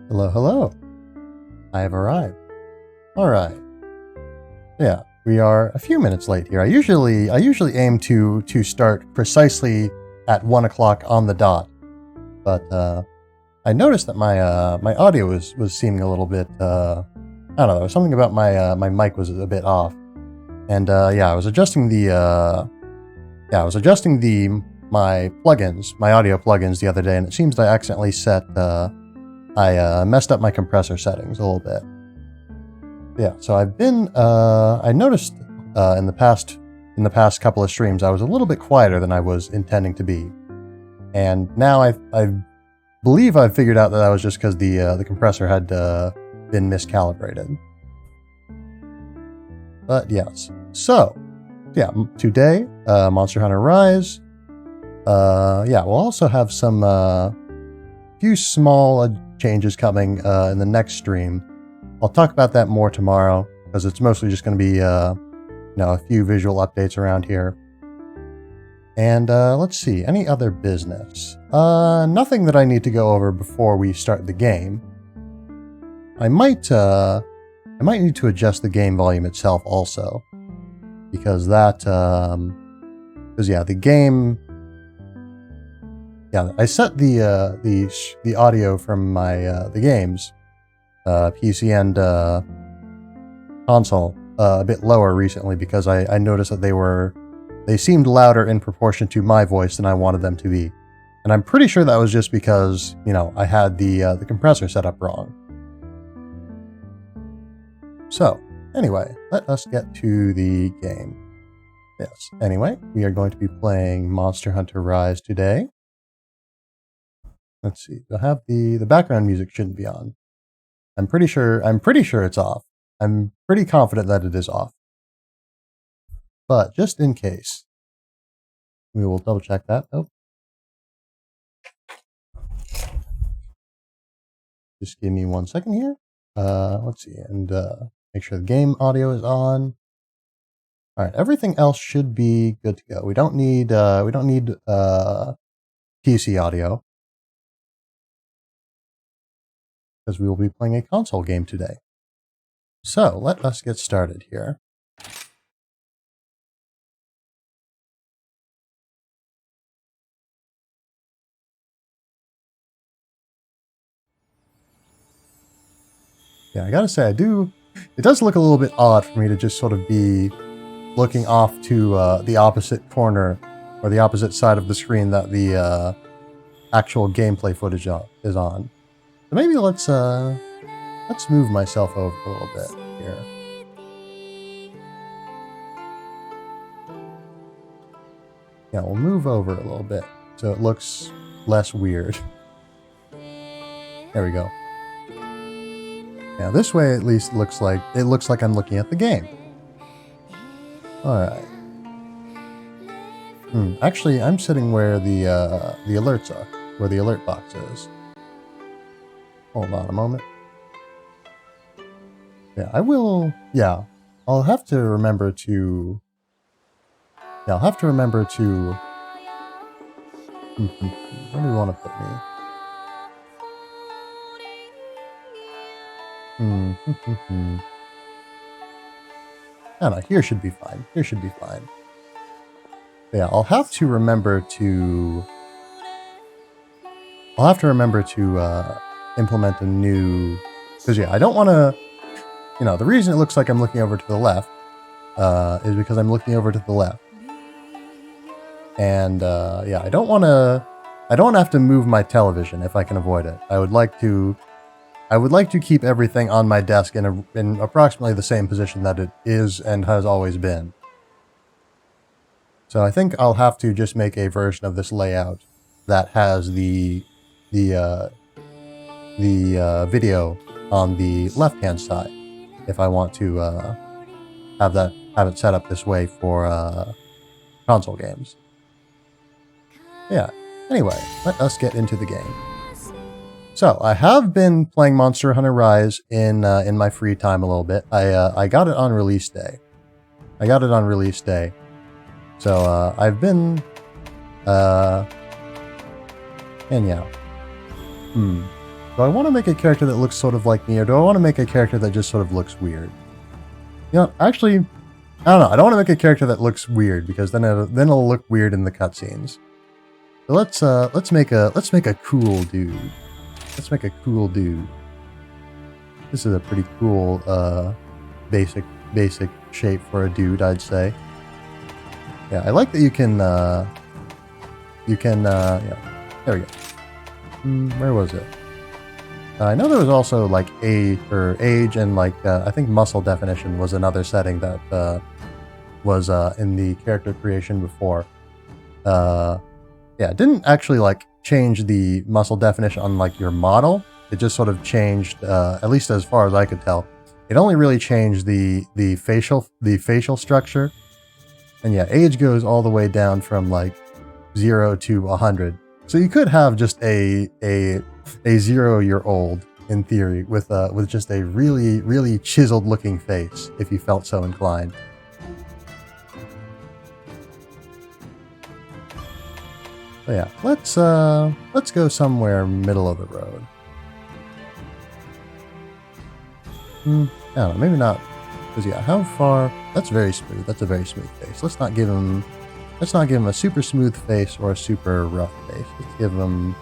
Hello, hello. I have arrived. All right. Yeah, we are a few minutes late here. I usually aim to start precisely at 1 o'clock on the dot, but I noticed that my audio was seeming a little bit I don't know. There was something about my mic was a bit off, and I was adjusting my plugins, my audio plugins the other day, and it seems that I accidentally I messed up my compressor settings a little bit. Yeah, so I noticed in the past couple of streams I was a little bit quieter than I was intending to be, and now I believe I've figured out that was just because the compressor had been miscalibrated. But yes, so yeah, today Monster Hunter Rise. We'll also have some few small changes coming in the next stream. I'll talk about that more tomorrow because it's mostly just going to be a few visual updates around here. And let's see, any other business? Nothing that I need to go over before we start the game. I might need to adjust the game volume itself also, because the game. Yeah, I set the audio from my the games, PC and console, a bit lower recently because I noticed that they seemed louder in proportion to my voice than I wanted them to be, and I'm pretty sure that was just because I had the compressor set up wrong. So anyway, let us get to the game. Yes. Anyway, we are going to be playing Monster Hunter Rise today. Let's see. I have the background music shouldn't be on. I'm pretty sure it's off. I'm pretty confident that it is off. But just in case, we will double check that. Oh. Just give me 1 second here. Let's see, and make sure the game audio is on. All right, everything else should be good to go. We don't need PC audio, because we will be playing a console game today. So let us get started here. Yeah, I gotta say, it does look a little bit odd for me to just sort of be looking off to the opposite corner, or the opposite side of the screen that the actual gameplay footage is on. So maybe let's move myself over a little bit here. Yeah, we'll move over a little bit so it looks less weird. There we go. Now this way at least it looks like I'm looking at the game. Alright. Actually, I'm sitting where the alerts are, where the alert box is. Hold on a moment. Yeah, I'll have to remember to... Yeah, I'll have to remember to... Where do you want to put me? I don't know, here should be fine. Here should be fine. Yeah, I'll have to remember to implement a new... Because, yeah, I don't want to... the reason it looks like I'm looking over to the left is because I'm looking over to the left. And, I don't want to have to move my television if I can avoid it. I would like to keep everything on my desk in approximately the same position that it is and has always been. So I think I'll have to just make a version of this layout that has the video on the left-hand side if I want to have it set up this way for console games. Yeah. Anyway, let us get into the game. So I have been playing Monster Hunter Rise in my free time a little bit. I got it on release day. So I've been and yeah. Do I want to make a character that looks sort of like me, or do I want to make a character that just sort of looks weird? You know, actually, I don't know. I don't want to make a character that looks weird because then it'll look weird in the cutscenes. So let's make a cool dude. Let's make a cool dude. This is a pretty cool basic shape for a dude, I'd say. Yeah, I like that you can yeah, there we go. Where was it? I know there was also like age and like I think muscle definition was another setting that was in the character creation before. Yeah, it didn't actually like change the muscle definition on like your model. It just sort of changed, at least as far as I could tell. It only really changed the facial structure. And yeah, age goes all the way down from like 0 to 100. So you could have just a 0-year-old in theory with just a really chiseled looking face if you felt so inclined. But yeah, let's go somewhere middle of the road. I don't know, maybe not. Because yeah, how far? That's very smooth. That's a very smooth face. Let's not give him a super smooth face or a super rough face. Let's give him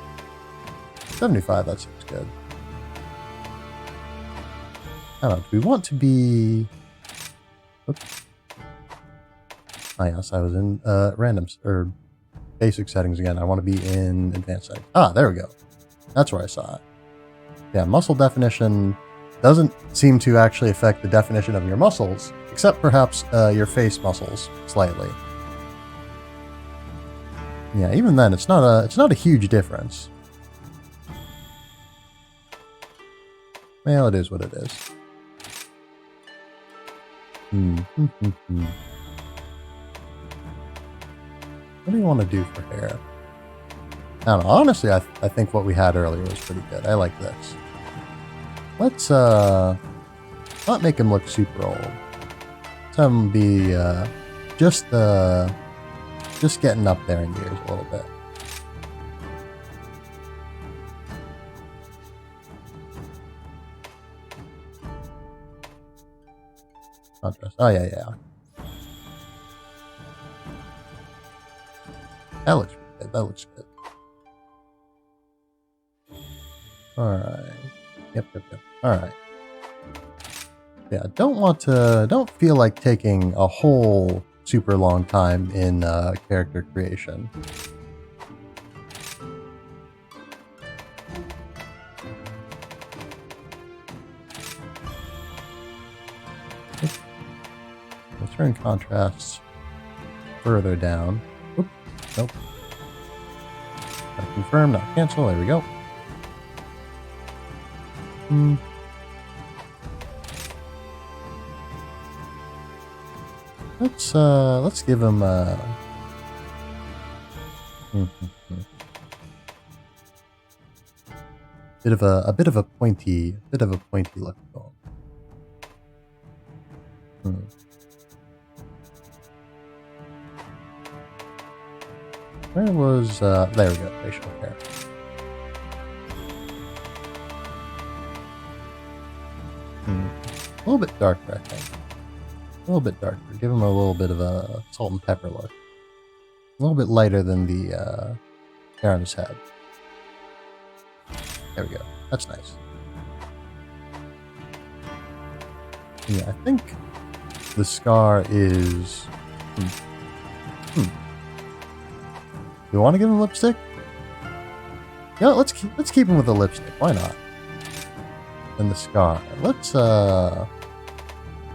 75. That seems good. I don't know. Do we want to be? Oops. Oh yes, I was in randoms or basic settings again. I want to be in advanced settings. Ah, there we go. That's where I saw it. Yeah, muscle definition doesn't seem to actually affect the definition of your muscles, except perhaps your face muscles slightly. Yeah, even then, it's not a huge difference. Well, it is what it is. What do you want to do for hair? I don't know. Honestly, I think what we had earlier was pretty good. I like this. Let's not make him look super old. Let's have him be just getting up there in years a little bit. Contrast. Oh yeah. That looks good. That looks good. All right. Yep. All right. Yeah, don't feel like taking a whole super long time in character creation. We'll turn contrasts further down. Oop, nope. Not confirm, not cancel. There we go. Let's give him a bit of a pointy look to him. Where was there we go, facial hair. A little bit darker, I think. A little bit darker. Give him a little bit of a salt and pepper look. A little bit lighter than the hair on his head. There we go. That's nice. Yeah, I think the scar is... Do you want to give him lipstick? Yeah, let's keep him with the lipstick. Why not? And the scar. Let's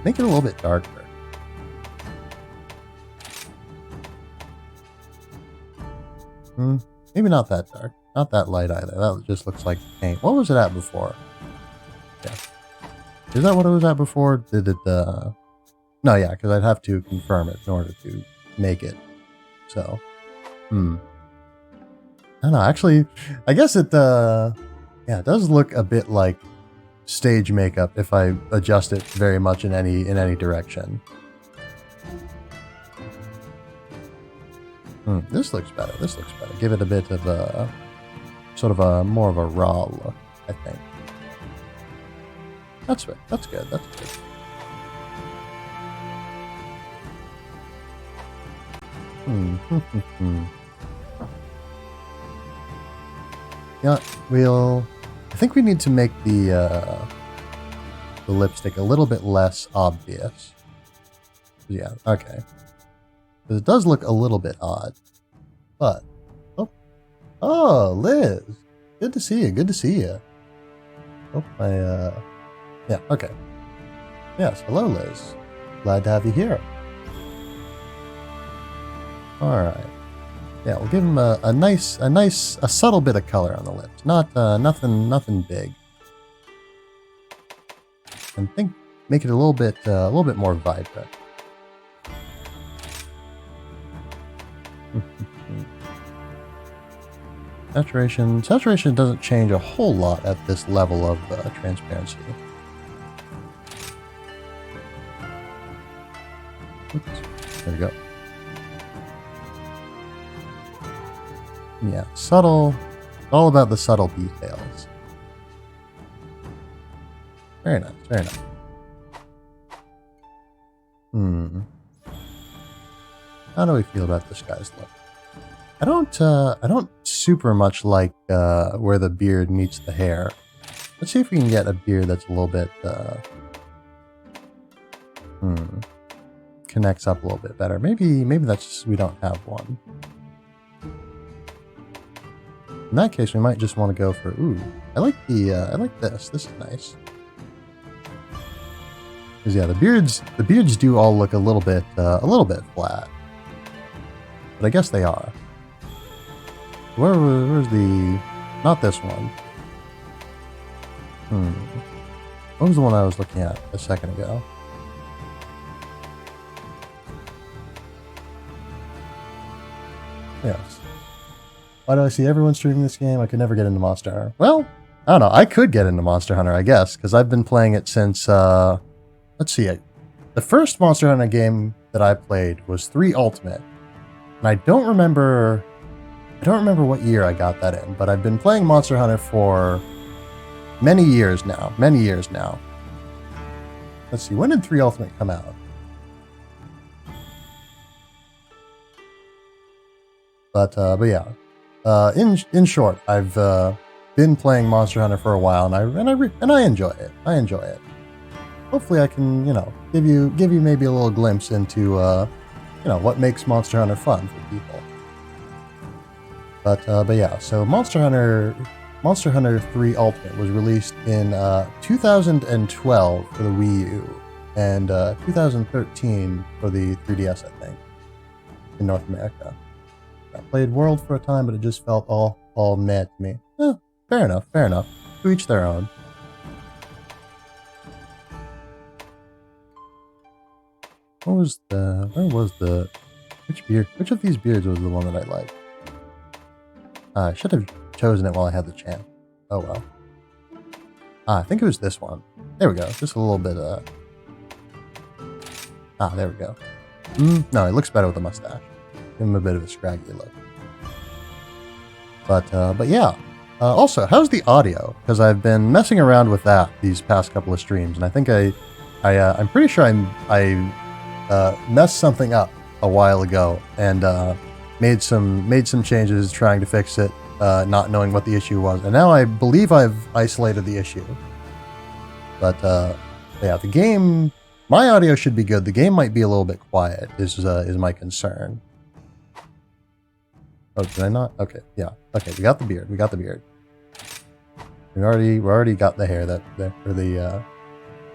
make it a little bit darker. Maybe not that dark. Not that light either. That just looks like paint. What was it at before? Yeah. Is that what it was at before? Did it, No, yeah, because I'd have to confirm it in order to make it. So, I don't know. Actually, I guess it, yeah, it does look a bit like stage makeup if I adjust it very much in any direction. This looks better. This looks better. Give it a bit of a sort of a more of a raw look, I think. That's right. That's good. That's good. Yeah, I think we need to make the lipstick a little bit less obvious. Yeah, okay. Because it does look a little bit odd. But, oh, Liz. Good to see you. Good to see you. Oh, yeah, okay. Yes, hello, Liz. Glad to have you here. All right. Yeah, we'll give him a subtle bit of color on the lips. Not nothing big. And make it a little bit more vibrant. Saturation doesn't change a whole lot at this level of transparency. Oops, there we go. Yeah, subtle. All about the subtle details. Very nice, very nice. How do we feel about this guy's look? I don't super much like where the beard meets the hair. Let's see if we can get a beard that's a little bit connects up a little bit better. Maybe that's just we don't have one. In that case, we might just want to go for I like this. This is nice. Because yeah, the beards do all look a little bit flat. But I guess they are. Where's the... Not this one. What was the one I was looking at a second ago? Yes. Why do I see everyone streaming this game? I could never get into Monster Hunter. Well, I don't know. I could get into Monster Hunter, I guess, because I've been playing it since... let's see. The first Monster Hunter game that I played was 3 Ultimate. And I don't remember what year I got that in, but I've been playing Monster Hunter for many years now. Let's see, when did 3 Ultimate come out? But yeah. In short, I've been playing Monster Hunter for a while, and I enjoy it. Hopefully, I can give you maybe a little glimpse into what makes Monster Hunter fun for people. But yeah, so Monster Hunter 3 Ultimate was released in 2012 for the Wii U and 2013 for the 3DS, I think, in North America. I played World for a time, but it just felt all meh to me. Fair enough. To each their own. Which of these beards was the one that I liked? I should have chosen it while I had the chance. Oh well. I think it was this one. There we go. Just a little bit, there we go. No, it looks better with a mustache. Give him a bit of a scraggy look. But yeah. Also, how's the audio? Because I've been messing around with that these past couple of streams, and I think I'm pretty sure I messed something up a while ago and made some changes trying to fix it, not knowing what the issue was, and now I believe I've isolated the issue. But yeah, the game, my audio should be good. The game might be a little bit quiet. Is my concern. Oh, did I not? Okay, yeah. Okay, we got the beard. We already got the hair. The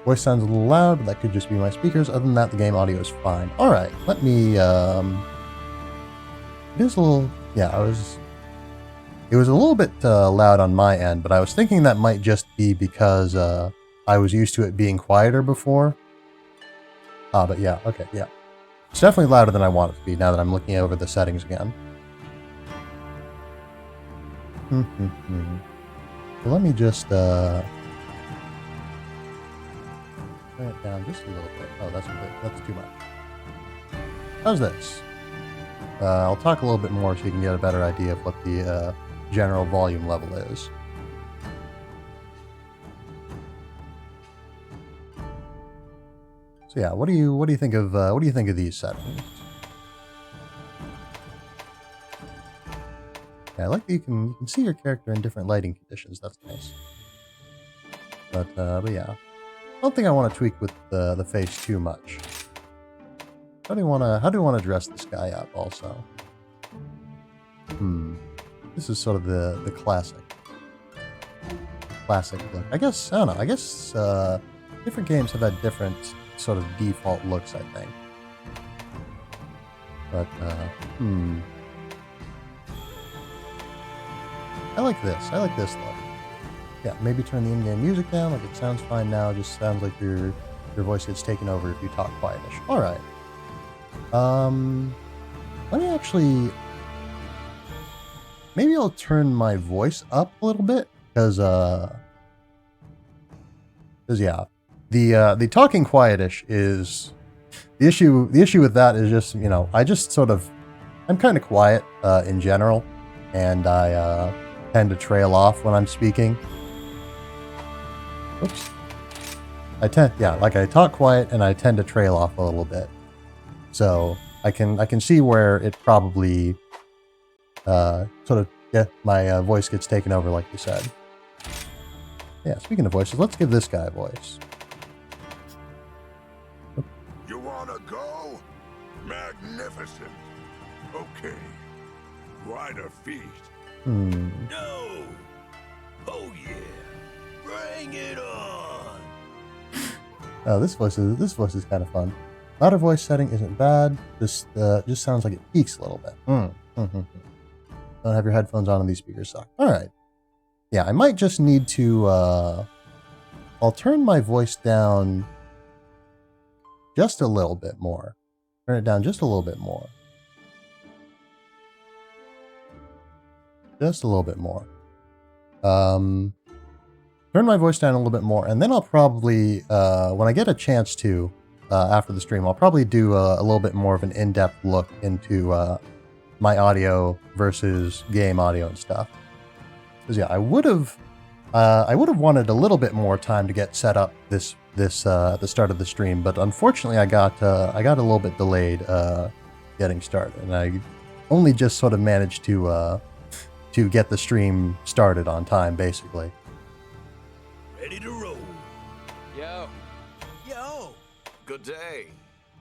voice sounds a little loud, but that could just be my speakers. Other than that, the game audio is fine. All right, let me. It is a little. Yeah, it was a little bit loud on my end, but I was thinking that might just be because I was used to it being quieter before. But yeah, okay, yeah. It's definitely louder than I want it to be now that I'm looking over the settings again. So let me just turn it down just a little bit. Oh, that's too much. How's this? I'll talk a little bit more so you can get a better idea of what the general volume level is. So yeah, what do you think of these settings? Yeah, I like that you can see your character in different lighting conditions. That's nice. But yeah, I don't think I want to tweak with the face too much. How do you want to dress this guy up? Also, this is sort of the classic look. I guess I don't know. I guess different games have had different sort of default looks, I think. But I like this. I like this look. Yeah, maybe turn the in-game music down. Like, it sounds fine now. It just sounds like your voice gets taken over if you talk quietish. All right. Let me actually. Maybe I'll turn my voice up a little bit because yeah, the talking quietish is the issue. The issue with that is just, you know, I'm kind of quiet in general, and I tend to trail off when I'm speaking. Oops. I talk quiet and I tend to trail off a little bit. So I can see where it probably my voice gets taken over, like you said. Yeah, speaking of voices, let's give this guy a voice. You wanna go? Magnificent. Okay. Rider feet. No. Oh yeah. Bring it on. Oh, this voice is kind of fun. Louder voice setting isn't bad. Just sounds like it peaks a little bit. Don't have your headphones on and these speakers suck. All right. Yeah, I might just need to. I'll turn my voice down just a little bit more. Turn it down just a little bit more. Just a little bit more. Turn my voice down a little bit more, and then I'll probably, when I get a chance to, after the stream, I'll probably do a little bit more of an in-depth look into my audio versus game audio and stuff. Because yeah, I would have wanted a little bit more time to get set up this at the start of the stream, but unfortunately I got a little bit delayed getting started, and I only just sort of managed to get the stream started on time, basically. Ready to roll. Yo. Good day.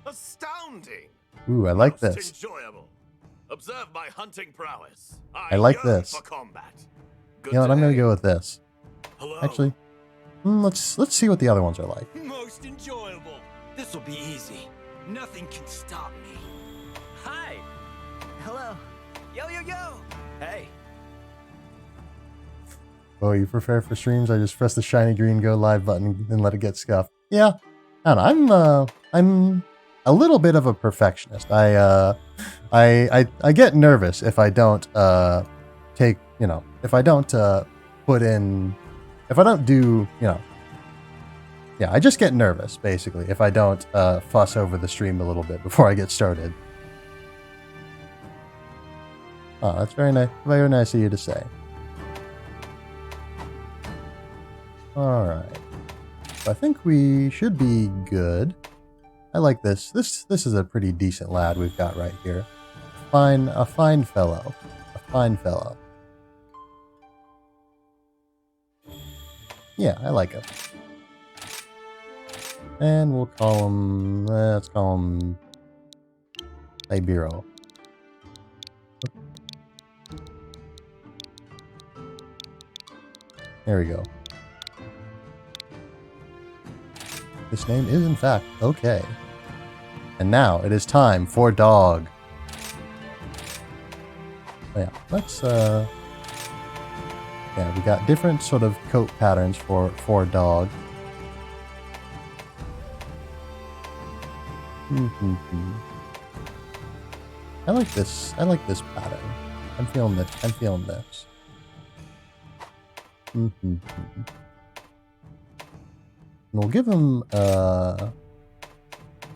Astounding. Ooh, I like Most this. Enjoyable. Observe my hunting prowess. I like yearn this. For combat. You know what? I'm gonna go with this. Hello. Actually, let's see what the other ones are like. Most enjoyable. This'll be easy. Nothing can stop me. Hi. Hello. Yo. Hey. Oh, you prepare for streams? I just press the shiny green go live button and let it get scuffed. Yeah, I don't know. I'm a little bit of a perfectionist. I get nervous if I don't if I don't do, yeah, I just get nervous basically if I don't fuss over the stream a little bit before I get started. Oh, that's very nice of you to say. All right, so I think we should be good. I like this. This is a pretty decent lad we've got right here. A fine fellow. Yeah, I like him. And we'll call him. Let's call him Tiberious. There we go. This name is in fact okay. And now it is time for dog. Oh, yeah, let's yeah, we got different sort of coat patterns for dog. I like this pattern. I'm feeling this. And we'll give him,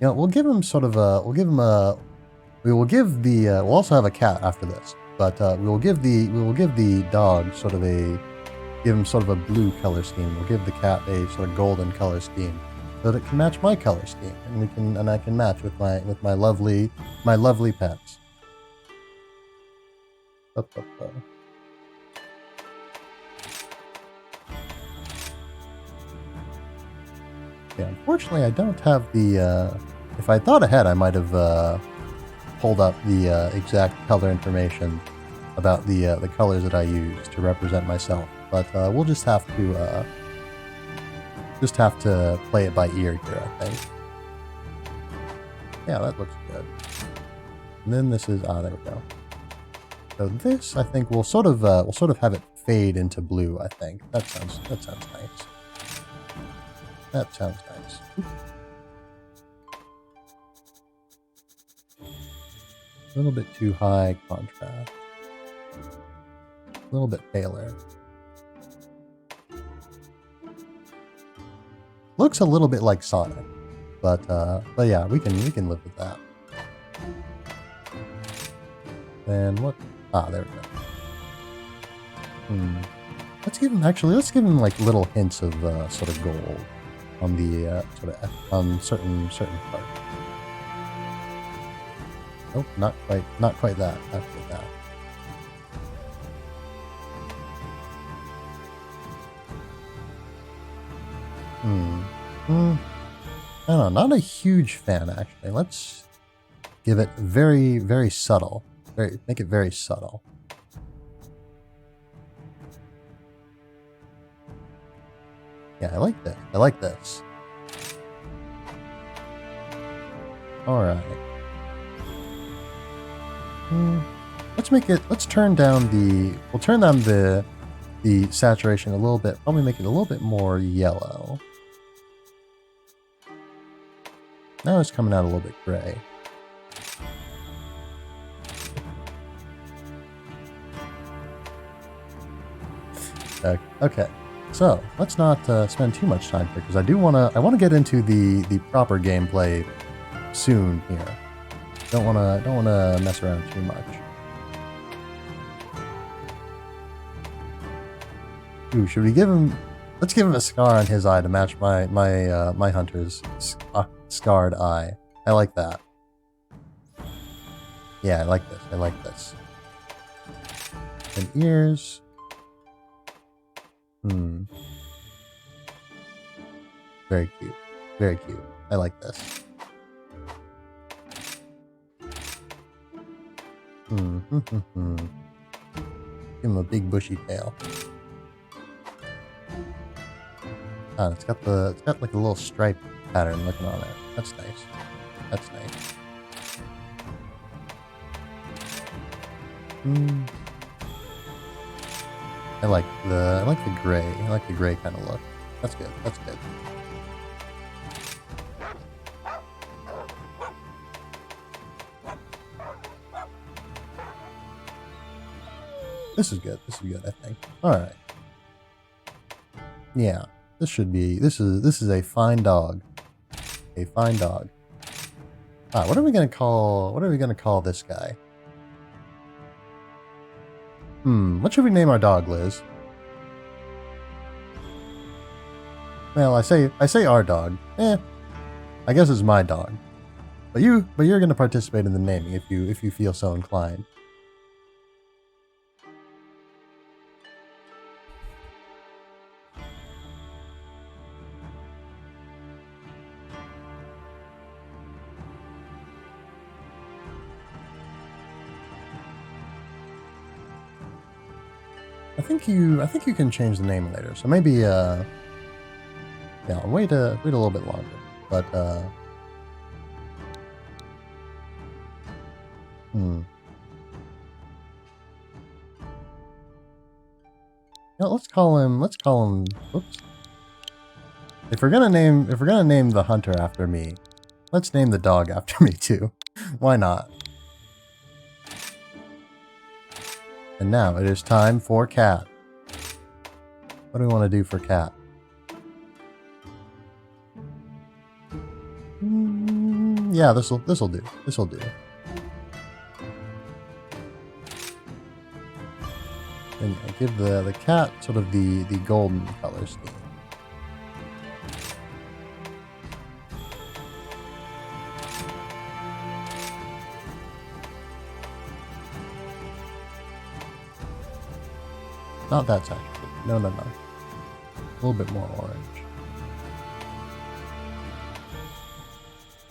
we'll give him sort of a, we'll also have a cat after this, but we will give the dog sort of a blue color scheme. We'll give the cat a sort of golden color scheme. so that it can match my color scheme, and I can match with my lovely pets. Up. Yeah, unfortunately, I don't have the. If I thought ahead, I might have pulled up the exact color information about the colors that I use to represent myself. But we'll just have to play it by ear here, I think. Yeah, that looks good. And then this is there we go. So this, I think, we'll sort of have it fade into blue. I think that sounds nice. That sounds nice. A little bit too high contrast. A little bit paler. Looks a little bit like Sonic, but yeah, we can live with that. Then what? There we go. Let's give him like little hints of sort of gold on the on certain parts. Nope, not quite that. Not quite that. I don't know, not a huge fan actually. Let's give it very, very subtle. Make it very subtle. Yeah, I like this. I like this. Alright. Let's turn down the saturation a little bit. Probably make it a little bit more yellow. Now it's coming out a little bit gray. Okay, so let's not spend too much time here because I want to get into the proper gameplay soon here. Don't want to mess around too much. Ooh, should we give him? Let's give him a scar on his eye to match my hunter's scarred eye. I like that. Yeah, I like this. I like this. And ears. Very cute. Very cute. I like this. Give him a big bushy tail. It's got like a little stripe pattern looking on it. That's nice. That's nice. I like the gray. I like the gray kind of look. That's good. That's good. This is good. This is good, I think. Alright. Yeah. This is a fine dog. A fine dog. What are we gonna call this guy? What should we name our dog, Liz? Well, I say our dog. I guess it's my dog. But you're gonna participate in the naming if you feel so inclined. I think you can change the name later. So maybe yeah, wait a little bit longer. But yeah, let's call him oops. If we're gonna name the hunter after me, let's name the dog after me too. Why not? And now it is time for Cat. What do we want to do for Cat? Yeah, this'll do. This'll do. And yeah, give the cat sort of the golden color scheme. Not that saturated. No. A little bit more orange.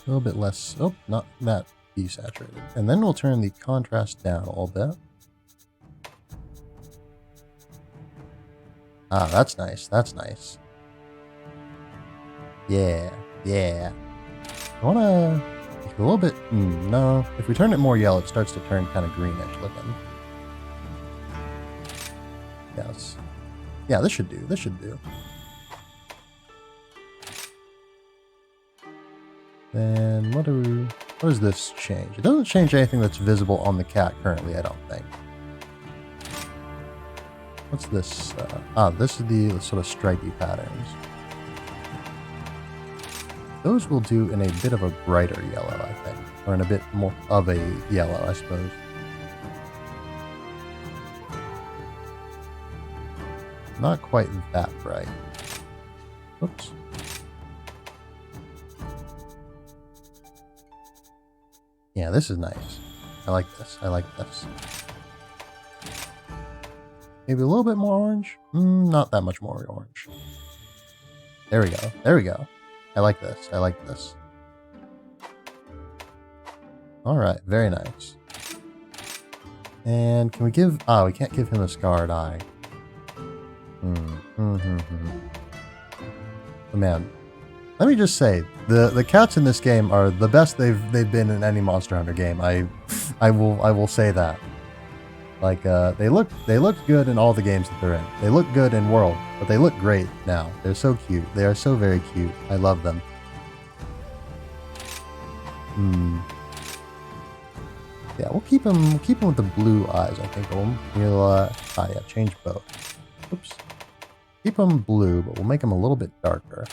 A little bit less. Oh, not that desaturated. And then we'll turn the contrast down a little bit. Ah, that's nice. That's nice. Yeah. I want to a little bit. No. If we turn it more yellow, it starts to turn kind of greenish looking. Yes. Yeah, this should do. This should do. Then what does this change? It doesn't change anything that's visible on the cat currently, I don't think. What's this? This is the sort of stripy patterns. Those will do in a bit of a brighter yellow, I think. Or in a bit more of a yellow, I suppose. Not quite that bright. Oops. Yeah, this is nice. I like this. I like this. Maybe a little bit more orange? Not that much more orange. There we go. There we go. I like this. I like this. Alright, very nice. And can we give... we can't give him a scarred eye. Oh, man. Let me just say, the cats in this game are the best they've been in any Monster Hunter game. I will say that. Like they look good in all the games that they're in. They look good in World, but they look great now. They're so cute. They are so very cute. I love them. Yeah, we'll keep them with the blue eyes. I think we'll change both. Oops. Keep them blue, but we'll make them a little bit darker.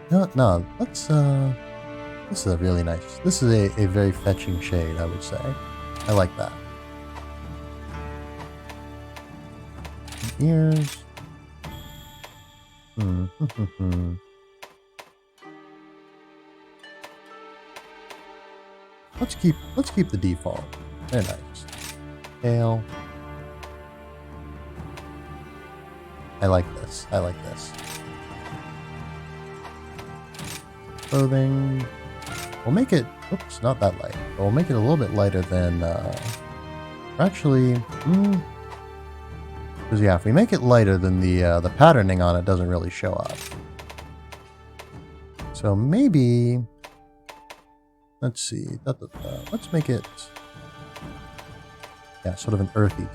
No, let's, this is a really nice, this is a very fetching shade, I would say. I like that. Ears. Let's keep the default. Very nice. Tail. I like this. I like this. Clothing. We'll make it, oops, not that light. But we'll make it a little bit lighter than, actually, because yeah, if we make it lighter, then the patterning on it doesn't really show up. So maybe, let's see, let's make it, yeah, sort of an earthy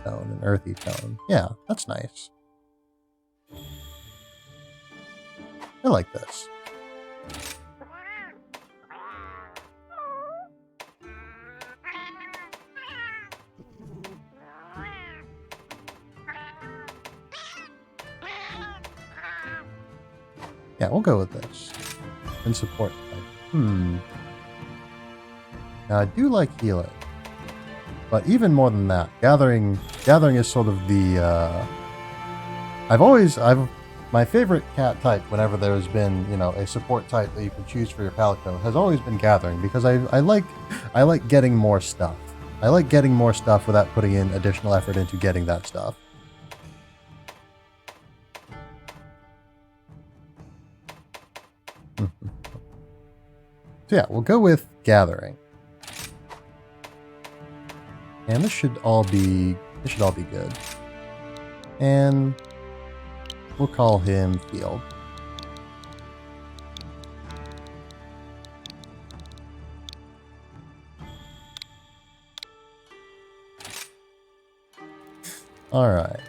tone, Yeah, that's nice. I like this. Yeah, we'll go with this. And support type. Now I do like healing. But even more than that, gathering is sort of the my favorite cat type whenever there's been, a support type that you can choose for your Palico has always been gathering, because I like getting more stuff. I like getting more stuff without putting in additional effort into getting that stuff. So yeah, we'll go with gathering. And this should all be good. And we'll call him Field. All right.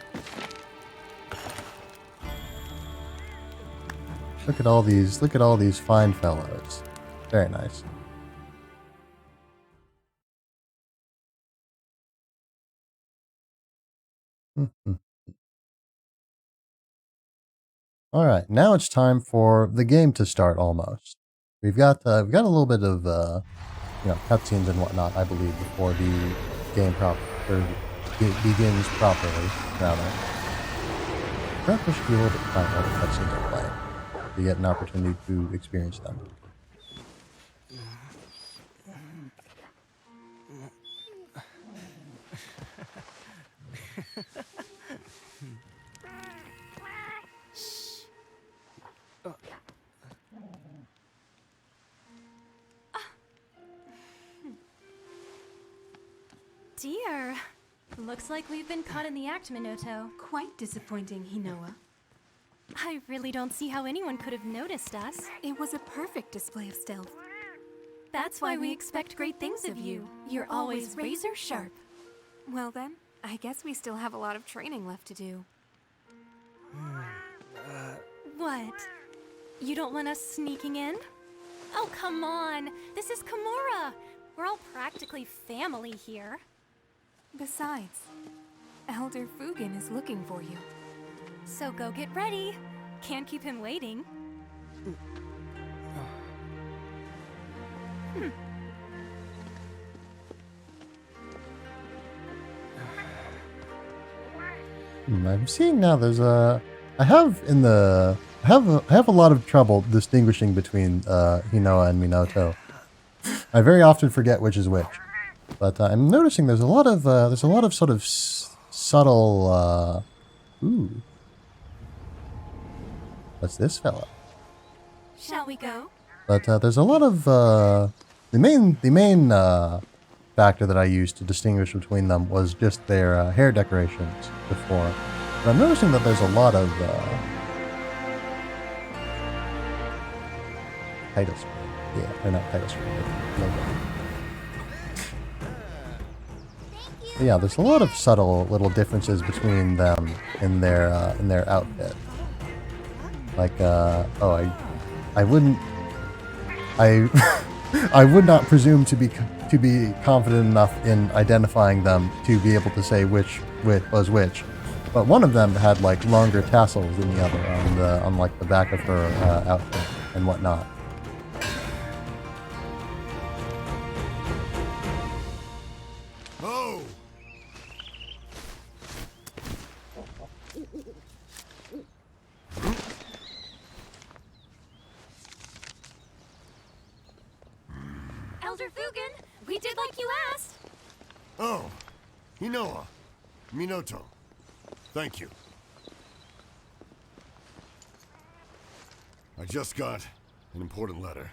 Look at all these fine fellows. Very nice. All right, now it's time for the game to start. Almost, we've got a little bit of cutscenes and whatnot, I believe, before the game begins properly. Rather, perhaps there should be a little bit of time while the cutscenes are playing to get an opportunity to experience them. dear. Looks like we've been caught in the act, Minato. Quite disappointing, Hinoa. I really don't see how anyone could have noticed us. It was a perfect display of stealth. That's why we expect great things of you. You're always razor sharp. Well then, I guess we still have a lot of training left to do. What? You don't want us sneaking in? Oh, come on. This is Kimura. We're all practically family here. Besides, Elder Fugen is looking for you. So go get ready. Can't keep him waiting. I'm seeing now there's a... I have a lot of trouble distinguishing between Hinoa and Minato. I very often forget which is which. But I'm noticing there's a lot of sort of subtle ooh. What's this fella? Shall we go? But there's a lot of the main factor that I used to distinguish between them was just their hair decorations before. But I'm noticing that there's a lot of title screen. Yeah, or not title screen, but logo. But yeah, there's a lot of subtle little differences between them in their outfit. Like, I wouldn't, I would not presume to be confident enough in identifying them to be able to say which was which. But one of them had like longer tassels than the other on like the back of her outfit and whatnot. Oh! Elder Fugen, we did like you asked. Oh, Hinoa, Minato, thank you. I just got an important letter.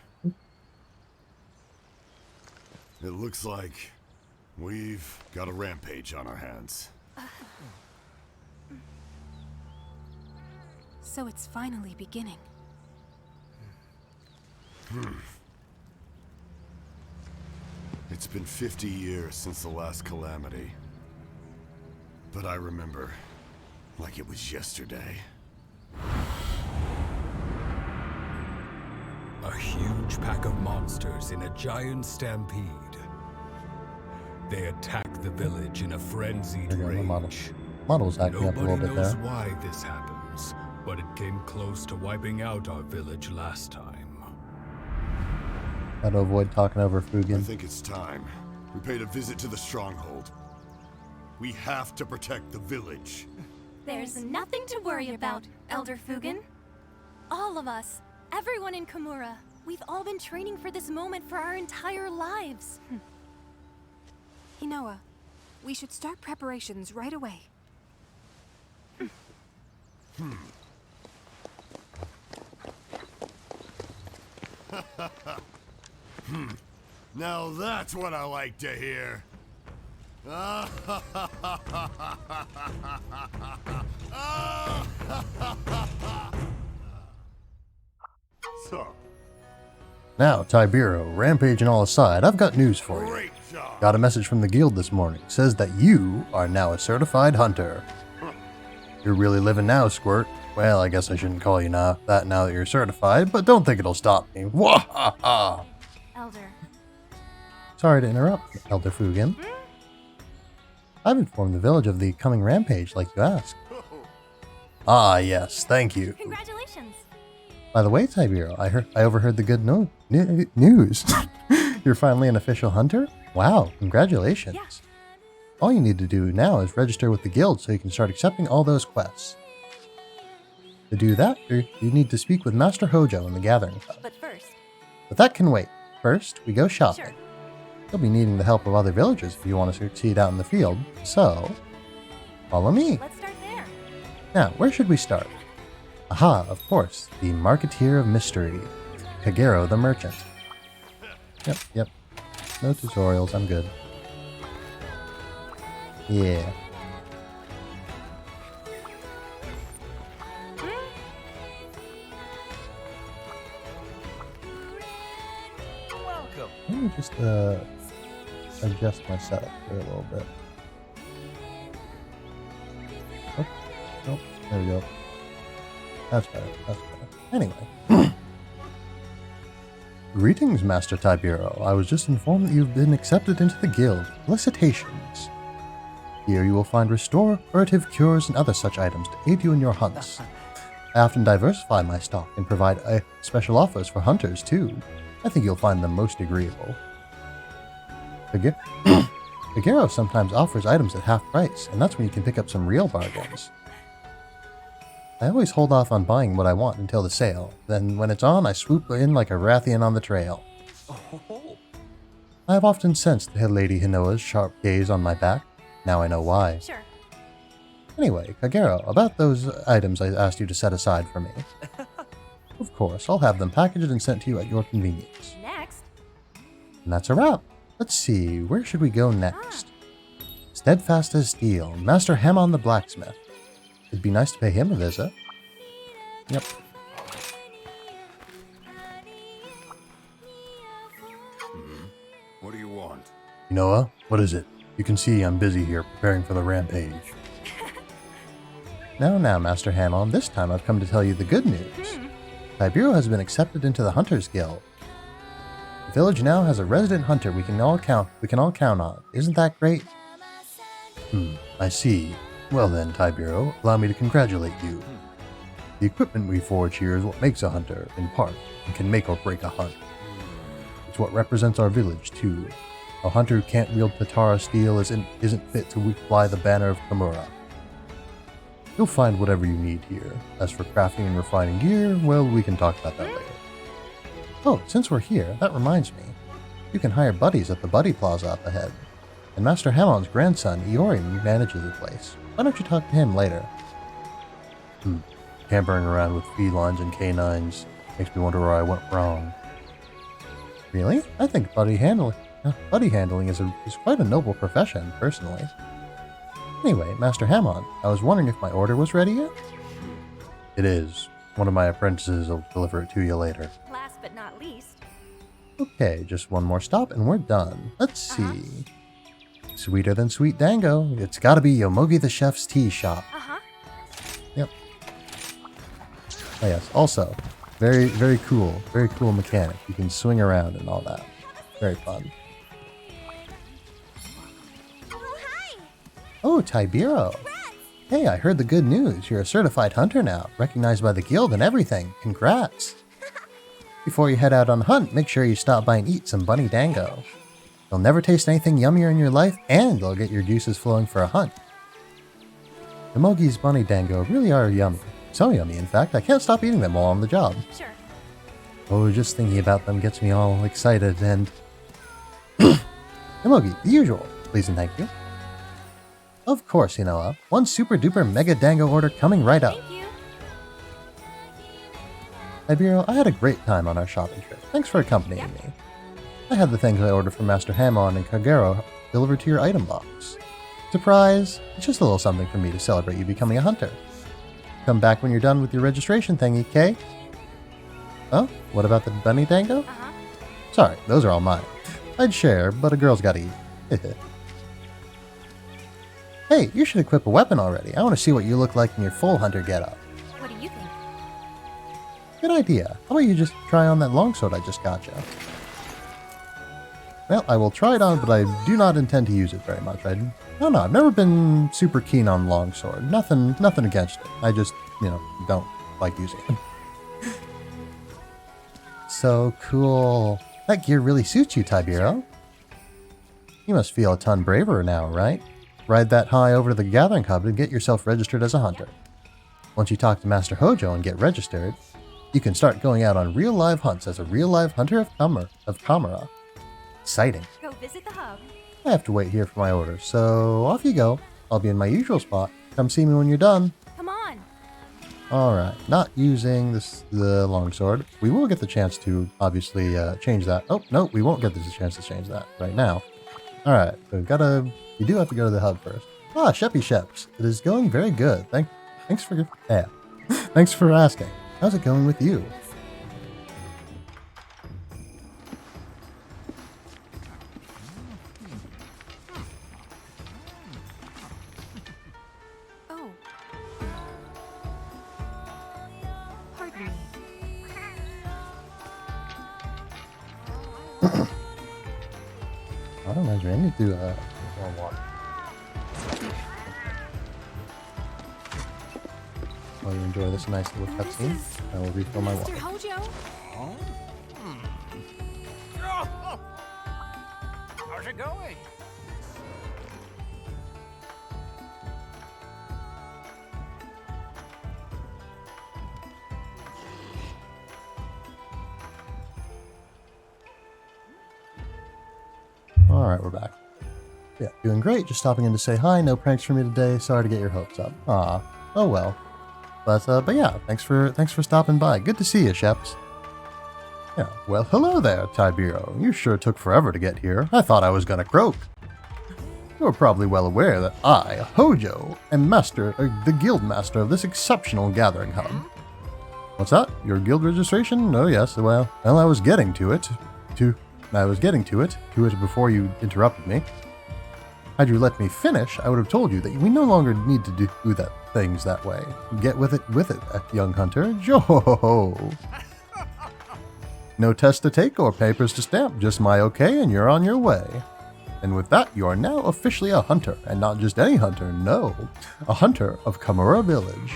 It looks like we've got a rampage on our hands. So it's finally beginning. It's been 50 years since the last calamity. But I remember like it was yesterday. A huge pack of monsters in a giant stampede. They attack the village in a frenzied There you go, the model. rage. Model's acting up a little Nobody bit knows there. why this happens, but it came close to wiping out our village last time. How to avoid talking over I Fugen. think it's time. We paid a visit to the stronghold. We have to protect the village. There's nothing to worry about, Elder Fugen. All of us, everyone in Kimura, we've all been training for this moment for our entire lives. Hinoa, we should start preparations right away. Now that's what I like to hear. So, Now, Tiberious, rampage and all aside, I've got news for you. great job. Got a message from the guild this morning. Says that you are now a certified hunter. You're really living now, Squirt. Well, I guess I shouldn't call you now that you're certified, but don't think it'll stop me. Wahaha! Elder. Sorry to interrupt, Elder Fugen. I've informed the village of the coming rampage, like you asked. Ah, yes, thank you. Congratulations. By the way, Tiberious, I overheard the good news. You're finally an official hunter? Wow, congratulations. Yeah. All you need to do now is register with the guild so you can start accepting all those quests. To do that, you need to speak with Master Hojo in the Gathering Club. But first, But that can wait. First, we go shopping. sure. You'll be needing the help of other villagers if you want to succeed out in the field, so follow me. Let's start there. Now, where should we start? Aha, of course, the Marketeer of Mystery, Kagero the Merchant. Yep. No tutorials, I'm good. Yeah. Welcome. Let me just adjust my setup here a little bit. Oh, oh, there we go. That's better. That's better. Anyway. Greetings, Master Tiberious. I was just informed that you've been accepted into the guild. Felicitations. Here you will find restorative cures and other such items to aid you in your hunts. I often diversify my stock and provide special offers for hunters too. I think you'll find them most agreeable. Tiberious sometimes offers items at half price, and that's when you can pick up some real bargains. I always hold off on buying what I want until the sale. Then when it's on, I swoop in like a Rathian on the trail. Oh. I have often sensed Lady Hinoa's sharp gaze on my back. Now I know why. Sure. Anyway, Kagero, about those items I asked you to set aside for me. Of course, I'll have them packaged and sent to you at your convenience. Next. And that's a wrap. Let's see, where should we go next? Steadfast as steel, Master Hammon the blacksmith. It'd be nice to pay him a visit. Yep. What do you want? Noah, what is it? You can see I'm busy here preparing for the rampage. Now, Master Hammon, this time I've come to tell you the good news. Tiberious has been accepted into the Hunters Guild. The village now has a resident hunter we can all count on. Isn't that great? I see. Well then, Tiberious, allow me to congratulate you. The equipment we forge here is what makes a hunter, in part, and can make or break a hunt. It's what represents our village, too. A hunter who can't wield Tatara steel isn't fit to fly the banner of Kimura. You'll find whatever you need here. As for crafting and refining gear, well, we can talk about that later. Oh, since we're here, that reminds me. You can hire buddies at the Buddy Plaza up ahead. And Master Hammon's grandson, Iori, manages the place. Why don't you talk to him later? Tampering around with felines and canines makes me wonder where I went wrong. Really? I think buddy handling is quite a noble profession, personally. Anyway, Master Hammon, I was wondering if my order was ready yet? It is. One of my apprentices will deliver it to you later. Last but not least. Okay, just one more stop and we're done. Let's see. Sweeter than sweet dango. It's gotta be Yomogi the chef's tea shop. Yep. Oh yes, also, very, very cool mechanic. You can swing around and all that. Very fun. Oh, hi! Oh, Tiberious. Hey, I heard the good news. You're a certified hunter now, recognized by the guild and everything. Congrats. Before you head out on a hunt, make sure you stop by and eat some bunny dango. You'll never taste anything yummier in your life, and you'll get your juices flowing for a hunt. Yomogi's bunny dango really are yummy. So yummy, in fact, I can't stop eating them while on the job. Sure. Oh, just thinking about them gets me all excited and... Yomogi, the usual. Please and thank you. Of course, Hinoa. One super duper mega dango order coming right up. Thank you. Tiberious, I had a great time on our shopping trip. Thanks for accompanying me. I had the things I ordered from Master Hammon and Kagero delivered to your item box. Surprise! It's just a little something for me to celebrate you becoming a hunter. Come back when you're done with your registration thingy, Kay? Oh, what about the bunny dango? Sorry, those are all mine. I'd share, but a girl's gotta eat. Hey, you should equip a weapon already. I want to see what you look like in your full hunter getup. What do you think? Good idea. How about you just try on that longsword I just got you? Well, I will try it on, but I do not intend to use it very much. I don't know. I've never been super keen on longsword. Nothing against it. I just, don't like using it. So cool. That gear really suits you, Tiberious. You must feel a ton braver now, right? Ride that high over to the Gathering Hub and get yourself registered as a hunter. Once you talk to Master Hojo and get registered, you can start going out on real live hunts as a real live hunter of Kamura. Exciting. Go visit the hub. I have to wait here for my order, so off you go. I'll be in my usual spot. Come see me when you're done. Come on. Alright, not using the longsword. We will get the chance to, obviously, change that. Oh, no, we won't get the chance to change that right now. Alright, so you do have to go to the hub first. Ah, Sheppy Sheps. It is going very good. Thanks for thanks for asking. How's it going with you? Oh. Pardon me. I don't know, I need to more water. While you enjoy this nice little cutscene, I will refill my water. Mr. Hojo? How's it going? Alright, we're back. Yeah, doing great. Just stopping in to say hi. No pranks for me today. Sorry to get your hopes up. Aw. Oh well. But yeah, thanks for stopping by. Good to see you, Sheps. Yeah, well, hello there, Tiberious. You sure took forever to get here. I thought I was gonna croak. You're probably well aware that I, Hojo, am the guild master of this exceptional gathering hub. What's that? Your guild registration? Oh yes, well, I was getting to it. To it before you interrupted me. Had you let me finish, I would have told you that we no longer need to do things that way. Get with it, young hunter. Yo-ho-ho-ho. No test to take or papers to stamp, just my okay and you're on your way. And with that, you are now officially a hunter, and not just any hunter, no. A hunter of Kamura Village.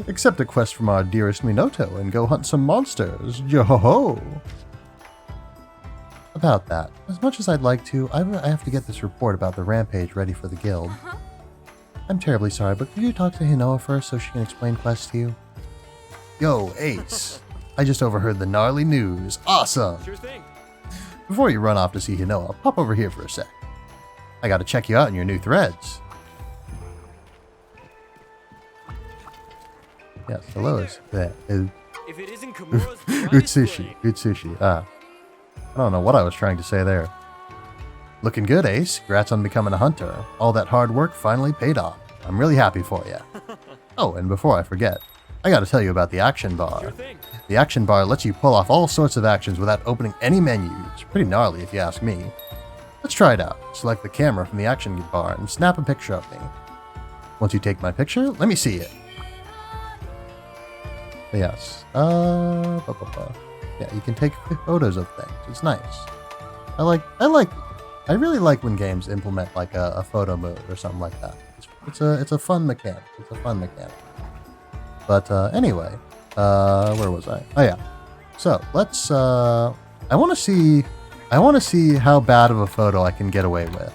Accept a quest from our dearest Minoto and go hunt some monsters. Yo-ho-ho. About that, as much as I'd like to, I have to get this report about the rampage ready for the guild. I'm terribly sorry, but could you talk to Hinoa first so she can explain quests to you? Yo, Ace. I just overheard the gnarly news. Awesome! Sure thing. Before you run off to see Hinoa, pop over here for a sec. I gotta check you out in your new threads. Yes, hello. If it isn't Kamura's Utsushi. Utsushi. Ah. I don't know what I was trying to say there. Looking good, Ace. Congrats on becoming a hunter. All that hard work finally paid off. I'm really happy for you. Oh, and before I forget, I gotta tell you about the action bar. Sure thing. The action bar lets you pull off all sorts of actions without opening any menus. Pretty gnarly if you ask me. Let's try it out. Select the camera from the action bar and snap a picture of me. Once you take my picture, let me see it. Yes. Yeah, you can take photos of things. It's nice. I really like when games implement like a photo mode or something like that. It's a fun mechanic. It's a fun mechanic. But anyway, where was I? Oh yeah. So let's. I want to see how bad of a photo I can get away with.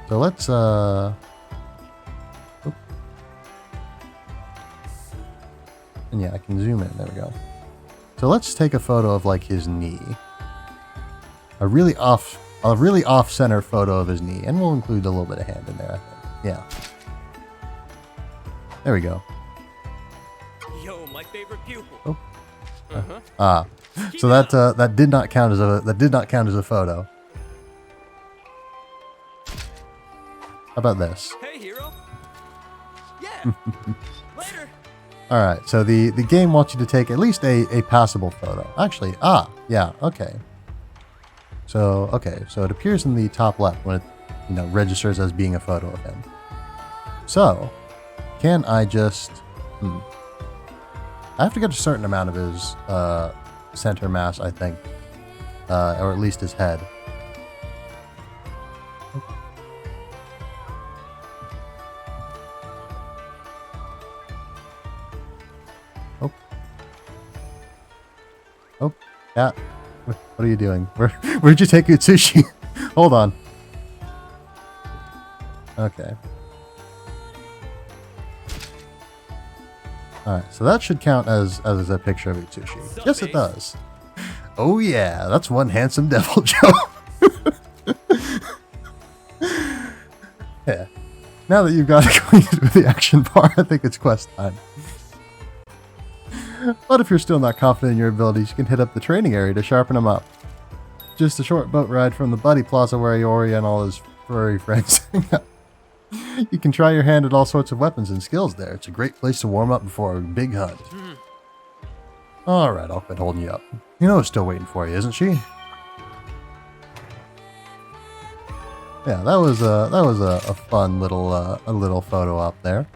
So let's. And yeah, I can zoom in. There we go. So let's take a photo of like his knee. A really off center photo of his knee, and we'll include a little bit of hand in there, I think. Yeah. There we go. Yo, my favorite pupil. Oh. Uh-huh. So that did not count as a photo. How about this? Hey, hero. Yeah. Later. All right. So the game wants you to take at least a passable photo. Actually, yeah, okay. So it appears in the top left when it registers as being a photo of him. So, can I just I have to get a certain amount of his center mass, I think, or at least his head. Oh, yeah. What are you doing? Where'd you take Utsushi? Hold on. Okay. Alright, so that should count as a picture of Utsushi. Yes, it does. Oh yeah, that's one handsome devil, Joe. Yeah. Now that you've got acquainted with the action bar, I think it's quest time. But if you're still not confident in your abilities, you can hit up the training area to sharpen them up. Just a short boat ride from the Buddy Plaza where Iori and all his furry friends. You can try your hand at all sorts of weapons and skills there. It's a great place to warm up before a big hunt. Alright, I'll quit holding you up. You know it's still waiting for you, isn't she? Yeah, that was a fun little photo up there.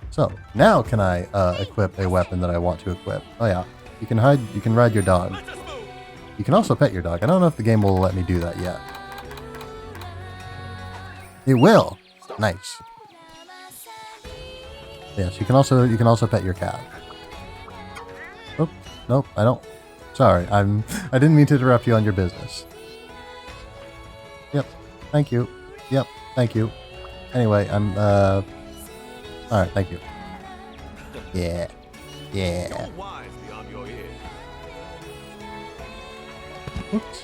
So now can I equip a weapon that I want to equip? Oh yeah, you can ride your dog. You can also pet your dog. I don't know if the game will let me do that yet. It will. Nice. Yes, you can also pet your cat. Oh, nope, I don't. Sorry, I didn't mean to interrupt you on your business. Yep, thank you. Yep, thank you. Anyway, alright, thank you. Yeah. Yeah. You're wise beyond your years. Oops.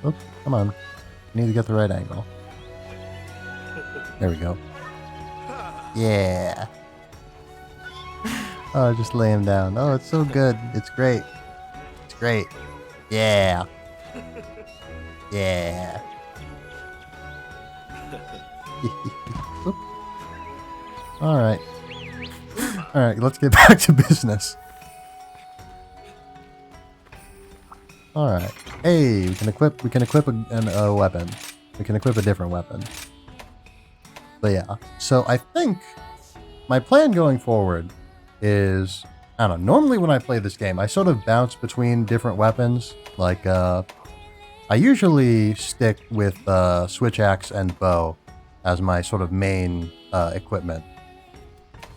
Oops, come on. You need to get the right angle. There we go. Yeah. Oh, just lay him down. Oh, it's so good. It's great. It's great. Yeah. Yeah. Alright. Alright, let's get back to business. Alright. Hey, we can equip a weapon. We can equip a different weapon. But yeah. So I think my plan going forward is, I don't know, normally when I play this game, I sort of bounce between different weapons. Like, I usually stick with switch axe and bow as my sort of main equipment.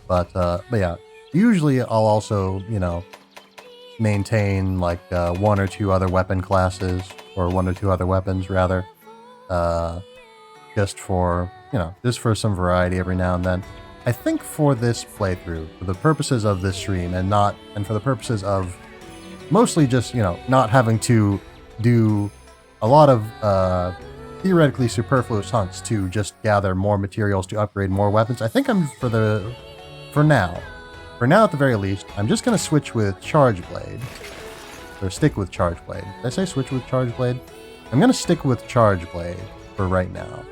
But yeah, usually I'll also, you know, maintain like one or two other weapon classes, or one or two other weapons rather, just for, you know, just for some variety every now and then. I think for this playthrough, for the purposes of this stream, and for the purposes of mostly just, you know, not having to do a lot of theoretically superfluous hunts to just gather more materials to upgrade more weapons, I think for now at the very least, I'm just going to switch with Charge Blade. Or stick with Charge Blade. Did I say switch with Charge Blade? I'm going to stick with Charge Blade for right now.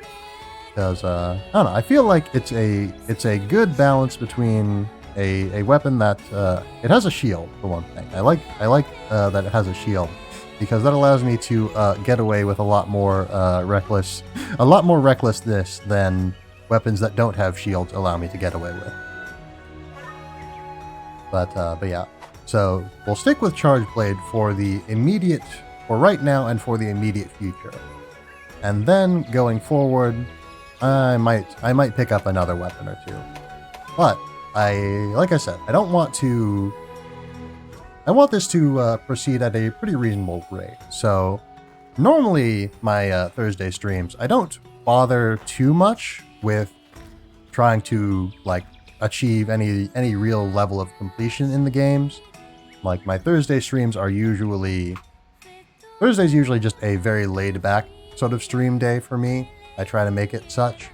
Because, I don't know, I feel like it's a good balance between a weapon that, it has a shield, for one thing. I like that it has a shield, because that allows me to get away with a lot more recklessness than weapons that don't have shields allow me to get away with. But yeah, so we'll stick with Charge Blade for right now and for the immediate future. And then going forward, I might pick up another weapon or two. But like I said, I want this to proceed at a pretty reasonable rate. So normally my Thursday streams, I don't bother too much with trying to like achieve any real level of completion in the games. Like my Thursday streams are usually just a very laid back sort of stream day for me. I try to make it such.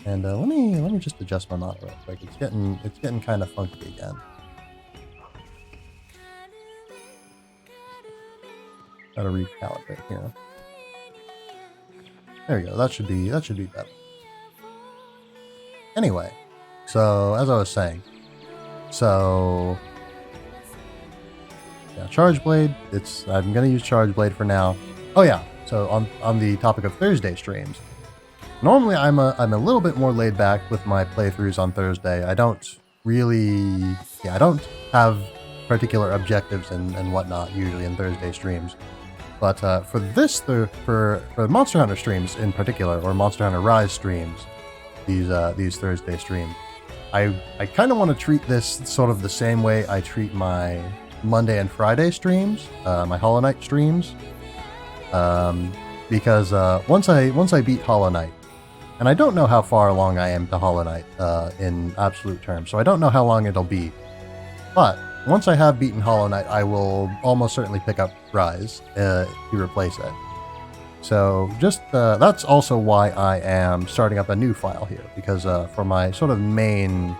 And let me just adjust my monitor real quick. It's getting kind of funky again. Gotta recalibrate here. There we go. That should be better. Anyway, so as I was saying, yeah, Charge Blade. I'm gonna use Charge Blade for now. Oh yeah. So on the topic of Thursday streams, normally I'm a little bit more laid back with my playthroughs on Thursday. I don't have particular objectives and whatnot usually in Thursday streams. But for Monster Hunter streams in particular, or Monster Hunter Rise streams, these Thursday streams, I kind of want to treat this sort of the same way I treat my Monday and Friday streams, my Hollow Knight streams, because once I beat Hollow Knight, and I don't know how far along I am to Hollow Knight in absolute terms, so I don't know how long it'll be, but once I have beaten Hollow Knight, I will almost certainly pick up Rise to replace it. So just that's also why I am starting up a new file here, because for my sort of main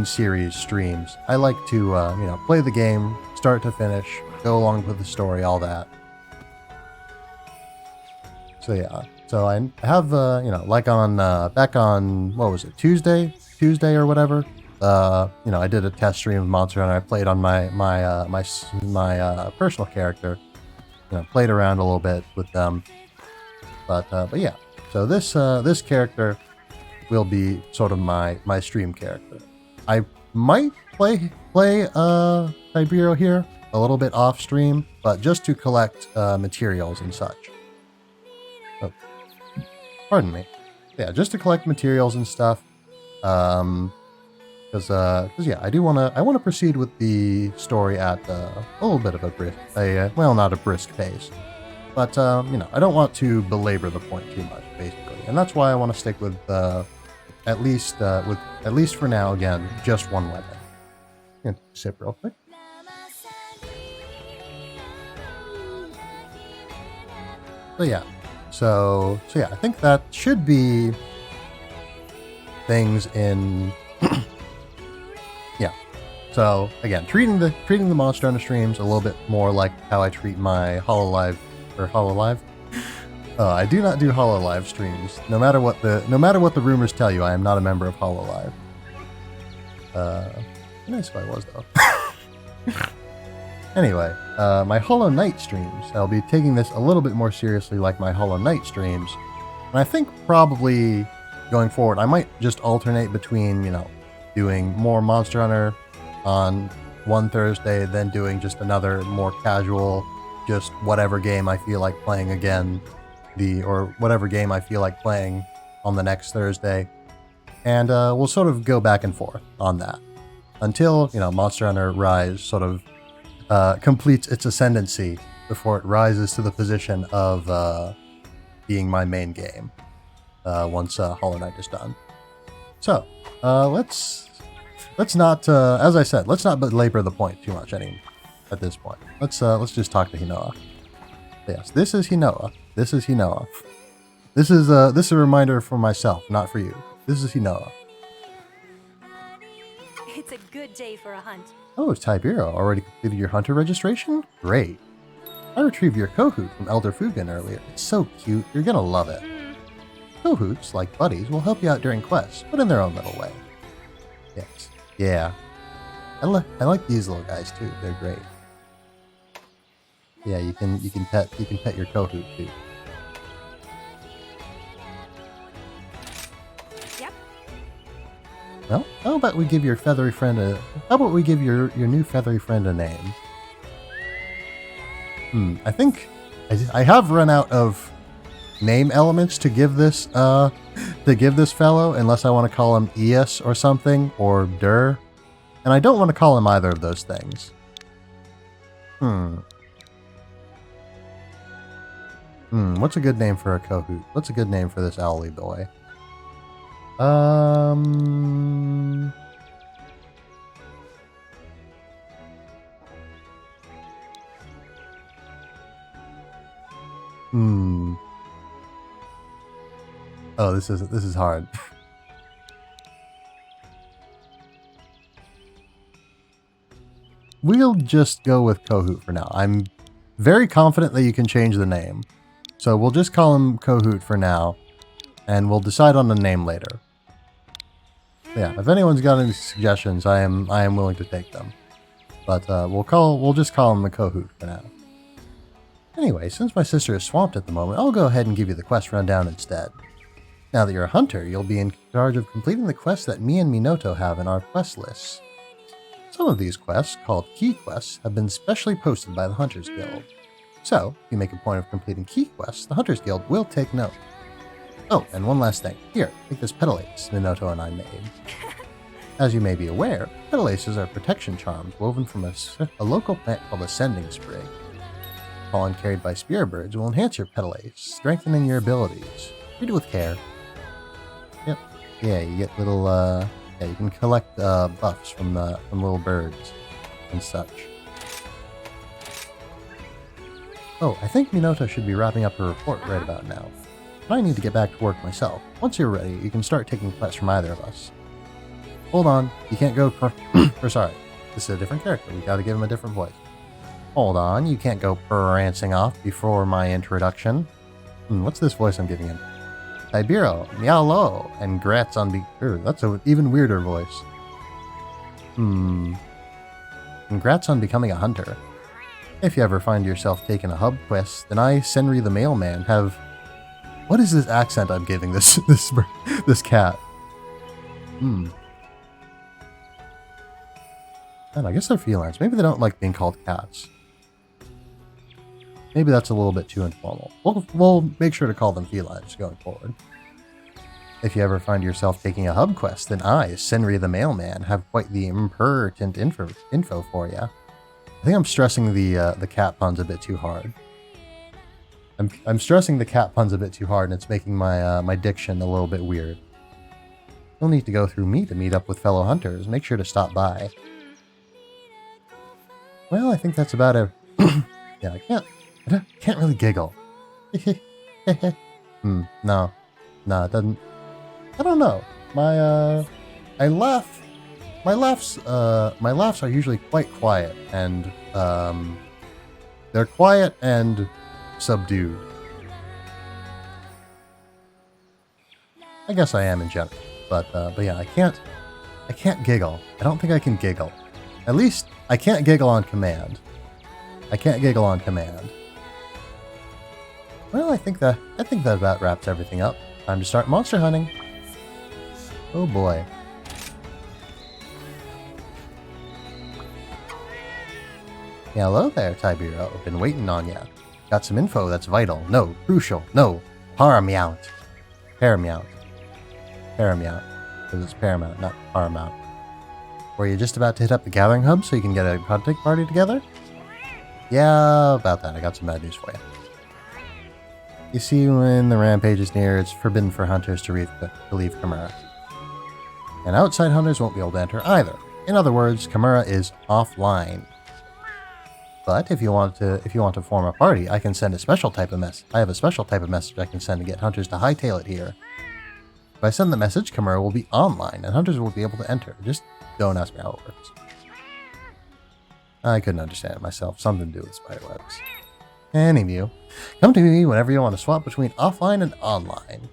series streams, I like to play the game start to finish, go along with the story, all that, So yeah, so I have you know, like on back on, what was it, Tuesday or whatever. You know, I did a test stream of Monster Hunter. I played on my personal character. You know, played around a little bit with them. But yeah, so this character will be sort of my stream character. I might play Tiberious here a little bit off stream, but just to collect materials and such. Oh, pardon me. Yeah, just to collect materials and stuff. Because yeah, I want to proceed with the story at a little bit of a brisk, well, not a brisk pace, but you know, I don't want to belabor the point too much, basically, and that's why I want to stick with at least for now, again, just one weapon. Gonna sip real quick. So yeah, so yeah, I think that should be things in. Yeah. So again, treating the Monster Hunter streams a little bit more like how I treat my Hololive. I do not do Hololive streams. No matter what the rumors tell you, I am not a member of Hololive. Nice if I was though. Anyway, my Hollow Knight streams. I'll be taking this a little bit more seriously, like my Hollow Knight streams, and I think probably going forward, I might just alternate between, you know, doing more Monster Hunter on one Thursday, then doing just another more casual, just whatever game I feel like playing again, or whatever game I feel like playing on the next Thursday, and we'll sort of go back and forth on that until, you know, Monster Hunter Rise sort of completes its ascendancy before it rises to the position of being my main game once Hollow Knight is done. So let's not, as I said, let's not belabor the point too much at this point. Let's just talk to Hinoa. Yes, this is Hinoa. This is Hinoa. This is a reminder for myself, not for you. This is Hinoa. It's a good day for a hunt. Oh, Tiberious, already completed your hunter registration? Great. I retrieved your Kohoot from Elder Fugan earlier. It's so cute. You're gonna love it. Kohoots, like buddies, will help you out during quests, but in their own little way. Yes. Yeah. I like these little guys too. They're great. Yeah, you can pet your Kohoot too. Yep. Well, how about we give your feathery friend your new feathery friend a name? I think I have run out of name elements to give this fellow, unless I want to call him Eos or something, or Dur, and I don't want to call him either of those things. What's a good name for a Kohoot? What's a good name for this owly boy? Oh, this is hard. We'll just go with Kohoot for now. I'm very confident that you can change the name. So we'll just call him Kohoot for now, and we'll decide on the name later. Yeah, if anyone's got any suggestions, I am willing to take them. But we'll just call him the Kohoot for now. Anyway, since my sister is swamped at the moment, I'll go ahead and give you the quest rundown instead. Now that you're a hunter, you'll be in charge of completing the quests that me and Minoto have in our quest lists. Some of these quests, called key quests, have been specially posted by the Hunters Guild. So, if you make a point of completing key quests, the Hunters Guild will take note. Oh, and one last thing. Here, take this petal ace Minoto and I made. As you may be aware, petal aces are protection charms woven from a local plant called a sending sprig. Pollen carried by spear birds will enhance your petal ace, strengthening your abilities. Read it with care. Yep. Yeah, you get little, yeah, you can collect buffs from little birds and such. Oh, I think Minoto should be wrapping up her report right about now. But I need to get back to work myself. Once you're ready, you can start taking quests from either of us. Hold on, you can't go sorry, this is a different character. We gotta give him a different voice. Hold on, you can't go prancing off before my introduction. What's this voice I'm giving him? Tiberious, meow low, and grats on that's an even weirder voice. Congrats on becoming a hunter. If you ever find yourself taking a hub quest, then I, Senri the mailman, have... What is this accent I'm giving this cat? And I guess they're felines. Maybe they don't like being called cats. Maybe that's a little bit too informal. We'll make sure to call them felines going forward. If you ever find yourself taking a hub quest, then I, Senri the mailman, have quite the impertinent info for you. I think I'm stressing the cat puns a bit too hard. I'm stressing the cat puns a bit too hard, and it's making my diction a little bit weird. You'll need to go through me to meet up with fellow hunters. Make sure to stop by. Well, I think that's about it. Yeah, I can't really giggle. No, it doesn't. I don't know. My laughs are usually quite quiet, and they're quiet and subdued. I guess I am in general, but yeah, I can't giggle. I don't think I can giggle. At least I can't giggle on command. Well, I think that about wraps everything up. Time to start monster hunting. Oh boy. Yeah, hello there, Tiberious. Been waiting on ya. Got some info that's vital. No, crucial. No, paramount. Paramount. Because it's paramount, not paramount. Were you just about to hit up the gathering hub so you can get a hunting party together? Yeah, about that. I got some bad news for you. You see, when the rampage is near, it's forbidden for hunters to leave Chimera. And outside hunters won't be able to enter either. In other words, Chimera is offline. But if you want to form a party, I can send a special type of message. I have a special type of message I can send to get hunters to hightail it here. If I send the message, Chimera will be online, and hunters will be able to enter. Just don't ask me how it works. I couldn't understand it myself. Something to do with spiderwebs. Anywho, come to me whenever you want to swap between offline and online.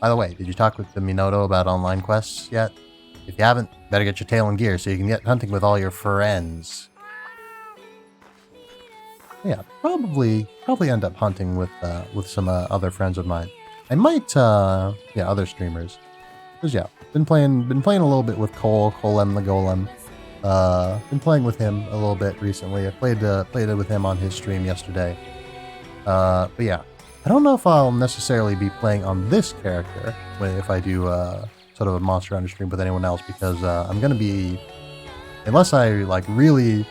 By the way, did you talk with the Minato about online quests yet? If you haven't, better get your tail in gear so you can get hunting with all your friends. Yeah, probably end up hunting with some other friends of mine. I might, other streamers. Cause yeah, been playing a little bit with Colem the Golem. Been playing with him a little bit recently. I played it with him on his stream yesterday. But yeah, I don't know if I'll necessarily be playing on this character if I do sort of a Monster Hunter stream with anyone else, because I'm gonna be, unless I really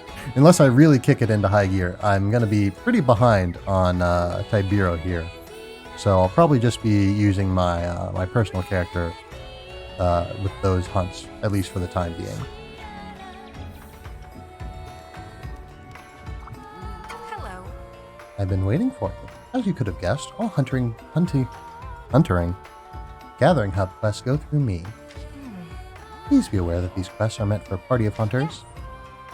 kick it into high gear, I'm gonna be pretty behind on Tiberious here. So I'll probably just be using my personal character with those hunts, at least for the time being. Hello. I've been waiting for you. As you could have guessed, all gathering hub quests go through me. Please be aware that these quests are meant for a party of hunters.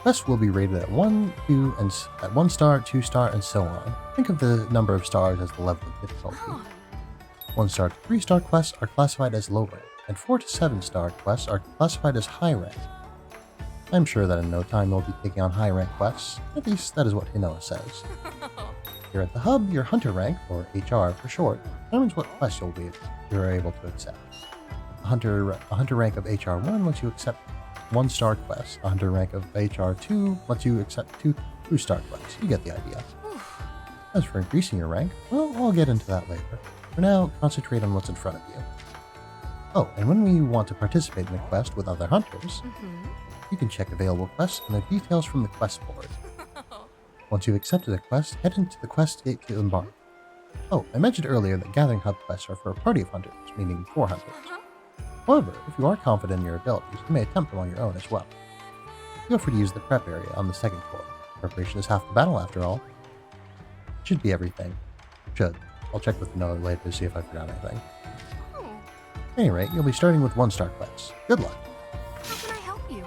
Quests will be rated at 1, 2, and at 1 star, 2 star, and so on. Think of the number of stars as the level of difficulty. 1 star to 3 star quests are classified as low rank, and 4 to 7 star quests are classified as high rank. I'm sure that in no time you'll be taking on high rank quests. At least that is what Hinoa says. Here at the hub, your hunter rank, or HR for short, determines what quests you're able to accept. A hunter rank of HR1 lets you accept 1 star quests. A hunter rank of HR2 lets you accept 2 star quests. You get the idea. As for increasing your rank, well, I'll get into that later. For now, concentrate on what's in front of you. Oh, and when we want to participate in a quest with other hunters, you can check available quests and the details from the quest board. Once you've accepted a quest, head into the quest gate to embark. Oh, I mentioned earlier that gathering hub quests are for a party of hunters, meaning 4 hunters. However, if you are confident in your abilities, you may attempt them on your own as well. Feel free to use the prep area on the 2nd floor. Preparation is half the battle after all. Should be everything. Should. I'll check with Noah later to see if I forgot anything. At any rate, you'll be starting with 1 star quests. Good luck. How can I help you?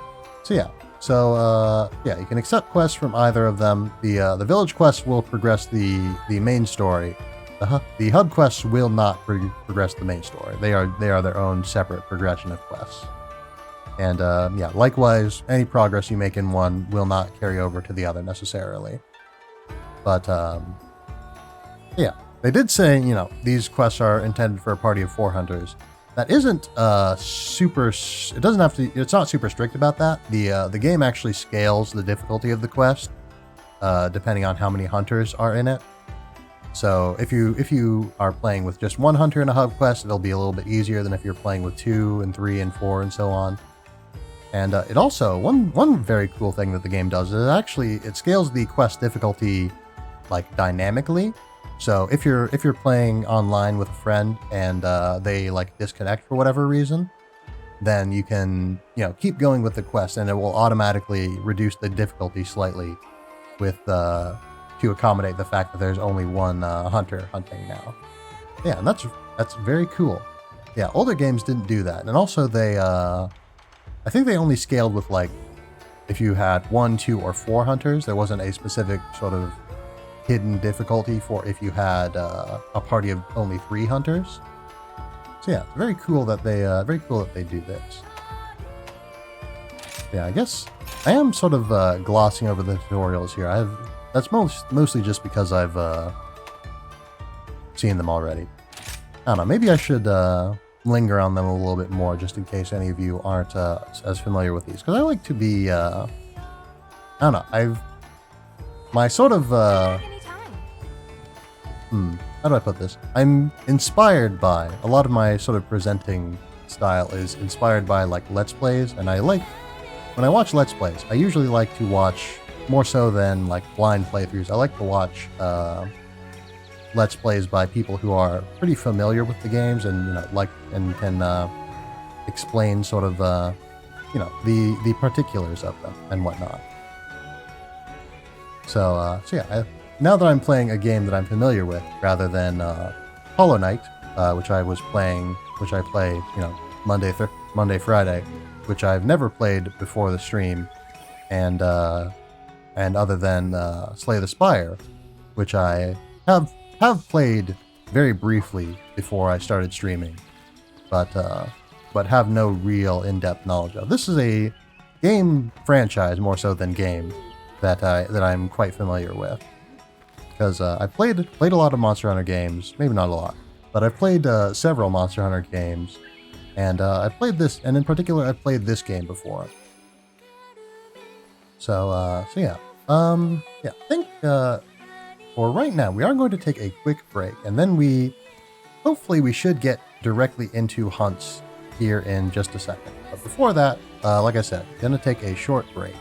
So you can accept quests from either of them. The village quest will progress the main story, the hub quests will not progress the main story. They are their own separate progression of quests. And yeah, likewise, any progress you make in one will not carry over to the other necessarily. But yeah, they did say, you know, these quests are intended for a party of 4 hunters. That isn't super. It doesn't have to. It's not super strict about that. The game actually scales the difficulty of the quest depending on how many hunters are in it. So if you are playing with just 1 hunter in a hub quest, it'll be a little bit easier than if you're playing with 2 and 3 and 4 and so on. And it also one very cool thing that the game does is it scales the quest difficulty like dynamically. So if you're playing online with a friend and they like disconnect for whatever reason, then you can, you know, keep going with the quest and it will automatically reduce the difficulty slightly with to accommodate the fact that there's only 1 hunter hunting now. Yeah, and that's very cool. Yeah, older games didn't do that, and also they I think they only scaled with like if you had 1, 2, or 4 hunters. There wasn't a specific sort of hidden difficulty for if you had a party of only 3 hunters. So yeah, very cool that they do this. Yeah, I guess I am sort of glossing over the tutorials here. That's mostly just because I've seen them already. I don't know, maybe I should linger on them a little bit more just in case any of you aren't as familiar with these. Because I like to be, I don't know, my sort of, how do I put this? I'm inspired by, a lot of my sort of presenting style is inspired by like Let's Plays, and when I watch Let's Plays, I usually like to watch, more so than like blind playthroughs, I like to watch Let's Plays by people who are pretty familiar with the games and, you know, like, and can explain sort of, you know, the particulars of them and whatnot. So yeah, now that I'm playing a game that I'm familiar with, rather than Hollow Knight, which I play, you know, Monday, Friday, which I've never played before the stream, and other than Slay the Spire, which I have played very briefly before I started streaming, but have no real in-depth knowledge of. This is a game franchise more so than game that I'm quite familiar with, because I've played a lot of Monster Hunter games, maybe not a lot, but I've played several Monster Hunter games, and I've played this, and in particular I've played this game before. So yeah, yeah, I think for right now we are going to take a quick break, and then hopefully we should get directly into hunts here in just a second. But before that, like I said, gonna take a short break.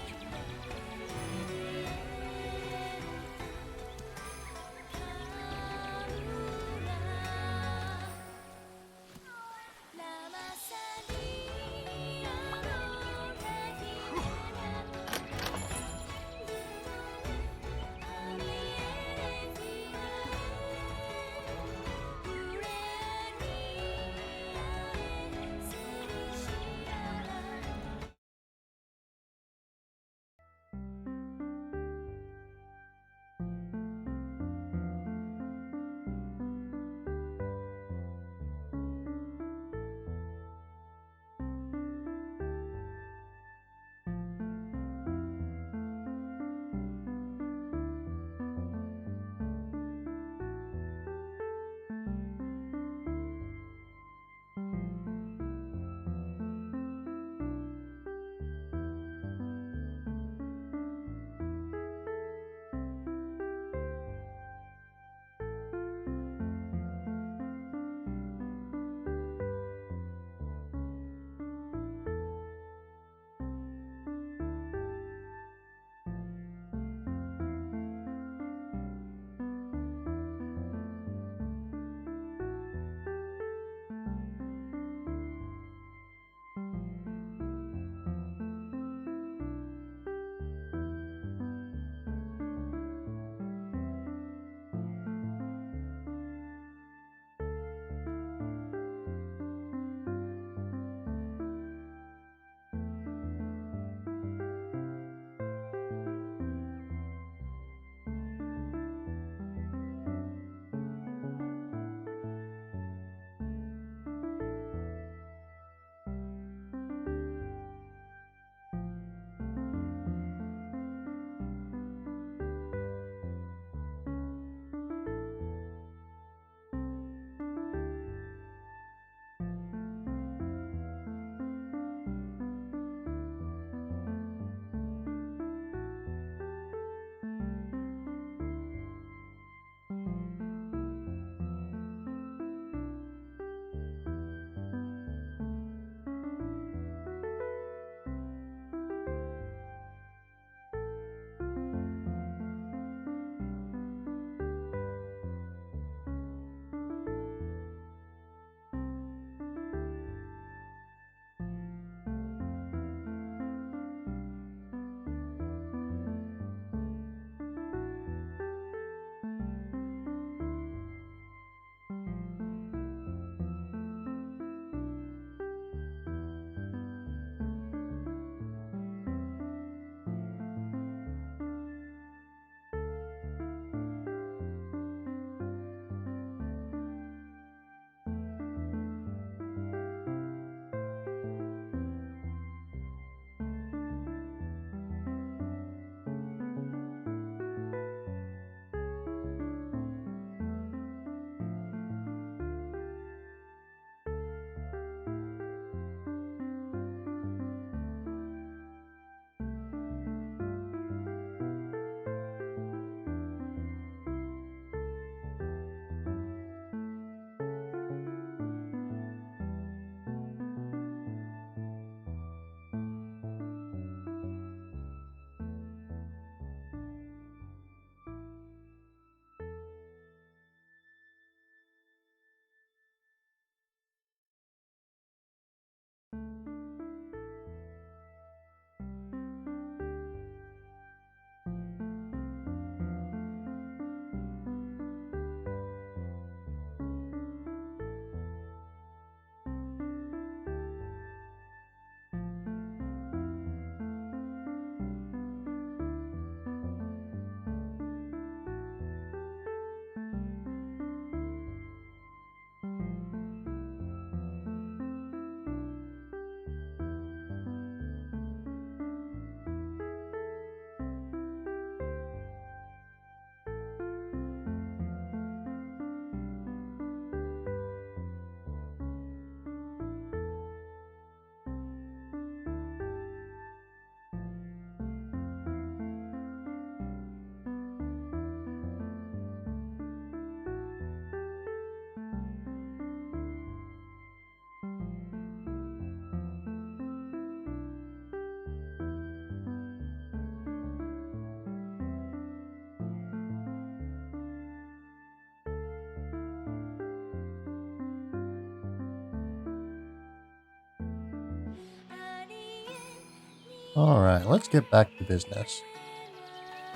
Alright, let's get back to business.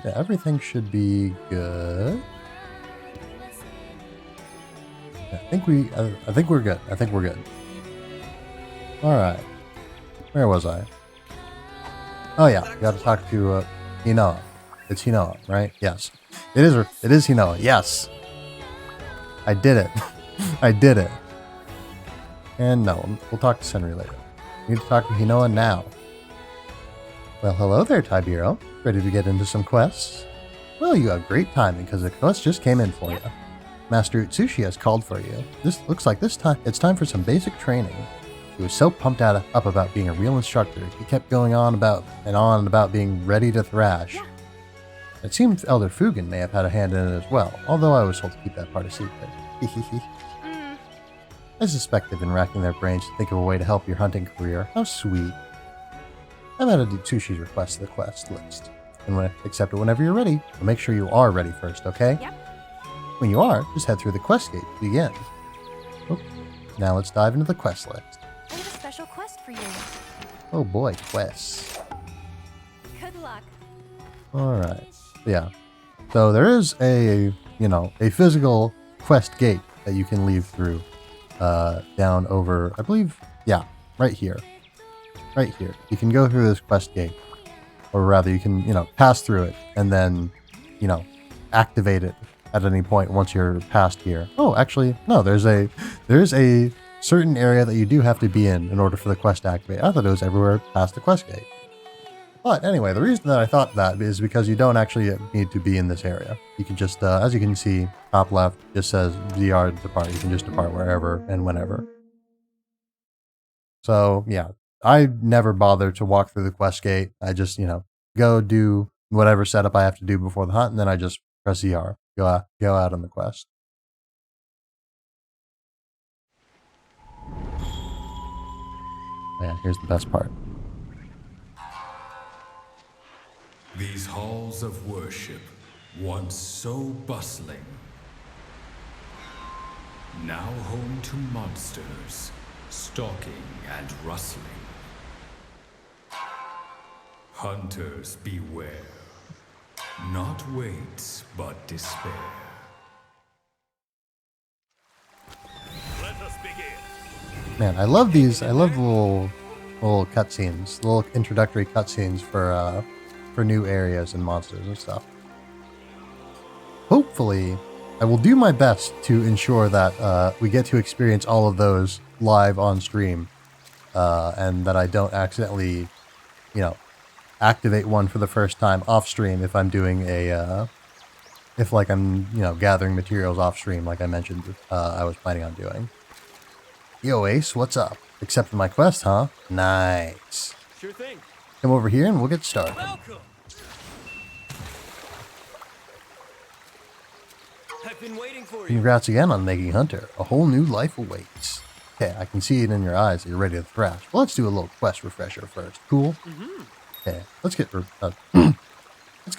Yeah, everything should be good. Yeah, I think we're good. I think we're good. Alright. Where was I? Oh yeah, you gotta talk to Hinoa. It's Hinoa, right? Yes. It is Hinoa. Yes. I did it. I did it. And no, we'll talk to Senri later. We need to talk to Hinoa now. Well, hello there, Tiberious. Ready to get into some quests? Well, you have great timing because the quest just came in for you. Master Utsushi has called for you. This looks like it's time for some basic training. He was so pumped up about being a real instructor. He kept going on about being ready to thrash. It seems Elder Fugen may have had a hand in it as well, although I was told to keep that part a secret. I suspect they've been racking their brains to think of a way to help your hunting career. How sweet. I've added Utsushi's request to the quest list. And accept it whenever you're ready. But make sure you are ready first, okay? Yep. When you are, just head through the quest gate to begin. Oh, now let's dive into the quest list. I have a special quest for you. Oh boy, quests. Good luck. Alright. Yeah. So there is a physical quest gate that you can leave through. Down over, I believe, yeah, right here. Right here. You can go through this quest gate. Or rather, you can, pass through it and then, activate it at any point once you're past here. Oh, actually, no, there's a certain area that you do have to be in order for the quest to activate. I thought it was everywhere past the quest gate. But anyway, the reason that I thought that is because you don't actually need to be in this area. You can just, as you can see, top left just says VR depart. You can just depart wherever and whenever. So, yeah, I never bother to walk through the quest gate. I just, go do whatever setup I have to do before the hunt, and then I just press ZR, go out on the quest. Yeah, here's the best part. These halls of worship, once so bustling, now home to monsters, stalking and rustling. Hunters beware, not wait, but despair. Let us begin. Man, I love these. I love the little cutscenes, little introductory cutscenes for new areas and monsters and stuff. Hopefully, I will do my best to ensure that we get to experience all of those live on stream, and that I don't accidentally, activate one for the first time off stream if I'm doing if I'm gathering materials off stream like I mentioned I was planning on doing. Yo Ace, what's up? Accepting my quest, huh? Nice. Sure thing. Come over here and we'll get started. Welcome. I've been waiting for you. Congrats again on making Hunter. A whole new life awaits. Okay, I can see it in your eyes that you're ready to thrash. Well, let's do a little quest refresher first. Cool? Okay, let's get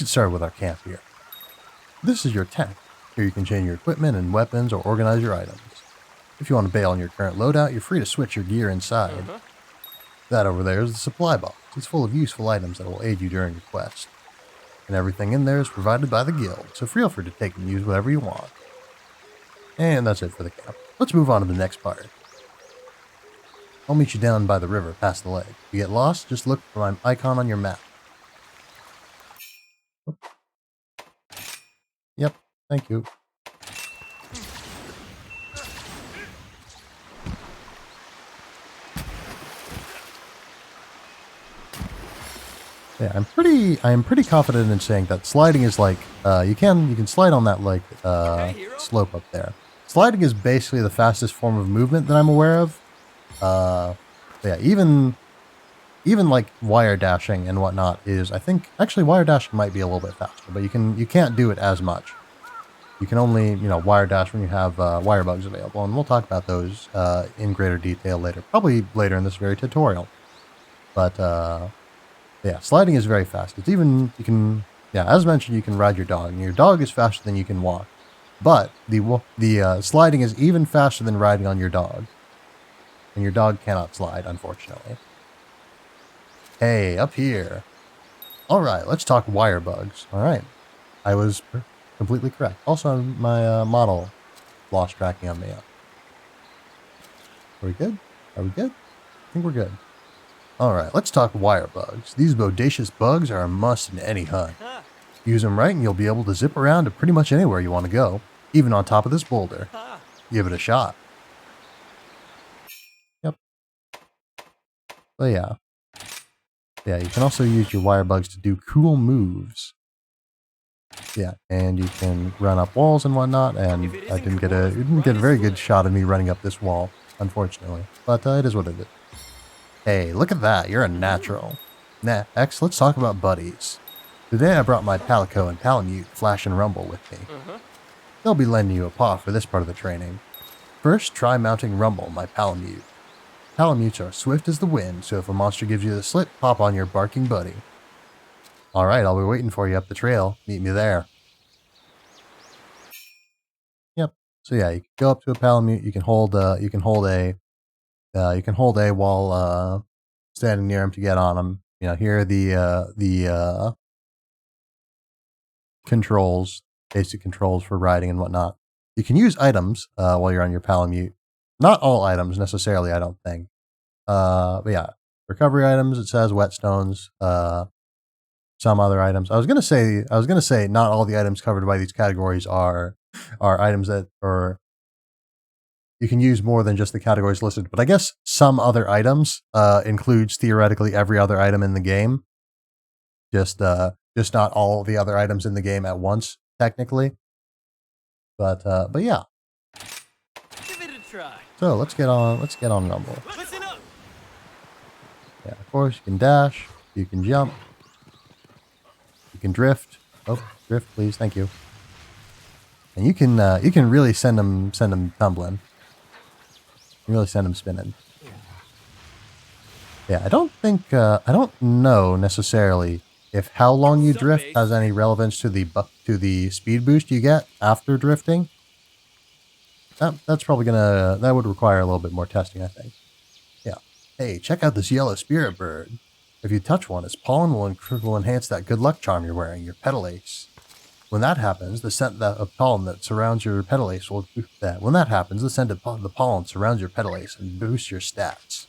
started with our camp here. This is your tent. Here you can change your equipment and weapons or organize your items. If you want to bail on your current loadout, you're free to switch your gear inside. That over there is the supply box. It's full of useful items that will aid you during your quest. And everything in there is provided by the guild, so feel free to take and use whatever you want. And that's it for the camp. Let's move on to the next part. I'll meet you down by the river past the lake. If you get lost, just look for my icon on your map. Yep, thank you. Yeah, I am pretty confident in saying that sliding is like you can slide on that like slope up there. Sliding is basically the fastest form of movement that I'm aware of. Yeah, even like wire dashing and whatnot is, I think, actually wire dashing might be a little bit faster, but you can't do it as much. You can only, wire dash when you have wire bugs available, and we'll talk about those in greater detail later, probably later in this very tutorial. But yeah, sliding is very fast. It's even, as mentioned, you can ride your dog, and your dog is faster than you can walk. But the sliding is even faster than riding on your dog. And your dog cannot slide, unfortunately. Hey, up here. All right, let's talk wire bugs. All right, I was completely correct. Also, my model lost tracking on me. Are we good? Are we good? I think we're good. All right, let's talk wire bugs. These bodacious bugs are a must in any hunt. Use them right and you'll be able to zip around to pretty much anywhere you want to go, even on top of this boulder. Give it a shot. Yep. But yeah. Yeah, you can also use your wire bugs to do cool moves. Yeah, and you can run up walls and whatnot, and I didn't get a very good shot of me running up this wall, unfortunately. But it is what it is. Hey, look at that, you're a natural. Next, let's talk about buddies. Today I brought my Palico and Palamute, Flash and Rumble, with me. They'll be lending you a paw for this part of the training. First, try mounting Rumble, my Palamute. Palamutes are swift as the wind, so if a monster gives you the slip, pop on your barking buddy. Alright, I'll be waiting for you up the trail. Meet me there. Yep. So yeah, you can go up to a Palamute, you can hold A while standing near him to get on him. You know, here are the controls, basic controls for riding and whatnot. You can use items while you're on your Palamute. Not all items necessarily, I don't think. But yeah, recovery items. It says whetstones. Some other items. I was gonna say not all the items covered by these categories are items that you can use more than just the categories listed. But I guess some other items includes theoretically every other item in the game. Just not all the other items in the game at once, technically. But yeah. Give it a try. So let's get on Rumble. Listen up. Yeah, of course you can dash, you can jump, you can drift. Oh, drift, please, thank you. And you can really send them tumbling. You really send them spinning. Yeah, I don't know necessarily if how long you drift has any relevance to the speed boost you get after drifting. That's probably that would require a little bit more testing, I think. Yeah. Hey, check out this yellow spirit bird. If you touch one, its pollen will enhance that good luck charm you're wearing, your petal ace. When that happens, the scent of pollen that surrounds your petal ace will boost that. When that happens, the scent of the pollen surrounds your petal ace and boosts your stats.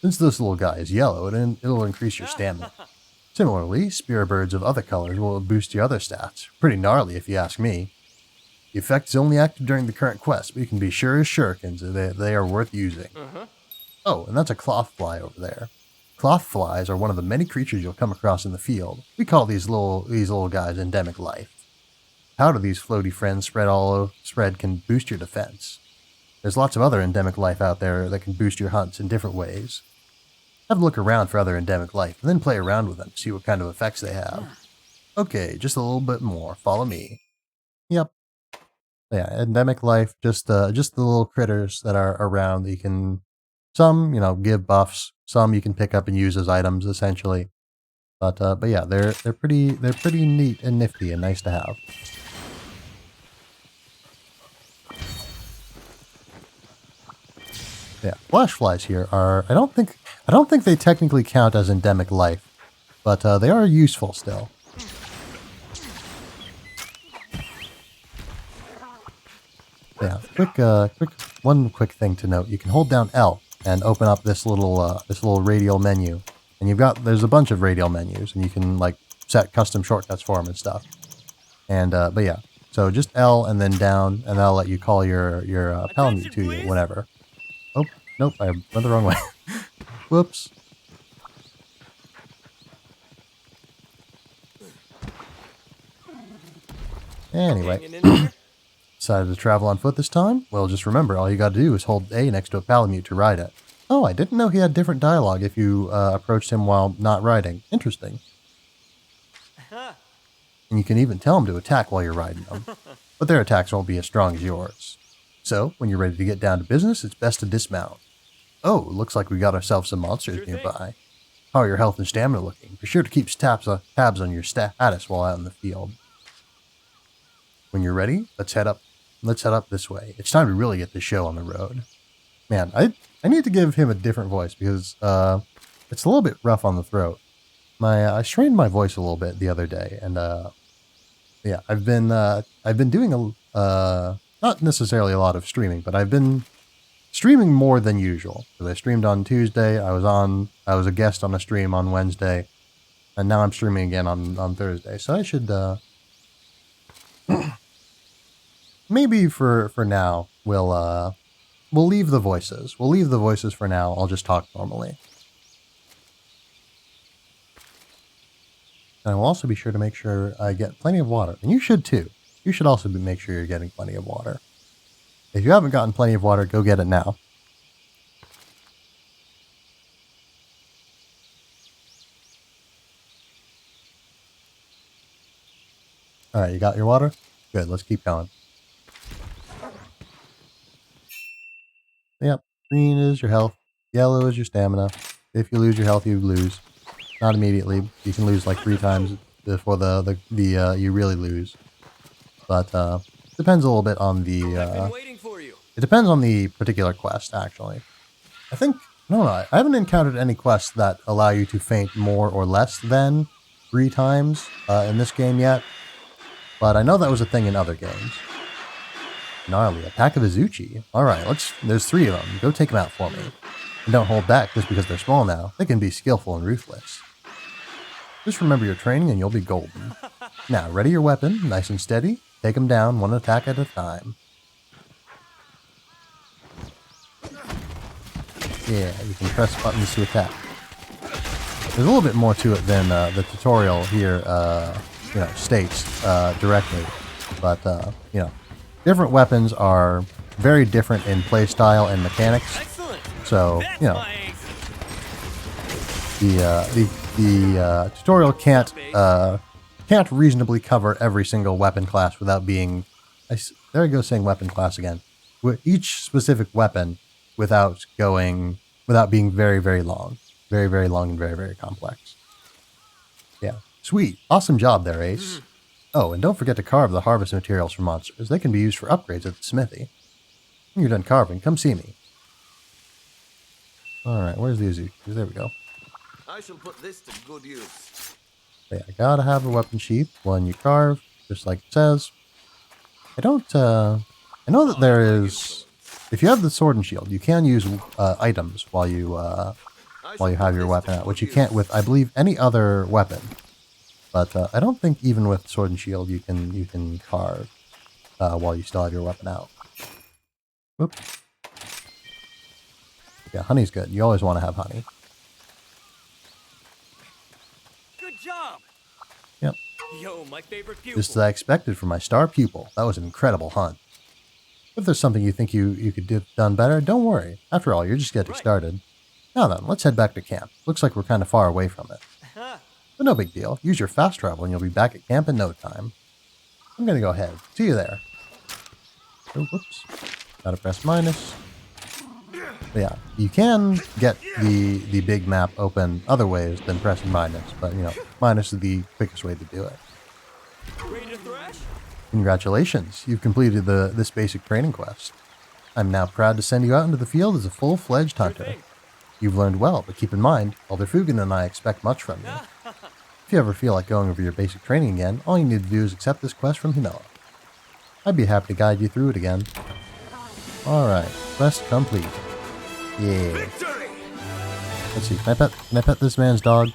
Since this little guy is yellow, it'll increase your stamina. Similarly, spirit birds of other colors will boost your other stats. Pretty gnarly if you ask me. The effect is only active during the current quest, but you can be sure as shurikens that they are worth using. Oh, and that's a cloth fly over there. Cloth flies are one of the many creatures you'll come across in the field. We call these little guys endemic life. How do these floaty friends spread can boost your defense? There's lots of other endemic life out there that can boost your hunts in different ways. Have a look around for other endemic life, and then play around with them to see what kind of effects they have. Okay, just a little bit more. Follow me. Yep. Yeah, endemic life, just the little critters that are around that you can, some, give buffs, some you can pick up and use as items, essentially. But yeah, they're pretty neat and nifty and nice to have. Yeah, flash flies here are, I don't think they technically count as endemic life, but they are useful still. Yeah, one quick thing to note: you can hold down L and open up this little radial menu, and there's a bunch of radial menus, and you can set custom shortcuts for them and stuff. And but yeah, so just L and then down, and that'll let you call your Palamute to you whenever. Oh, nope, I went the wrong way. Whoops. Anyway. Decided to travel on foot this time? Well, just remember, all you gotta do is hold A next to a Palamute to ride it. Oh, I didn't know he had different dialogue if you approached him while not riding. Interesting. And you can even tell him to attack while you're riding them. But their attacks won't be as strong as yours. So, when you're ready to get down to business, it's best to dismount. Oh, looks like we got ourselves some monsters nearby. How are your health and stamina looking? Be sure to keep tabs on your status while out in the field. When you're ready, let's head up this way. It's time to really get the show on the road. Man, I need to give him a different voice because it's a little bit rough on the throat. I strained my voice a little bit the other day, and yeah, I've been doing not necessarily a lot of streaming, but I've been streaming more than usual. Because I streamed on Tuesday, I was a guest on a stream on Wednesday, and now I'm streaming again on Thursday. So I should maybe for now we'll leave the voices. We'll leave the voices for now. I'll just talk normally. And I will also be sure to make sure I get plenty of water. And you should too. You should also make sure you're getting plenty of water. If you haven't gotten plenty of water, go get it now. Alright, you got your water? Good, let's keep going. Yep, green is your health. Yellow is your stamina. If you lose your health, you lose. Not immediately. You can lose like 3 times before you really lose. But depends a little bit on the it depends on the particular quest actually. I don't know, I haven't encountered any quests that allow you to faint more or less than 3 times in this game yet. But I know that was a thing in other games. Gnarly, a pack of Azuchi. Alright, there's 3 of them. Go take them out for me. And don't hold back just because they're small now. They can be skillful and ruthless. Just remember your training and you'll be golden. Now, ready your weapon, nice and steady. Take them down, 1 attack at a time. Yeah, you can press buttons to attack. There's a little bit more to it than the tutorial here, states directly. But, different weapons are very different in playstyle and mechanics. So, the tutorial can't reasonably cover every single weapon class without being, there I go saying weapon class again, with each specific weapon without being very, very long. Very, very long and very, very complex. Yeah. Sweet. Awesome job there, Ace. Oh, and don't forget to carve the harvest materials for monsters. They can be used for upgrades at the smithy. When you're done carving, come see me. Alright, where's the Azuchi? There we go. I shall put this to good use. Yeah, gotta have a weapon sheath when you carve, just like it says. I know that there is, if you have the sword and shield, you can use items while you have your weapon out, which you can't with, I believe, any other weapon. But I don't think even with sword and shield you can carve while you still have your weapon out. Whoop. Yeah, honey's good. You always want to have honey. Good job. Yep. Yo, my favorite pupil. Just as I expected from my star pupil. That was an incredible hunt. If there's something you think you could have done better, don't worry. After all, you're just getting started. Now then, let's head back to camp. Looks like we're kind of far away from it. But no big deal. Use your fast travel and you'll be back at camp in no time. I'm gonna go ahead. See you there. Oh, whoops. Gotta press minus. But yeah, you can get the big map open other ways than pressing minus, but minus is the quickest way to do it. Ready to thrash? Congratulations, you've completed this basic training quest. I'm now proud to send you out into the field as a full-fledged hunter. You've learned well, but keep in mind, Elder Fugan and I expect much from you. If you ever feel like going over your basic training again, all you need to do is accept this quest from Hinoa. I'd be happy to guide you through it again. Alright, quest complete. Yeah. Victory! Let's see, can I pet this man's dog?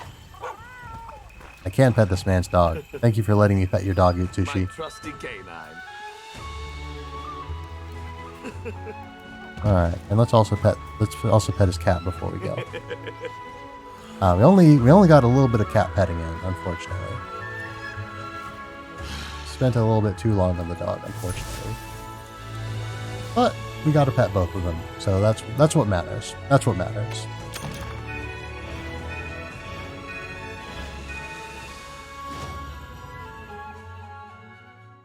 I can pet this man's dog. Thank you for letting me pet your dog, Utsushi. My trusty canine. Alright, and let's also pet his cat before we go. We only got a little bit of cat petting in, unfortunately. Spent a little bit too long on the dog, unfortunately. But we got to pet both of them, so that's what matters. That's what matters.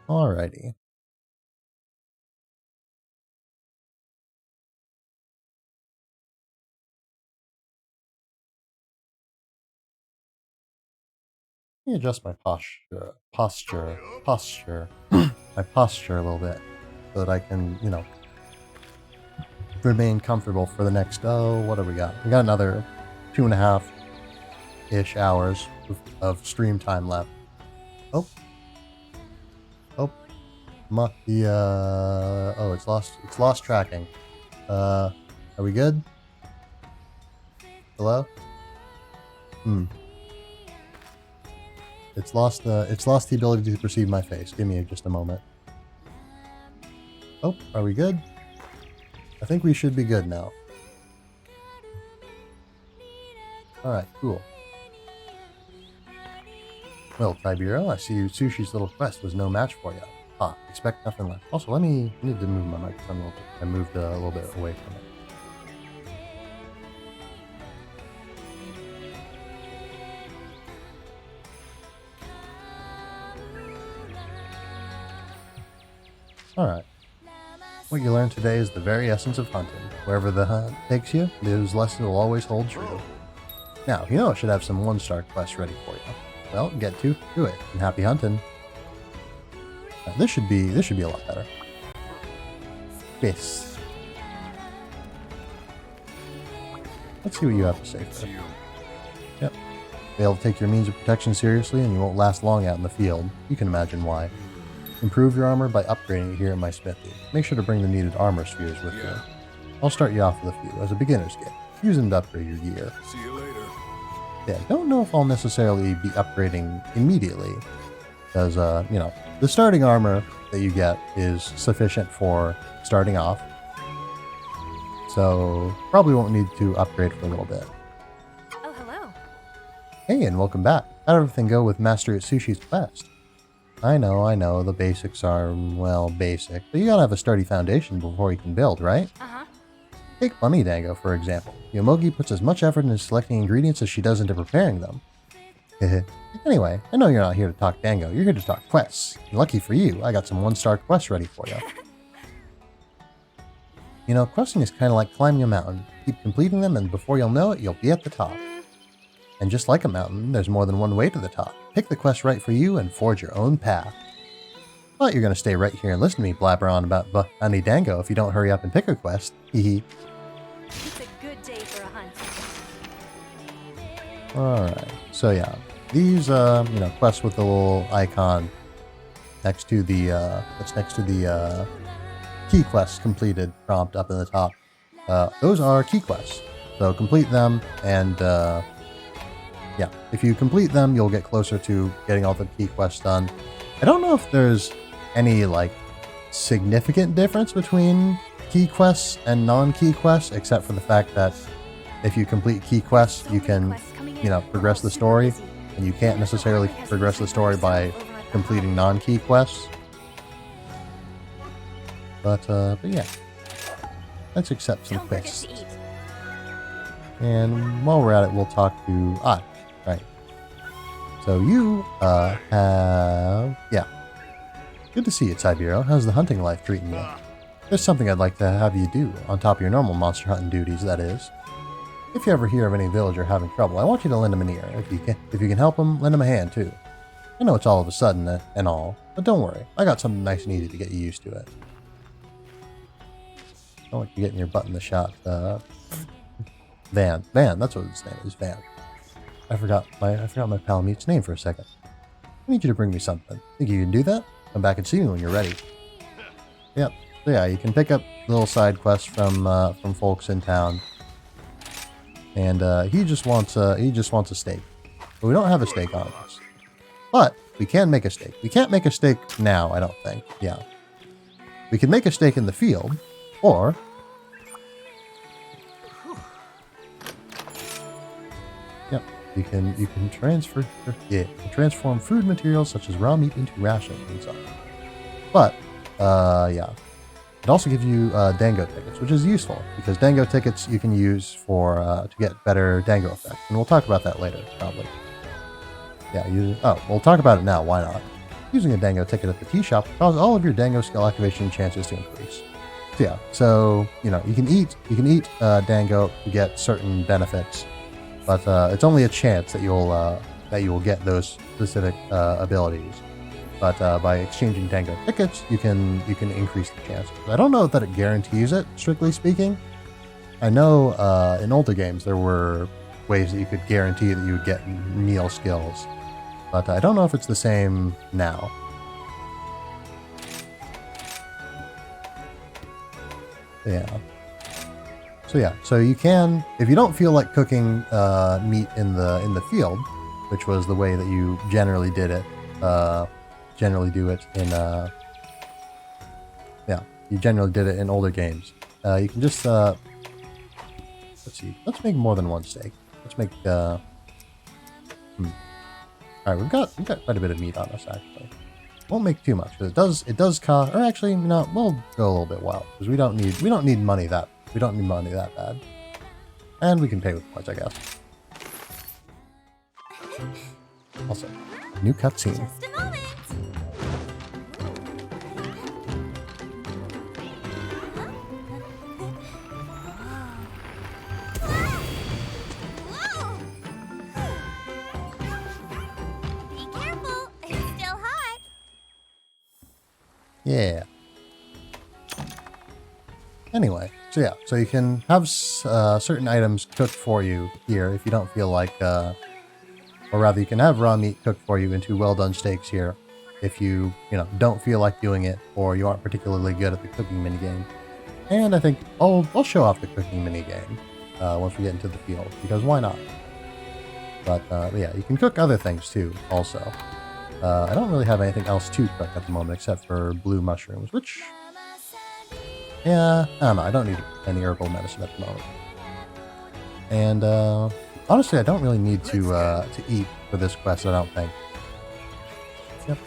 Alrighty. Let me adjust my posture, my posture a little bit, so that I can, remain comfortable for the next, what do we got? We got another 2.5 8-ish hours of stream time left. Oh. Oh. Oh, it's lost tracking. Are we good? Hello? It's lost the ability to perceive my face. Give me just a moment. Oh, are we good? I think we should be good now. Alright, cool. Well, Tiberious, I see Sushi's little quest was no match for you. Ah, expect nothing less. Also, I need to move my microphone a little bit. I moved a little bit away from it. Alright. What you learned today is the very essence of hunting. Wherever the hunt takes you, those lessons will always hold true. Now, you know it should have some 1-star quests ready for you. Well, get to it, and happy hunting. Now, this should be a lot better. Yes. Let's see what you have to say first. Yep. Fail to take your means of protection seriously, and you won't last long out in the field. You can imagine why. Improve your armor by upgrading it here in my smithy. Make sure to bring the needed armor spheres with you. I'll start you off with a few as a beginner's kit. Use them to upgrade your gear. See you later. Yeah, don't know if I'll necessarily be upgrading immediately, because, you know, the starting armor that you get is sufficient for starting off. So, probably won't need to upgrade for a little bit. Oh, hello. Hey, and welcome back. How'd everything go with Master Atsushi's quest? I know, the basics are, well, basic, but you gotta have a sturdy foundation before you can build, right? Uh-huh. Take Bunny Dango, for example. Yomogi puts as much effort into selecting ingredients as she does into preparing them. Anyway, I know you're not here to talk Dango, you're here to talk quests. And lucky for you, I got some 1-star quests ready for you. You know, questing is kind of like climbing a mountain. Keep completing them, and before you'll know it, you'll be at the top. And just like a mountain, there's more than one way to the top. Pick the quest right for you and forge your own path. But you're going to stay right here and listen to me blabber on about Bunny Dango if you don't hurry up and pick a quest. Hehe. It's a good day for a hunt. Alright, so yeah, these, you know, quests with the little icon next to the, key quests completed prompt up in the top. Those are key quests, so complete them, and, yeah, if you complete them, you'll get closer to getting all the key quests done. I don't know if there's any, like, significant difference between key quests and non-key quests, except for the fact that if you complete key quests, you can, you know, progress the story, and you can't necessarily progress the story by completing non-key quests. But yeah, let's accept some quests. And while we're at it, we'll talk to right. So you have, yeah. Good to see you, Tiberious. How's the hunting life treating you? There's something I'd like to have you do, on top of your normal monster hunting duties, that is. If you ever hear of any villager having trouble, I want you to lend him an ear. If you can help him, lend him a hand too. I know it's all of a sudden and all, but don't worry. I got something nice and easy to get you used to it. I don't like you getting your butt in the shot. Van, that's what his name is, Van. I forgot my pal Meat's name for a second. I need you to bring me something. Think you can do that? Come back and see me when you're ready. Yep. So yeah, you can pick up little side quests from folks in town. And he just wants a steak. But we don't have a steak on us. But we can make a steak. We can't make a steak now, I don't think. Yeah. We can make a steak in the field, or yep, you can transform food materials such as raw meat into rations and such. But yeah. It also gives you Dango tickets, which is useful, because Dango tickets you can use for to get better Dango effects, and we'll talk about that later, probably. Yeah, we'll talk about it now, why not? Using a Dango ticket at the tea shop will cause all of your Dango skill activation chances to increase. So yeah, you know, you can eat Dango to get certain benefits, but it's only a chance that you will get those specific abilities. But by exchanging Dango tickets, you can increase the chances. I don't know that it guarantees it, strictly speaking. I know in older games there were ways that you could guarantee that you would get meal skills. But I don't know if it's the same now. Yeah. So you can, if you don't feel like cooking meat in the field, which was the way that you generally did it, generally do it in you generally did it in older games. You can just let's see, let's make more than one steak. Let's make all right, we've got quite a bit of meat on us actually. Won't make too much because it does cost. Or actually, no, we'll go a little bit wild because we don't need money that bad, and we can pay with points, I guess. Also, new cutscene. Just a moment. Whoa. Be careful, it's still hot. Yeah. Anyway, so you can have certain items cooked for you here if you don't feel like, or rather, you can have raw meat cooked for you into well-done steaks here if you don't feel like doing it or you aren't particularly good at the cooking minigame. And I think I'll show off the cooking minigame once we get into the field, because why not? But yeah, you can cook other things too, also. I don't really have anything else to cook at the moment except for blue mushrooms, which... yeah, I don't know. I don't need any herbal medicine at the moment. And honestly, I don't really need to eat for this quest, I don't think. Yep.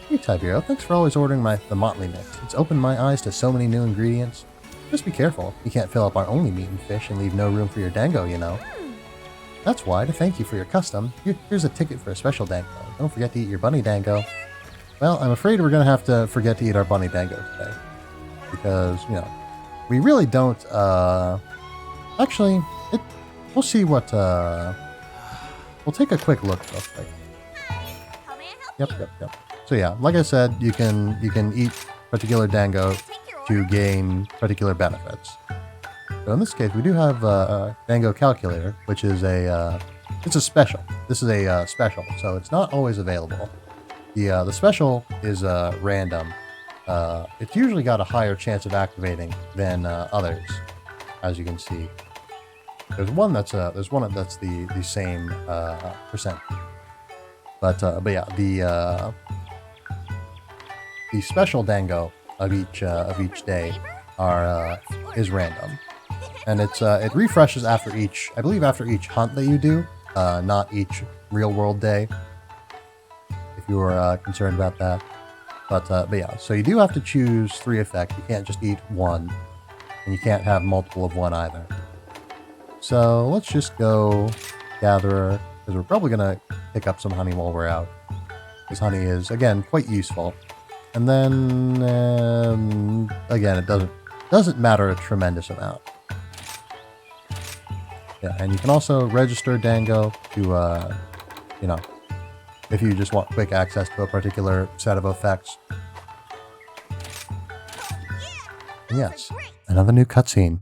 Hey, Tiberious, thanks for always ordering the Motley Mix. It's opened my eyes to so many new ingredients. Just be careful. You can't fill up our only meat and fish and leave no room for your dango, you know. That's why, to thank you for your custom, here's a ticket for a special dango. Don't forget to eat your bunny dango. Well, I'm afraid we're going to have to forget to eat our bunny dango today. Because, we really don't, actually, we'll see what, we'll take a quick look real quick. How may I help? Yep. So yeah, like I said, you can eat particular dango to gain particular benefits. So in this case, we do have a dango calculator, which is it's a special. This is a special, so it's not always available. The special is random. It's usually got a higher chance of activating than others, as you can see. There's one that's the same percent. But yeah, the special dango of each day is random, and it refreshes after each hunt that you do, not each real world day. If you were concerned about that, but yeah, so you do have to choose 3 effects. You can't just eat one, and you can't have multiple of one either. So let's just go Gatherer, because we're probably gonna pick up some honey while we're out. Because honey is again quite useful, and then again it doesn't matter a tremendous amount. Yeah, and you can also register dango to if you just want quick access to a particular set of effects. And yes, another new cutscene.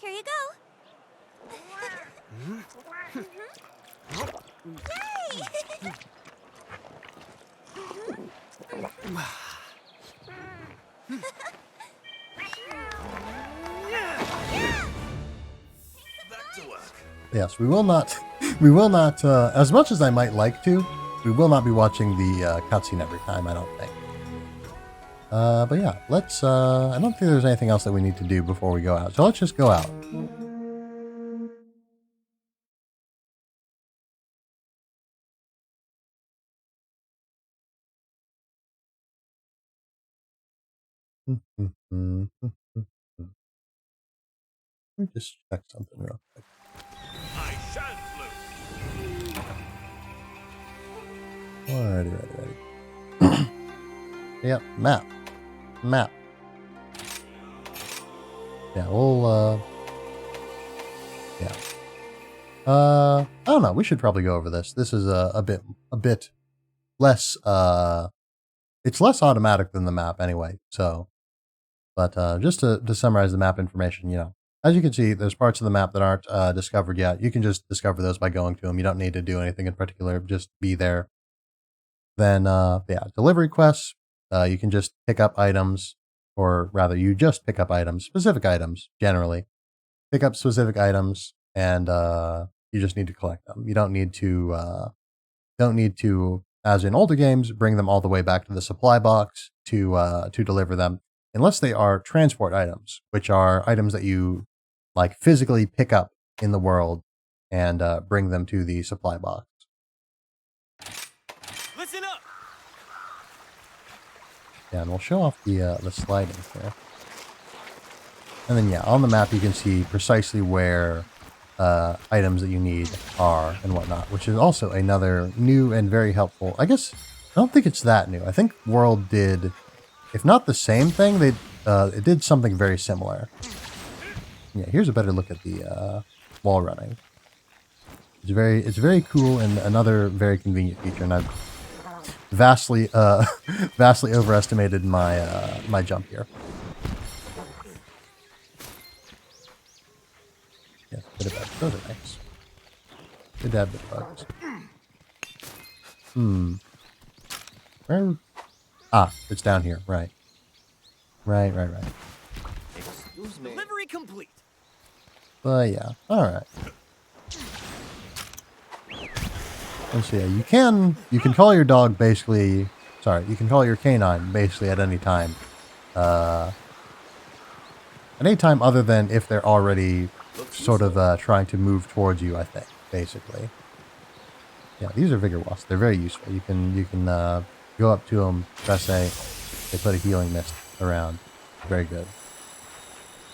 Here you go. Yay! Back to work. Yes, we will not, as much as I might like to, we will not be watching the cutscene every time, I don't think. But yeah, let's, I don't think there's anything else that we need to do before we go out, so let's just go out. Let me just check something real quick. I shan't lose. Alrighty. Yep, map. Map. Yeah, we'll, yeah. I don't know. We should probably go over this. This is a bit less, it's less automatic than the map anyway. So, but just to summarize the map information, you know, as you can see, there's parts of the map that aren't discovered yet. You can just discover those by going to them. You don't need to do anything in particular. Just be there. Then, yeah, delivery quests. You can just pick up items, or rather, you just pick up items, specific items generally. Pick up specific items, and you just need to collect them. You don't need to, as in older games, bring them all the way back to the supply box to deliver them, unless they are transport items, which are items that you like physically pick up in the world and bring them to the supply box. Listen up. Yeah, and we'll show off the sliding here. And then, yeah, on the map you can see precisely where items that you need are and whatnot, which is also another new and very helpful. I guess, I don't think it's that new. I think World did, if not the same thing, it did something very similar. Yeah, here's a better look at the wall running. It's very cool and another very convenient feature, and I've vastly overestimated my my jump here. Yeah, bit of bugs. Those are nice. Good to have bit of bugs. Where? Ah, it's down here. Right. Right. Excuse me. Delivery complete. But yeah, all right. Let's see. You can call your dog basically. Sorry, you can call your canine basically at any time. At any time other than if they're already sort of trying to move towards you. I think basically. Yeah, these are vigor wasps. They're very useful. You can go up to them, press A. They put a healing mist around. Very good.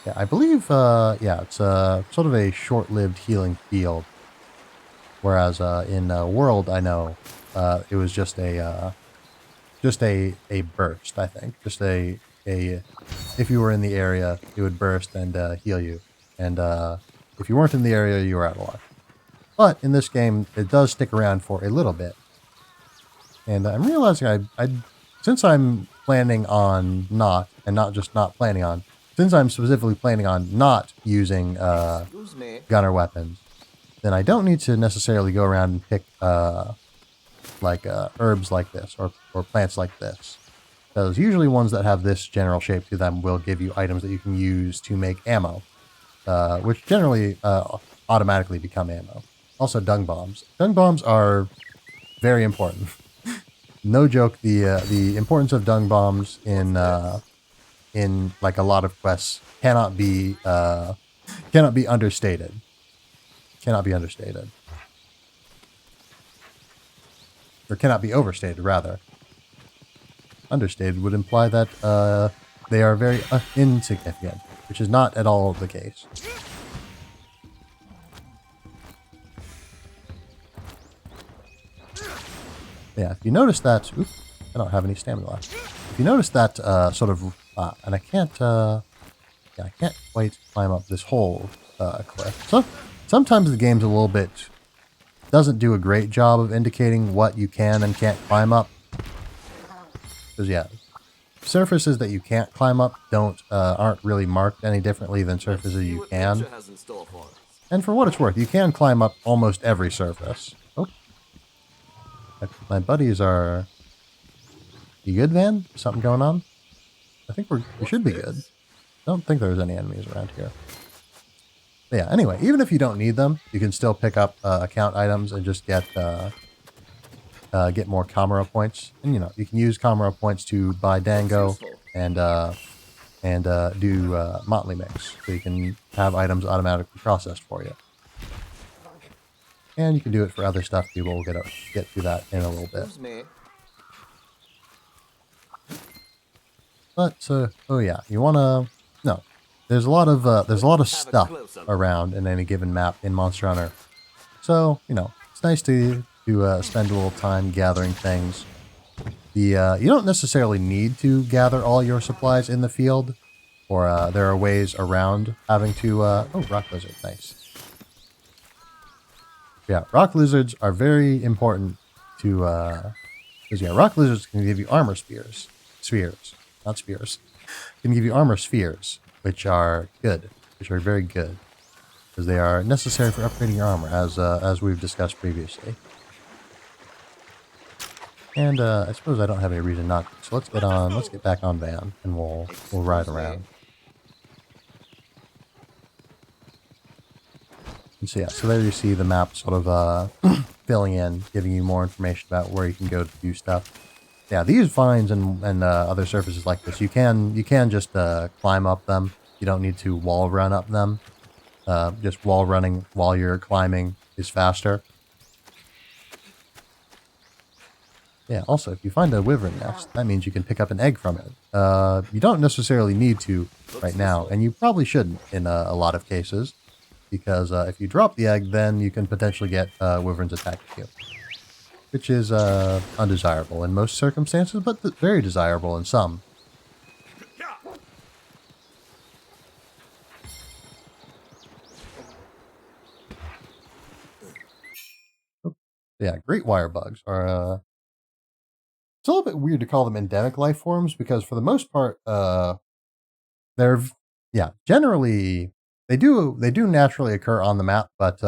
Yeah, I believe. Yeah, it's sort of a short-lived healing field. Whereas in World, I know it was just a burst. I think just a if you were in the area, it would burst and heal you, and if you weren't in the area, you were out of luck. But in this game, it does stick around for a little bit, and I'm realizing since I'm planning on not planning on, since I'm specifically planning on not using gunner weapons, then I don't need to necessarily go around and pick herbs like this or plants like this. Because usually ones that have this general shape to them will give you items that you can use to make ammo, which generally automatically become ammo. Also dung bombs. Dung bombs are very important. No joke, the importance of dung bombs in like a lot of quests cannot be understated. Cannot be understated. Or cannot be overstated, rather. Understated would imply that they are very insignificant, which is not at all the case. Yeah, if you notice that... Oops, I don't have any stamina left. If you notice that sort of... and I can't quite climb up this whole cliff. So, sometimes the game's a little bit... doesn't do a great job of indicating what you can and can't climb up. Because, yeah, surfaces that you can't climb up aren't really marked any differently than surfaces you can. And for what it's worth, you can climb up almost every surface. Oh. My buddies are... You good, Van? Something going on? I think we should be good. Don't think there's any enemies around here. But yeah, anyway, even if you don't need them, you can still pick up account items and just get more Camera points. And, you know, you can use Camera points to buy Dango and do Motley Mix. So you can have items automatically processed for you. And you can do it for other stuff. We'll get to that in a little bit. But, oh yeah, you wanna... No. There's a lot of stuff around in any given map in Monster Hunter. So, you know, it's nice to to spend a little time gathering things. You don't necessarily need to gather all your supplies in the field, or there are ways around having to. Oh, rock lizard, nice. Yeah, rock lizards are very important to. Because yeah, rock lizards can give you armor spheres, not spears. Can give you armor spheres, which are good, which are very good, because they are necessary for upgrading your armor, as we've discussed previously. And I suppose I don't have any reason not to. So let's get back on Van, and we'll ride around. And so yeah, so there you see the map sort of filling in, giving you more information about where you can go to do stuff. Yeah, these vines and other surfaces like this, you can just climb up them. You don't need to wall run up them. Just wall running while you're climbing is faster. Yeah, also, if you find a wyvern nest, that means you can pick up an egg from it. You don't necessarily need to right now, and you probably shouldn't in a lot of cases, because if you drop the egg, then you can potentially get wyverns attacking you, which is undesirable in most circumstances, but very desirable in some. Yeah, great wire bugs are... it's a little bit weird to call them endemic life forms, because for the most part, they're... yeah, generally, they do naturally occur on the map, but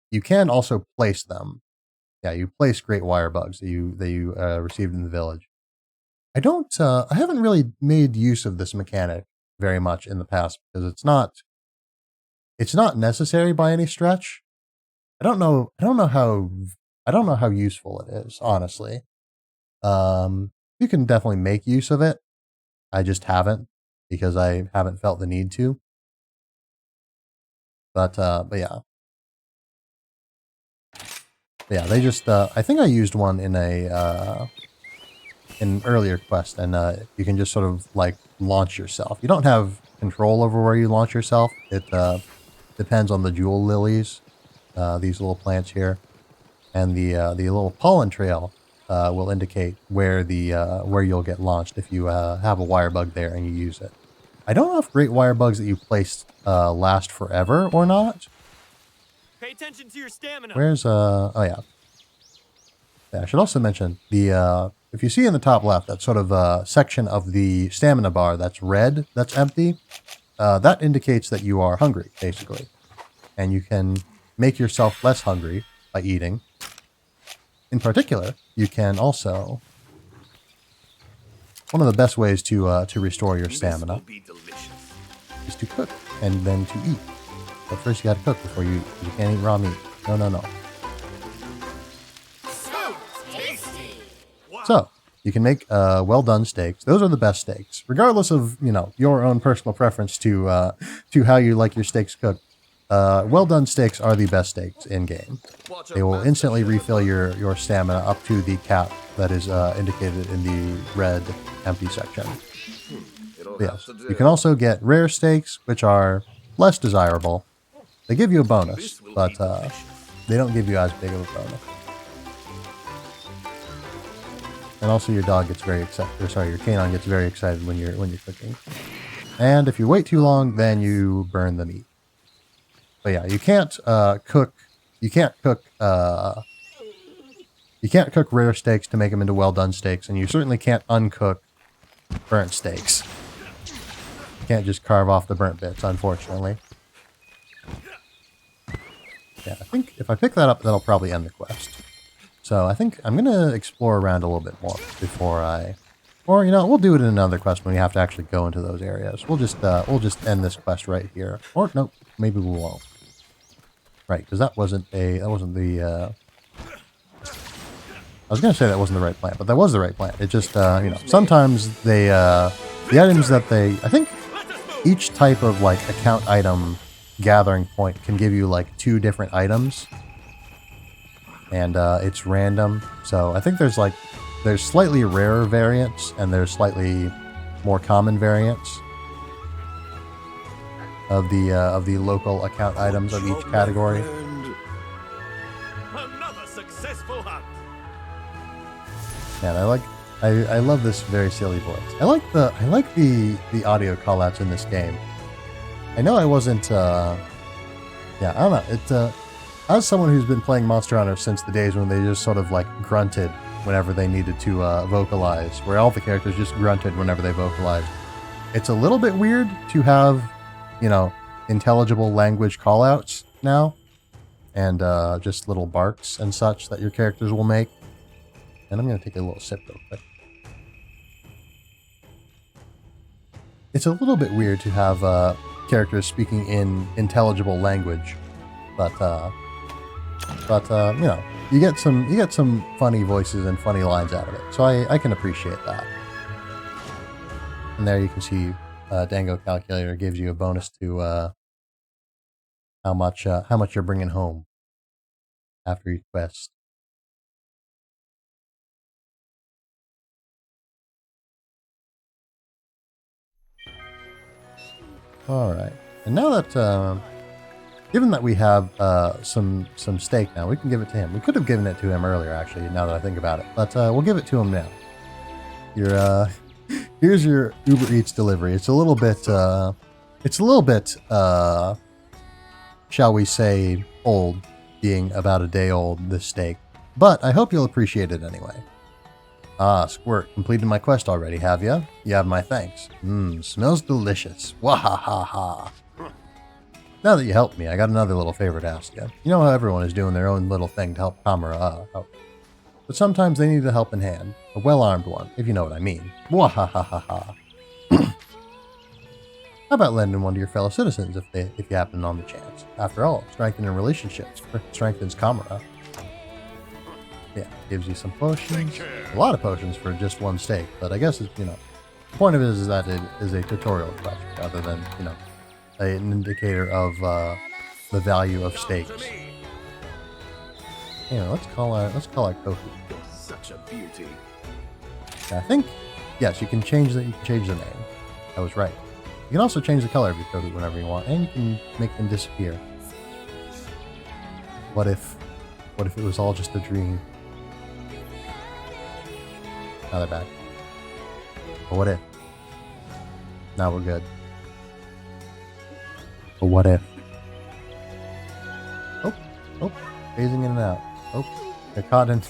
you can also place them. Yeah, you place great wire bugs that you received in the village. I haven't really made use of this mechanic very much in the past, because it's not necessary by any stretch. I don't know how useful it is, honestly. You can definitely make use of it. I just haven't, because I haven't felt the need to. But yeah. Yeah, they just, I think I used one in an earlier quest, and you can just sort of, like, launch yourself. You don't have control over where you launch yourself. It depends on the jewel lilies, these little plants here. And the little pollen trail will indicate where you'll get launched if you have a wire bug there and you use it. I don't know if great wire bugs that you placed last forever or not. Pay attention to your stamina. Where's oh yeah. Yeah, I should also mention the if you see in the top left, that sort of section of the stamina bar that's red, that's empty, that indicates that you are hungry, basically. And you can make yourself less hungry by eating. In particular, you can also... one of the best ways to restore your stamina is to cook and then to eat. But first you gotta cook before you eat. You can't eat raw meat. No. So tasty. So, you can make well-done steaks. Those are the best steaks. Regardless of, your own personal preference to how you like your steaks cooked. Well-done steaks are the best steaks in-game. They will instantly refill your stamina up to the cap that is indicated in the red empty section. Yes, you can also get rare steaks, which are less desirable. They give you a bonus, but they don't give you as big of a bonus. And also your dog gets very excited, your canine gets very excited when you're cooking. And if you wait too long, then you burn the meat. But yeah, you can't cook rare steaks to make them into well-done steaks, and you certainly can't uncook burnt steaks. You can't just carve off the burnt bits, unfortunately. Yeah, I think if I pick that up, that'll probably end the quest. So I think I'm gonna explore around a little bit more before or we'll do it in another quest when we have to actually go into those areas. We'll just end this quest right here. Or nope, maybe we won't. Right, because that wasn't the I was gonna say that wasn't the right plant, but that was the right plant. It just sometimes the items that I think each type of like account item gathering point can give you like 2 different items, and it's random. So I think there's slightly rarer variants and there's slightly more common variants of the local account items of each category. Another successful hunt. Man, I love this very silly voice. I like the audio callouts in this game. I know I wasn't yeah, I don't know. It as someone who's been playing Monster Hunter since the days when they just sort of like grunted whenever they needed to vocalize, where all the characters just grunted whenever they vocalized. It's a little bit weird to have, you know, intelligible language callouts now, and just little barks and such that your characters will make. And I'm going to take a little sip real quick. It's a little bit weird to have characters speaking in intelligible language, but you know, you get some funny voices and funny lines out of it, so I can appreciate that. And there you can see Dango Calculator gives you a bonus to how much you're bringing home after each quest. All right, and now that given that we have some steak now, we can give it to him. We could have given it to him earlier, actually. Now that I think about it, but we'll give it to him now. Here's your Uber Eats delivery. It's a little bit shall we say old, being about a day old, this steak, but I hope you'll appreciate it anyway. Ah, Squirt, completed my quest already, have ya? You have my thanks. Smells delicious. Wahahaha. Now that you helped me, I got another little favor to ask you. You know how everyone is doing their own little thing to help Kamura out. But sometimes they need a helping hand. A well-armed one, if you know what I mean. Wahahaha. How about lending one to your fellow citizens if you happen on the chance? After all, strengthening relationships strengthens Kamura. Yeah, gives you some potions. A lot of potions for just one steak, but I guess it's, you know, the point of it is that it is a tutorial quest rather than, you know, an indicator of the value of steaks. Yeah, let's call our Kofu. Such a beauty. I think, yes, you can change the name. I was right. You can also change the color of your Kofu whenever you want, and you can make them disappear. What if it was all just a dream? Now they're back. But what if? Now we're good. But what if? Oh, phasing in and out. Oh, they're caught in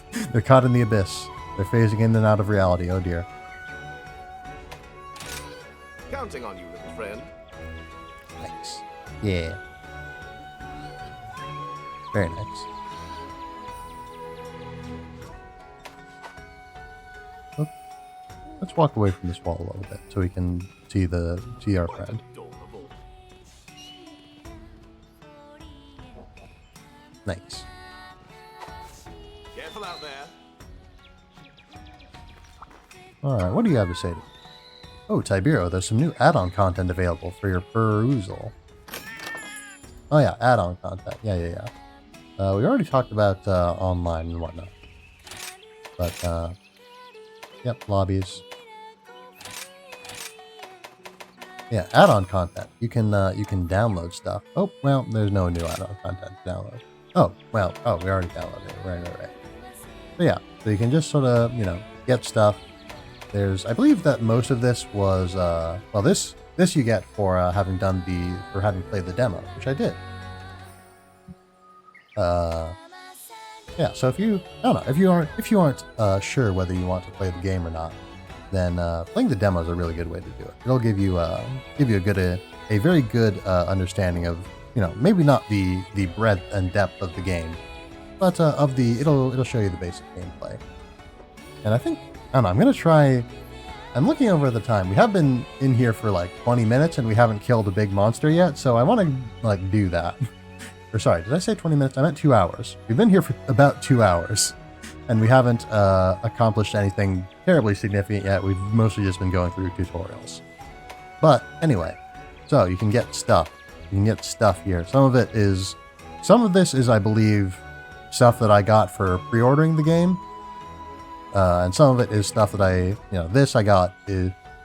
the abyss. They're phasing in and out of reality. Oh dear. Counting on you, little friend. Nice. Yeah. Very nice. Oh, let's walk away from this wall a little bit so we can see our friend. Nice. Careful out there. Alright, what do you have to say to me? Oh, Tiberious, there's some new add-on content available for your perusal. Oh yeah, add-on content. Yeah. We already talked about online and whatnot. But, yep, lobbies. Yeah, add-on content. You can download stuff. Oh, well, there's no new add-on content to download. Oh, well, we already downloaded it. Right. So yeah, so you can just sort of, you know, get stuff. I believe that most of this was, well, this you get for having played the demo, which I did. Yeah, so if you aren't sure whether you want to play the game or not, then playing the demo is a really good way to do it. It'll give you a very good understanding of, you know, maybe not the breadth and depth of the game, but it'll show you the basic gameplay. And I don't know, I'm gonna try. I'm looking over at the time. We have been in here for like 20 minutes and we haven't killed a big monster yet, so I want to like do that. Or sorry, did I say 20 minutes? I meant 2 hours. We've been here for about 2 hours, and we haven't accomplished anything terribly significant yet. We've mostly just been going through tutorials. But anyway, so you can get stuff. You can get stuff here. Some of this is, I believe, stuff that I got for pre-ordering the game. And some of it is stuff that this I got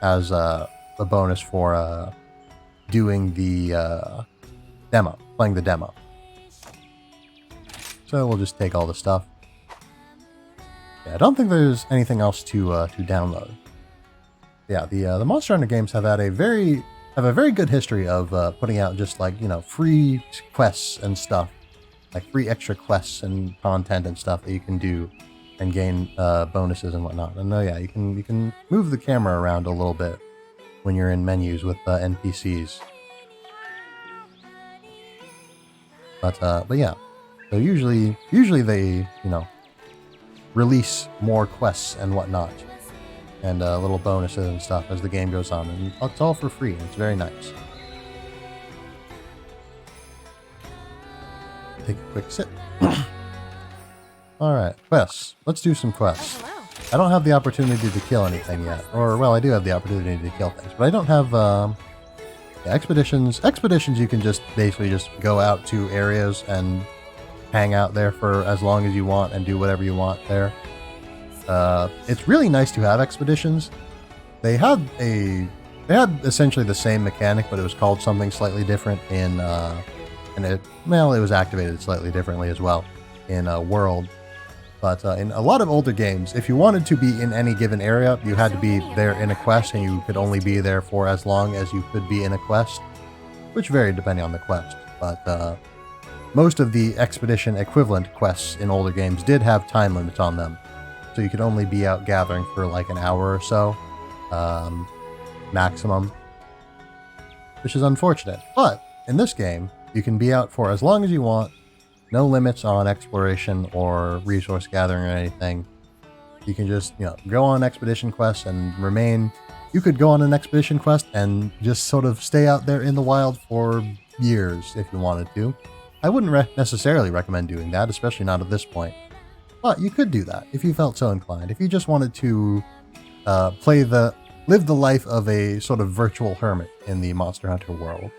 as a bonus for doing the demo, playing the demo. So we'll just take all the stuff. Yeah, I don't think there's anything else to download. Yeah, the Monster Hunter games have had a very good history of putting out just like, you know, free quests and stuff, like free extra quests and content and stuff that you can do and gain bonuses and whatnot. And yeah, you can move the camera around a little bit when you're in menus with NPCs. But yeah, so usually they, you know, release more quests and whatnot, and little bonuses and stuff as the game goes on, and it's all for free. It's very nice. Take a quick sip. All right, quests. Let's do some quests. Hello. I don't have the opportunity to kill anything yet, or well, I do have the opportunity to kill things, but I don't have yeah, expeditions. Expeditions, you can just basically just go out to areas and hang out there for as long as you want and do whatever you want there. It's really nice to have expeditions. They had essentially the same mechanic, but it was called something slightly different in it was activated slightly differently as well in World. But in a lot of older games, if you wanted to be in any given area, you had to be there in a quest, and you could only be there for as long as you could be in a quest, which varied depending on the quest. But most of the expedition equivalent quests in older games did have time limits on them, so you could only be out gathering for like an hour or so, maximum, which is unfortunate. But in this game, you can be out for as long as you want. No limits on exploration or resource gathering or anything. You can just, you know, go on expedition quests and remain. You could go on an expedition quest and just sort of stay out there in the wild for years if you wanted to. I wouldn't necessarily recommend doing that, especially not at this point. But you could do that if you felt so inclined. If you just wanted to live the life of a sort of virtual hermit in the Monster Hunter world.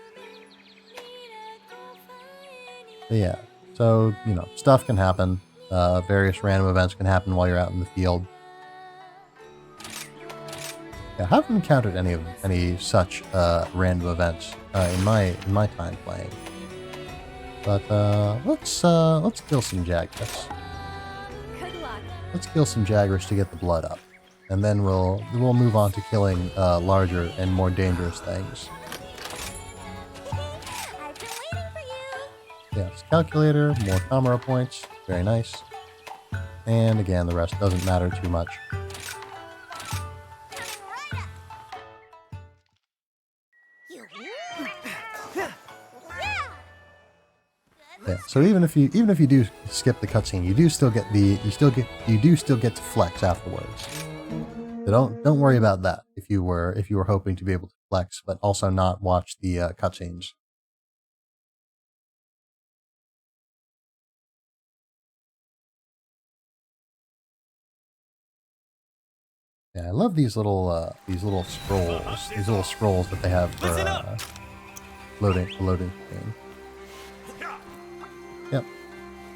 But yeah. So, you know, stuff can happen. Various random events can happen while you're out in the field. Yeah, I haven't encountered any such random events in my time playing. But let's kill some Jaggers. Good luck. Let's kill some Jaggers to get the blood up, and then we'll move on to killing larger and more dangerous things. Yes, calculator, more camera points, very nice. And again, the rest doesn't matter too much. Yeah, so even if you do skip the cutscene, you do still get to flex afterwards. So don't worry about that if you were hoping to be able to flex, but also not watch the cutscenes. Yeah, I love these little scrolls that they have for loading the game. Yep.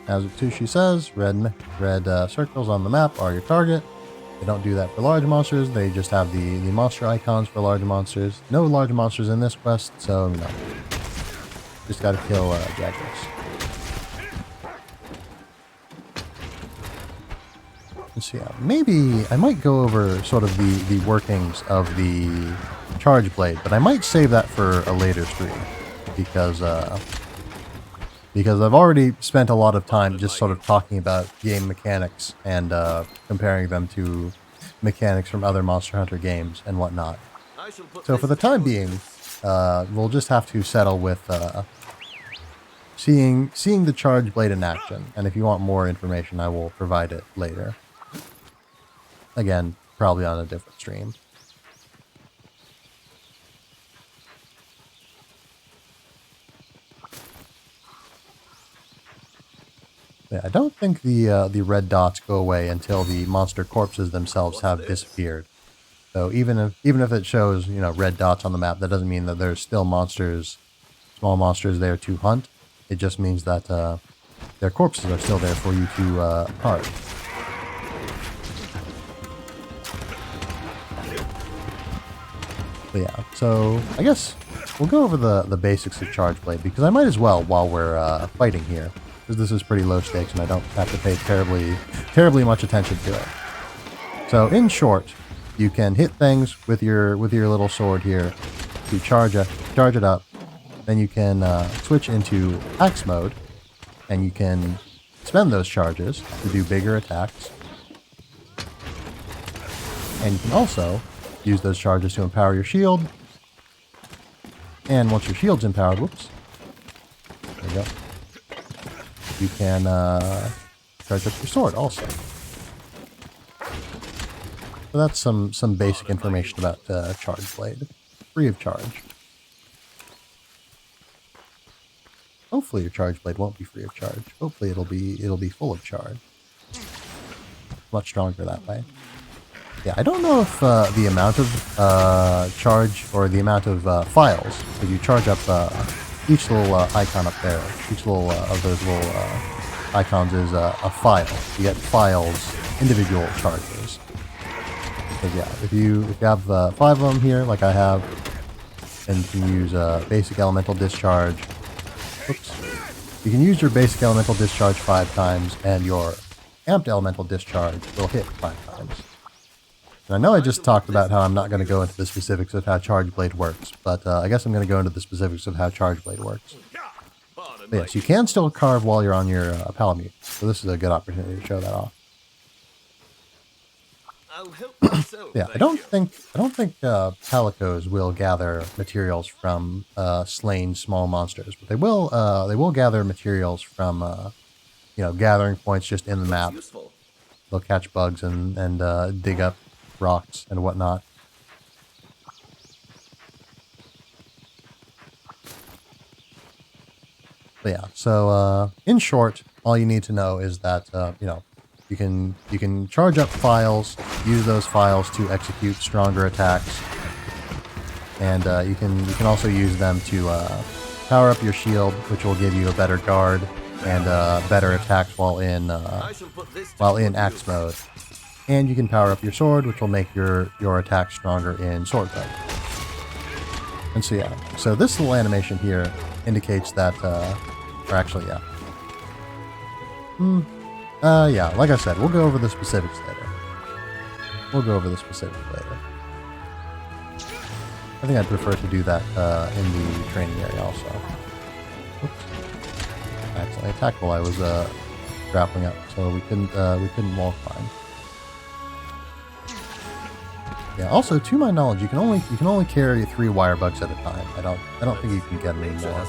As Tushi says, red circles on the map are your target. They don't do that for large monsters. They just have the monster icons for large monsters. No large monsters in this quest, so you know, just gotta kill Jaggers. So yeah, maybe I might go over sort of the workings of the charge blade, but I might save that for a later stream because I've already spent a lot of time just sort of talking about game mechanics and comparing them to mechanics from other Monster Hunter games and whatnot. So for the time being, we'll just have to settle with seeing the charge blade in action, and if you want more information, I will provide it later. Again, probably on a different stream. Yeah, I don't think the red dots go away until the monster corpses themselves have disappeared. So even if it shows, you know, red dots on the map, that doesn't mean that there's still monsters, small monsters there to hunt. It just means that their corpses are still there for you to hunt. But yeah, so I guess we'll go over the basics of Charge Blade, because I might as well while we're fighting here, because this is pretty low stakes and I don't have to pay terribly much attention to it. So in short, you can hit things with your little sword here to charge it up. Then you can switch into axe mode, and you can spend those charges to do bigger attacks. And you can also use those charges to empower your shield. And once your shield's empowered, whoops, there you go. You can charge up your sword also. So that's some basic information about Charge Blade, free of charge. Hopefully your Charge Blade won't be free of charge. Hopefully it'll be full of charge. Much stronger that way. Yeah, I don't know if the amount of charge or the amount of files, because you charge up each little icon up there, each little of those little icons is a file. You get files, individual charges. Because yeah, if you have 5 of them here, like I have, and you can use basic elemental discharge. Oops. You can use your basic elemental discharge 5 times, and your amped elemental discharge will hit 5 times. And I know I just talked about how I'm not going to go into the specifics of how Charge Blade works, but I guess I'm going to go into the specifics of how Charge Blade works. But yes, you can still carve while you're on your Palamute, so this is a good opportunity to show that off. Yeah, I don't think Palicos will gather materials from slain small monsters, but they will gather materials from gathering points just in the map. They'll catch bugs and dig up rocks and whatnot. But yeah, so in short, all you need to know is that you can charge up files, use those files to execute stronger attacks, and you can also use them to power up your shield, which will give you a better guard and better attacks while in axe mode. And you can power up your sword, which will make your attack stronger in sword mode. And so yeah, so this little animation here indicates that, or actually yeah. Yeah, like I said, we'll go over the specifics later. I think I'd prefer to do that in the training area also. Oops. I accidentally attacked while I was grappling up, so we couldn't wall climb. Yeah. Also, to my knowledge, you can only carry 3 wire bugs at a time. I don't think you can get any more.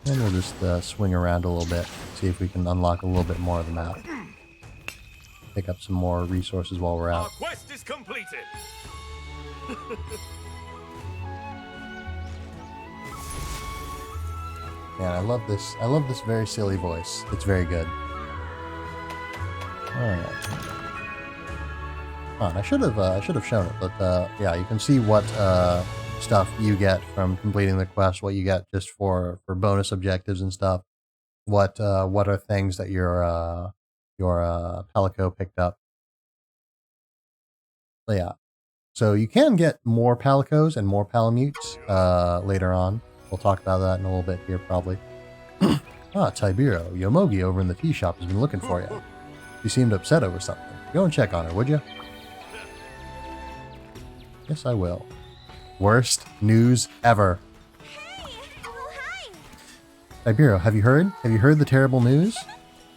And we'll just swing around a little bit, see if we can unlock a little bit more of the map. Pick up some more resources while we're out. Our quest is completed. Man, I love this very silly voice. It's very good. Alright. I should have shown it, but yeah, you can see what stuff you get from completing the quest, what you get just for bonus objectives and stuff. What are things that your Palico picked up. But yeah. So you can get more Palicos and more Palamutes later on. We'll talk about that in a little bit here, probably. Tiberious, Yomogi over in the tea shop has been looking for you. She seemed upset over something. Go and check on her, would you? Yes, I will. Worst news ever. Hey! Oh, hi! Tiberious, have you heard? Have you heard the terrible news?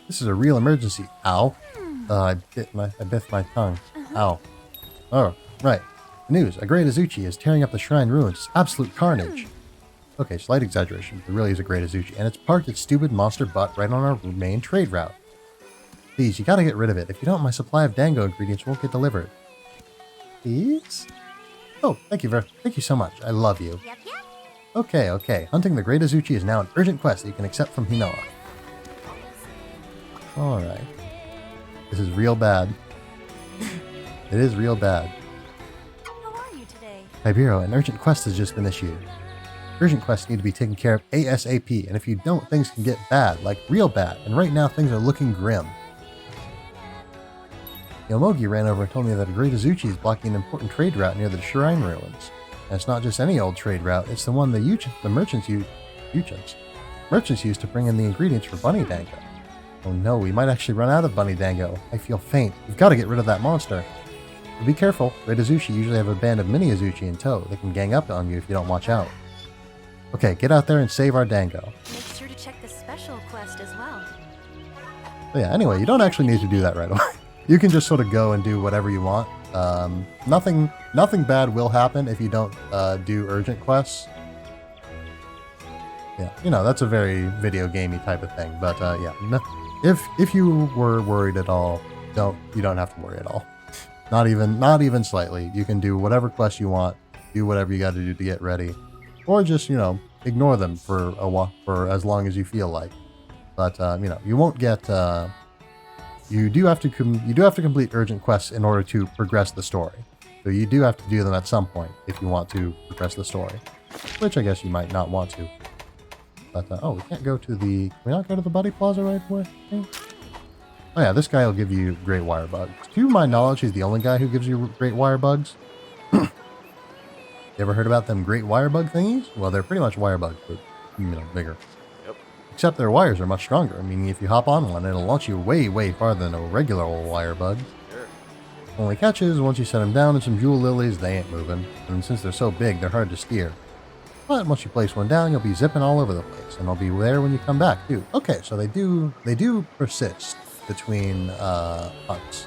This is a real emergency. Ow. I bit my tongue. Ow. Oh, right. News. A great Azuchi is tearing up the shrine ruins. It's absolute carnage. Okay, slight exaggeration. It really is a great Azuchi. And it's parked its stupid monster butt right on our main trade route. Please, you gotta get rid of it. If you don't, my supply of dango ingredients won't get delivered. Please? Oh, thank you so much. I love you. Yep. Okay. Hunting the great Azuchi is now an urgent quest that you can accept from Hinoa. Alright. This is real bad. It is real bad. How are you today? Tiberious, an urgent quest has just been issued. Urgent quests need to be taken care of ASAP, and if you don't, things can get bad, like real bad, and right now things are looking grim. Yomogi ran over and told me that a great Azuchi is blocking an important trade route near the shrine ruins. And it's not just any old trade route, it's the one the merchants use. merchants use to bring in the ingredients for Bunny Dango. Oh no, we might actually run out of Bunny Dango. I feel faint. We've got to get rid of that monster. But be careful. Great Azuchi usually have a band of mini Azuchi in tow. They can gang up on you if you don't watch out. Okay, get out there and save our Dango. Make sure to check the special quest as well. But yeah, anyway, you don't actually need to do that right away. You can just sort of go and do whatever you want. Nothing bad will happen if you don't do urgent quests. Yeah, you know, that's a very video gamey type of thing. But yeah, no, if you were worried at all, you don't have to worry at all. Not even slightly. You can do whatever quest you want, do whatever you got to do to get ready, or just, you know, ignore them for a while, for as long as you feel like. But you know, you won't get. You do have to complete urgent quests in order to progress the story. So you do have to do them at some point if you want to progress the story, which I guess you might not want to. But oh, we can't go to the. Can we not go to the Buddy Plaza right away? Oh yeah, this guy will give you great wire bugs. To my knowledge, he's the only guy who gives you great wire bugs. You ever heard about them great wire bug thingies? Well, they're pretty much wire bugs, but, you know, bigger. Yep. Except their wires are much stronger. I mean, if you hop on one, it'll launch you way, way farther than a regular old wire bug. Sure. Only catch is, once you set them down in some jewel lilies, they ain't moving. And since they're so big, they're hard to steer. But once you place one down, you'll be zipping all over the place, and they'll be there when you come back, too. Okay, so they do persist between hunts.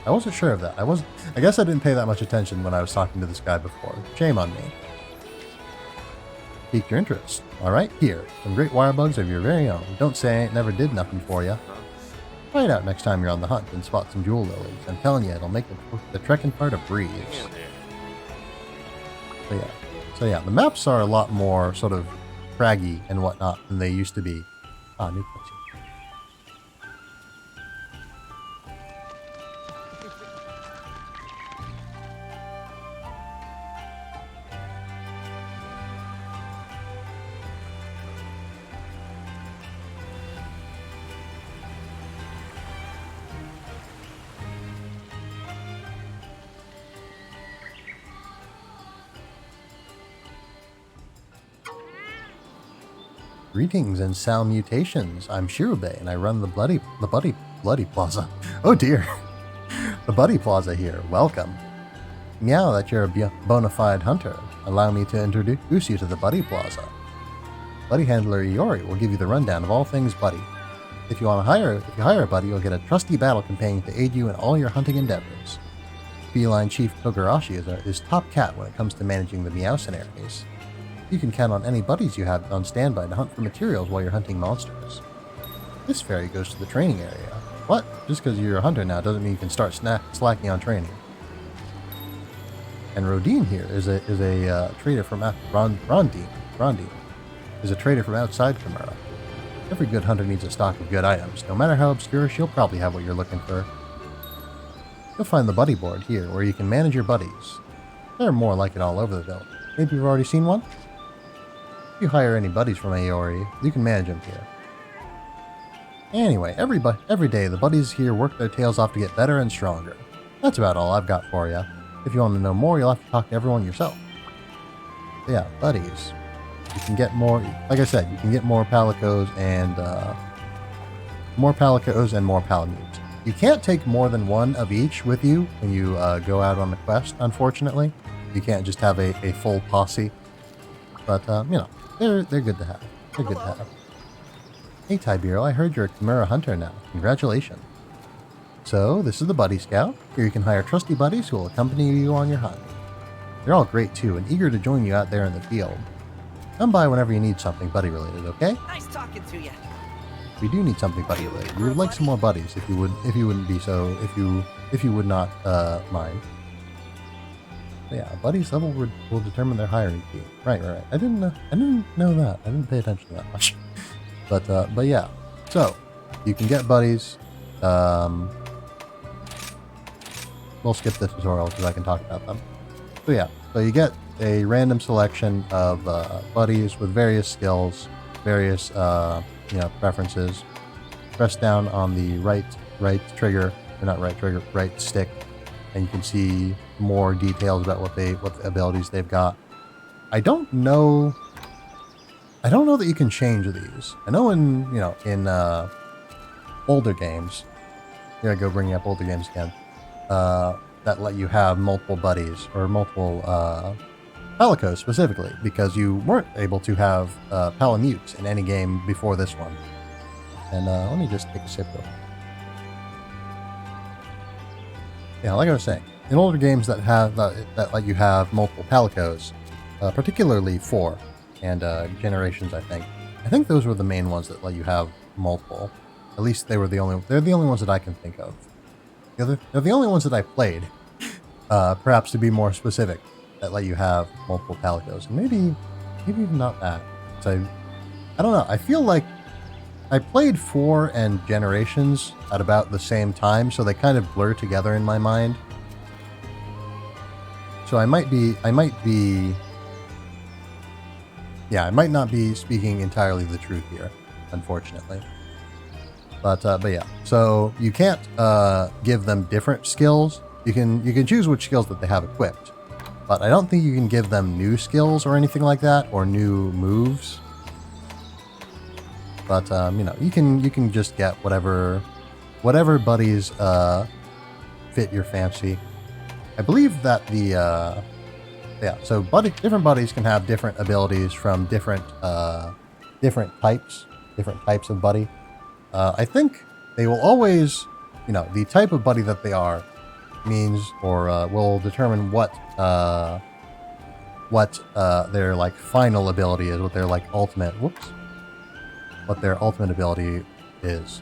I wasn't sure of that. I guess I didn't pay that much attention when I was talking to this guy before. Shame on me. Piqued your interest. Alright, here. Some great wire bugs of your very own. Don't say I ain't never did nothing for you. Try it out next time you're on the hunt and spot some jewel lilies. I'm telling you, it'll make the trekking part a breeze. So yeah, the maps are a lot more sort of craggy and whatnot than they used to be. Ah, new cutscene. Greetings and salutations. I'm Shirube, and I run the Bloody Plaza. Oh dear, the Buddy Plaza here. Welcome. Meow that you're a bona fide hunter. Allow me to introduce you to the Buddy Plaza. Buddy handler Iori will give you the rundown of all things Buddy. If you hire a buddy, you'll get a trusty battle companion to aid you in all your hunting endeavors. Feline Chief Togarashi is top cat when it comes to managing the meow scenarios. You can count on any buddies you have on standby to hunt for materials while you're hunting monsters. This ferry goes to the training area. What? Just because you're a hunter now doesn't mean you can start slacking on training. And Rodine here is a trader from Rondine is a trader from outside Chimera. Every good hunter needs a stock of good items. No matter how obscure, she'll probably have what you're looking for. You'll find the buddy board here, where you can manage your buddies. There are more like it all over the village. Maybe you've already seen one? If you hire any buddies from Aori, you can manage them here. Anyway, every day the buddies here work their tails off to get better and stronger. That's about all I've got for you. If you want to know more, you'll have to talk to everyone yourself. But yeah, buddies. You can get more, like I said, you can get more palicos and more palamutes. You can't take more than one of each with you when you go out on the quest, unfortunately. You can't just have a full posse. But, you know, they're good to have. They're good to have. Hey, Tiberious, I heard you're a Chimera hunter now. Congratulations. So, this is the Buddy Scout. Here you can hire trusty buddies who will accompany you on your hunt. They're all great, too, and eager to join you out there in the field. Come by whenever you need something buddy-related, okay? Nice talking to you. We do need something buddy-related. We would like some more buddies, if you would not mind. But yeah, a buddy's level will determine their hierarchy. Right. I didn't know that. I didn't pay attention to that much. But yeah. So you can get buddies. We'll skip the tutorial because I can talk about them. So yeah. So you get a random selection of buddies with various skills, various preferences. Press down on the right stick, and you can see more details about what the abilities they've got. I don't know I don't know that you can change these. I know in, in older games, here I go bringing up older games again, that let you have multiple buddies or multiple Palicos specifically, because you weren't able to have Palamutes in any game before this one. And let me just take a sip though. Yeah, like I was saying, in older games that have that let you have multiple Palicos, particularly 4 and Generations, I think those were the main ones that let you have multiple. At least they're the only ones that I can think of. They're the only ones that I played, perhaps to be more specific, that let you have multiple Palicos. And maybe not that. So I don't know. I feel like I played 4 and Generations at about the same time, so they kind of blur together in my mind. So I might not be speaking entirely the truth here, unfortunately. But yeah, so you can't give them different skills. You can choose which skills that they have equipped, but I don't think you can give them new skills or anything like that, or new moves. But you can just get whatever buddies fit your fancy. I believe that different buddies can have different abilities from different types of buddy. I think they will always, the type of buddy that they are means or will determine what their like final ability is, what their like ultimate ability is.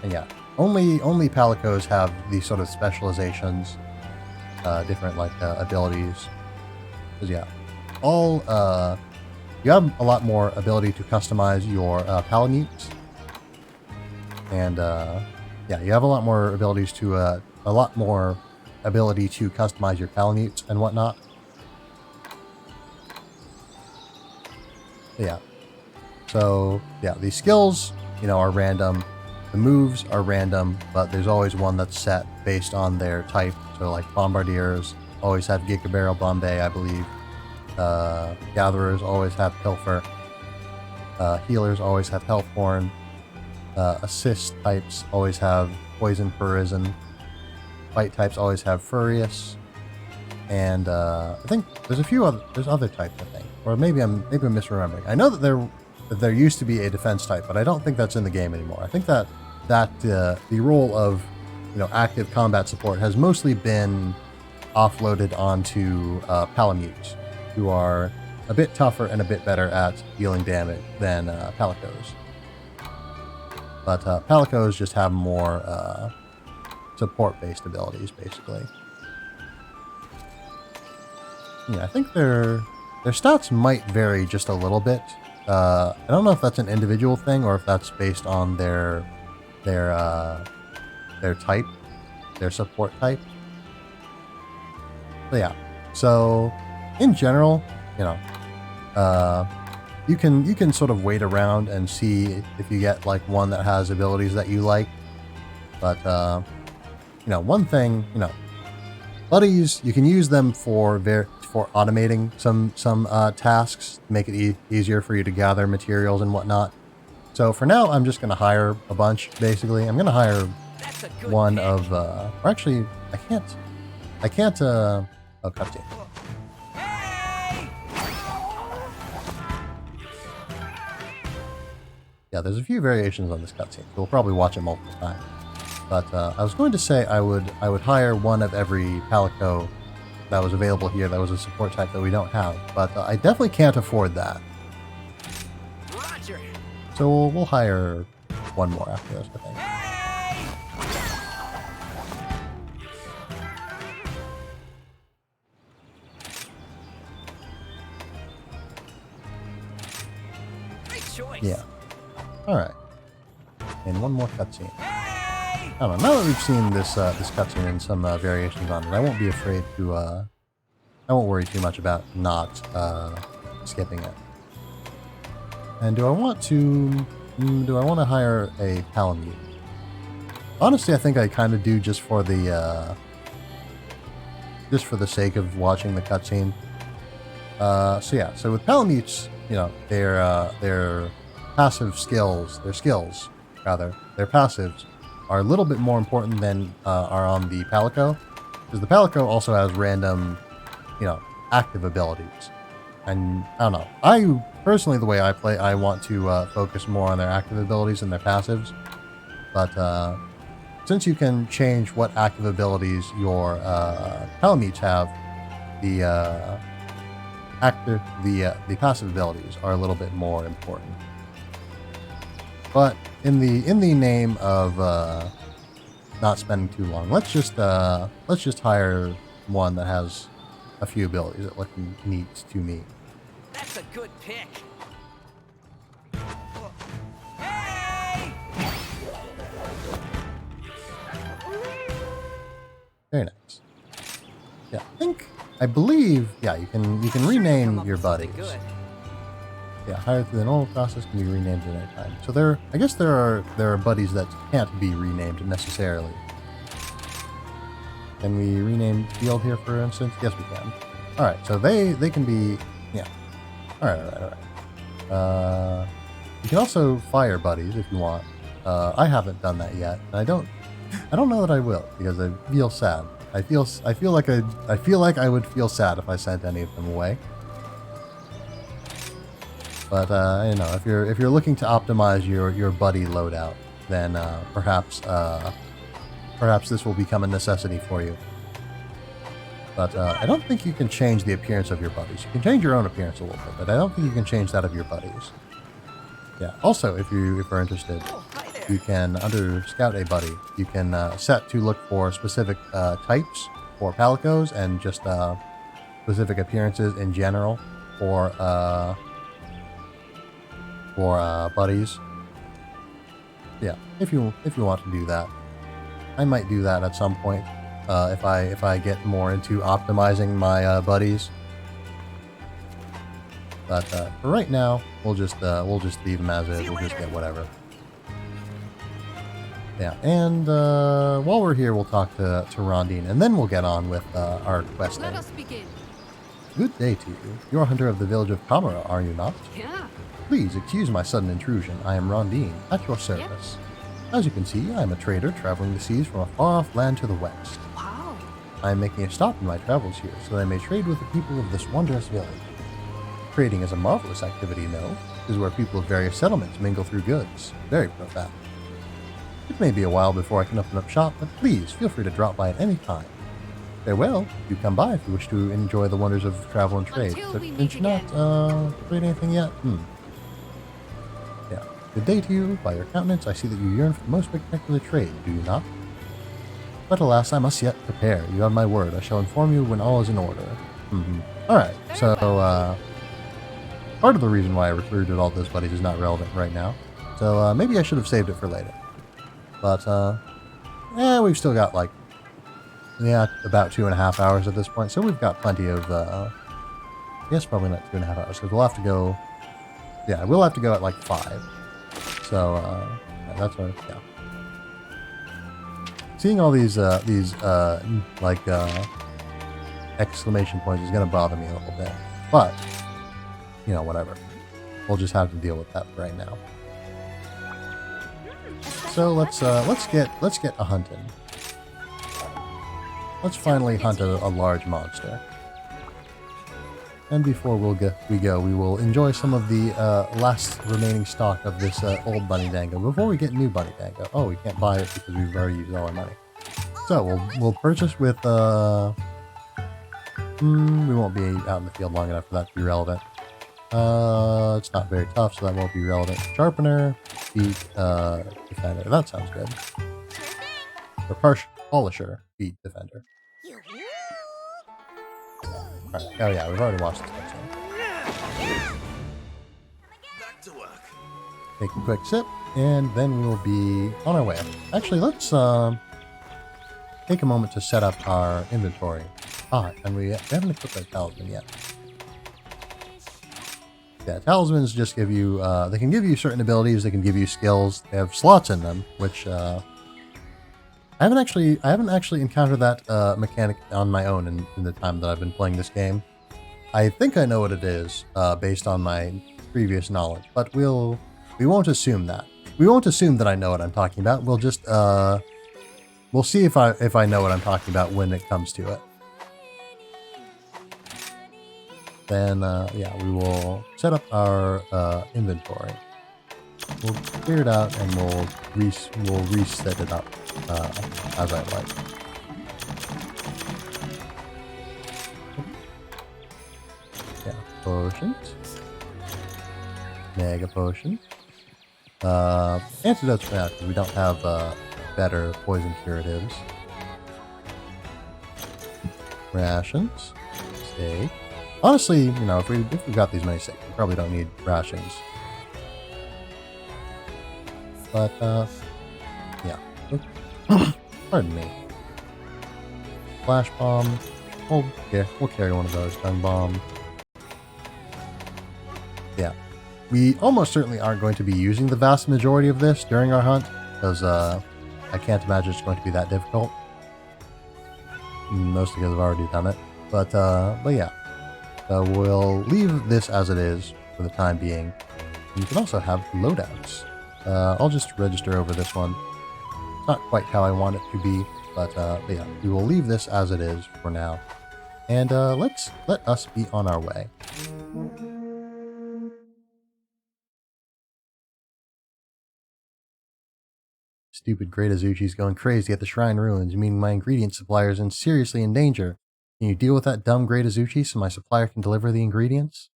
And yeah, only Palicos have these sort of specializations, different like abilities. Because yeah, you have a lot more ability to customize your Palamutes. And yeah, you have a lot more abilities to customize your Palamutes and whatnot. Yeah. So yeah, the skills, are random. The moves are random, but there's always one that's set based on their type. So like Bombardiers always have Giga Barrel Bombay, I believe. Gatherers always have Pilfer. Healers always have Health Horn. Assist types always have Poison Parisen. Fight types always have Furious. And I think there's other types, I think. Or maybe I'm misremembering. I know that there used to be a defense type, but I don't think that's in the game anymore. I think that the role of active combat support has mostly been offloaded onto Palamutes, who are a bit tougher and a bit better at dealing damage than Palicos. But Palicos just have more support-based abilities, basically. Yeah, I think their stats might vary just a little bit. I don't know if that's an individual thing or if that's based on their type, their support type. But yeah, so in general, you can sort of wait around and see if you get like one that has abilities that you like. But one thing, buddies, you can use them for automating some tasks to make it easier for you to gather materials and whatnot. So for now, I'm just going to hire a bunch, basically. I'm going to hire one of, or actually, I can't, oh, cutscene. Yeah, there's a few variations on this cutscene, so we'll probably watch it multiple times. But I was going to say I would hire one of every Palico that was available here that was a support type that we don't have, but I definitely can't afford that. Roger. So we'll hire one more after this, I think. Great choice. Yeah. All right. And one more cutscene. I don't know. Now that we've seen this cutscene and some variations on it, I won't be afraid to. I won't worry too much about not skipping it. And do I want to hire a Palamute? Honestly, I think I kind of do just for the sake of watching the cutscene. So yeah. So with Palamutes, their passive skills, their passives are a little bit more important than are on the Palico, because the Palico also has random, active abilities. And I don't know. I personally, the way I play, I want to focus more on their active abilities than their passives. But since you can change what active abilities your Palamutes have, the passive abilities are a little bit more important. But in the name of not spending too long, let's just hire one that has a few abilities that look neat to me. That's a good pick. Hey! Very nice. Yeah, I believe, you can rename your buddies. Yeah, hired through the normal process can be renamed at any time. So I guess there are buddies that can't be renamed necessarily. Can we rename Field here, for instance? Yes, we can. All right, so they can be, yeah. All right. You can also fire buddies if you want. I haven't done that yet, and I don't know that I will, because I feel sad. I feel like I would feel sad if I sent any of them away. But if you're looking to optimize your buddy loadout, then perhaps this will become a necessity for you. But I don't think you can change the appearance of your buddies. You can change your own appearance a little bit, but I don't think you can change that of your buddies. Yeah. Also, if you're interested, you can, under Scout a Buddy, you can set to look for specific types for Palicos and just specific appearances in general for buddies. Yeah, if you want to do that, I might do that at some point if I get more into optimizing my buddies. But for right now, we'll just leave them as is. We'll just get whatever. Yeah, and while we're here, we'll talk to Rondine, and then we'll get on with our questing. Let us begin. Good day to you. You're a hunter of the village of Kamara, are you not? Yeah. Please excuse my sudden intrusion. I am Rondine, at your service. As you can see, I am a trader traveling the seas from a far-off land to the west. Wow. I am making a stop in my travels here so that I may trade with the people of this wondrous village. Trading is a marvelous activity, no? It is where people of various settlements mingle through goods. Very profound. It may be a while before I can open up shop, but please feel free to drop by at any time. Farewell. Do come by if you wish to enjoy the wonders of travel and trade. Until But we did meet you not trade anything yet? Yeah. Good day to you. By your countenance, I see that you yearn for the most spectacular trade, do you not? But alas, I must yet prepare. You have my word. I shall inform you when all is in order. Alright, so part of the reason why I recruited all those buddies is not relevant right now. So maybe I should have saved it for later. But we've still got about 2.5 hours at this point, so we've got plenty of I guess probably not 2.5 hours, because we'll have to go we'll have to go at 5. So that's our seeing all these exclamation points is going to bother me a little bit, but whatever, we'll just have to deal with that right now. So let's get a hunting. Let's finally hunt a large monster. And before we will enjoy some of the last remaining stock of this old Bunny Dango before we get new Bunny Dango. Oh, we can't buy it because we've already used all our money. So we'll purchase with we won't be out in the field long enough for that to be relevant. It's not very tough, so that won't be relevant. Sharpener, beat, defender. That sounds good. Or polisher, beat, defender. Alright, oh yeah, we've already watched this episode. Back to work. Take a quick sip, and then we'll be on our way. Actually, let's take a moment to set up our inventory. And we haven't equipped our talisman yet. Yeah, talismans just give you, they can give you certain abilities, they can give you skills, they have slots in them, which, I haven't actually encountered that mechanic on my own in the time that I've been playing this game. I think I know what it is, based on my previous knowledge, but we won't assume that. We won't assume that I know what I'm talking about. We'll just we'll see if I know what I'm talking about when it comes to it. Then yeah, we will set up our inventory. We'll clear it out and we'll reset it up as I like. Yeah, potions. Mega potion. Antidotes for now because we don't have better poison curatives. Rations. Steak. Honestly, you know, if we've got these many steaks, we probably don't need rations. But yeah. Pardon me. Flash bomb. We'll carry one of those. Gun bomb. Yeah. We almost certainly aren't going to be using the vast majority of this during our hunt, because I can't imagine it's going to be that difficult. Mostly because I've already done it. But yeah. We'll leave this as it is for the time being. And you can also have loadouts. I'll just register over this one. It's not quite how I want it to be, but yeah, we will leave this as it is for now. And let us be on our way. Stupid Great Azuchi's going crazy at the shrine ruins, meaning my ingredient supplier is seriously in danger. Can you deal with that dumb Great Azuchi so my supplier can deliver the ingredients?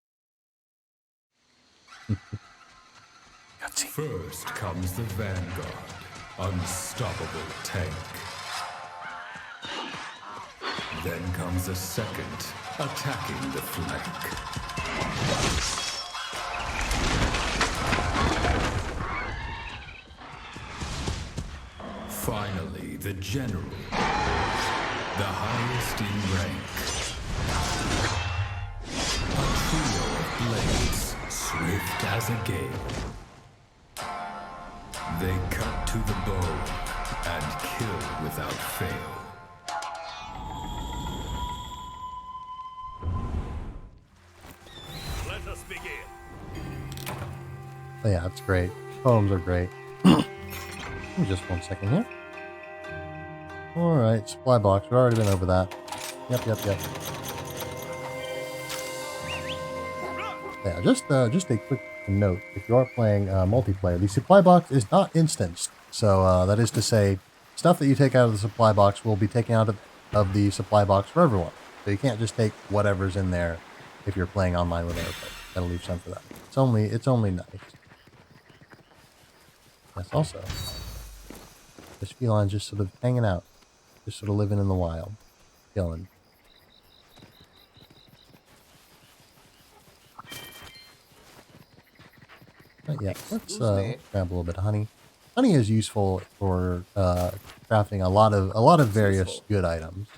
First comes the Vanguard, unstoppable tank. Then comes a second, attacking the flank. Finally, the General, the highest in rank. A trio of blades, swift as a gale. They cut to the bone and kill without fail. Let us begin. Oh yeah, it's great. Poems are great. Give me just 1 second here. Alright, supply box. We've already been over that. Yep. Yeah, just a quick note. If you are playing multiplayer, the supply box is not instanced. So that is to say, stuff that you take out of the supply box will be taken out of the supply box for everyone. So you can't just take whatever's in there if you're playing online with other players. Gotta leave some for that. It's only nice. Yes, also, this feline's just sort of hanging out. Just sort of living in the wild. Chilling. But yeah, let's grab a little bit of honey. Honey is useful for crafting a lot of various good items.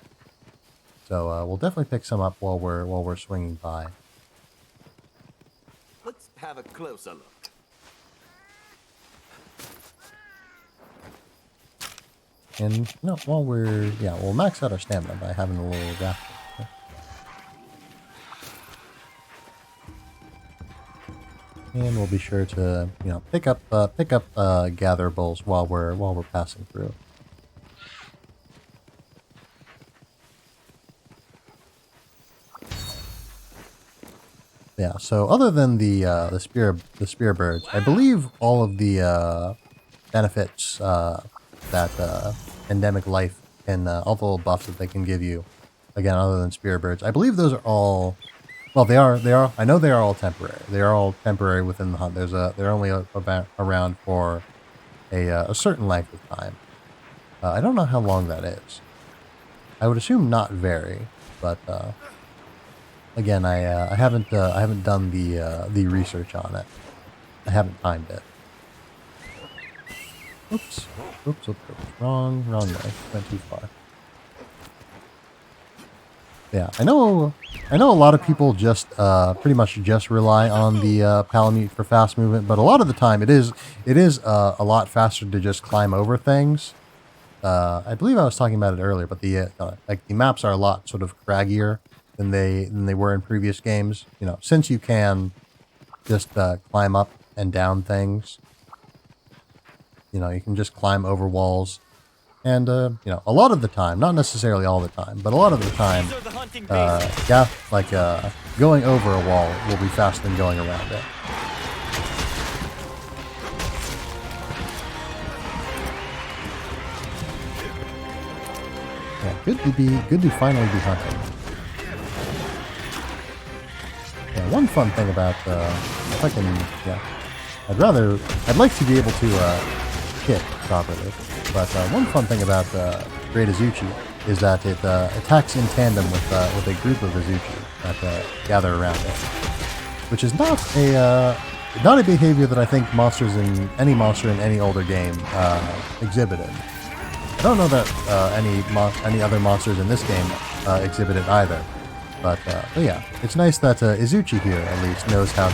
So we'll definitely pick some up while we're swinging by. Let's have a closer look. And no, while we'll max out our stamina by having a little raft. And we'll be sure to, you know, pick up gatherables while we're passing through. Yeah. So other than the spear birds, I believe all of the benefits that endemic life and all the little buffs that they can give you, again, other than spear birds, I believe those are all. Well, they are. I know they are all temporary. They are all temporary within the hunt. They're only around for a certain length of time. I don't know how long that is. I would assume not very, but again, I haven't done the research on it. I haven't timed it. Oops. Wrong way. Went too far. Yeah, I know a lot of people just pretty much just rely on the Palamute for fast movement, but a lot of the time it is a lot faster to just climb over things. I believe I was talking about it earlier, but the maps are a lot sort of craggier than they were in previous games. You know, since you can just climb up and down things. You know, you can just climb over walls. And, you know, a lot of the time, not necessarily all the time, but a lot of the time, yeah, like, going over a wall will be faster than going around it. Yeah, good to finally be hunting. Yeah, one fun thing about, if I can, yeah, I'd like to be able to, hit properly, but, one fun thing about, Great Izuchi is that it, attacks in tandem with a group of Izuchi that, gather around it, which is not a behavior that I think any monster in any older game, exhibited. I don't know that any other monsters in this game exhibit it either, but yeah, it's nice that Izuchi here at least knows how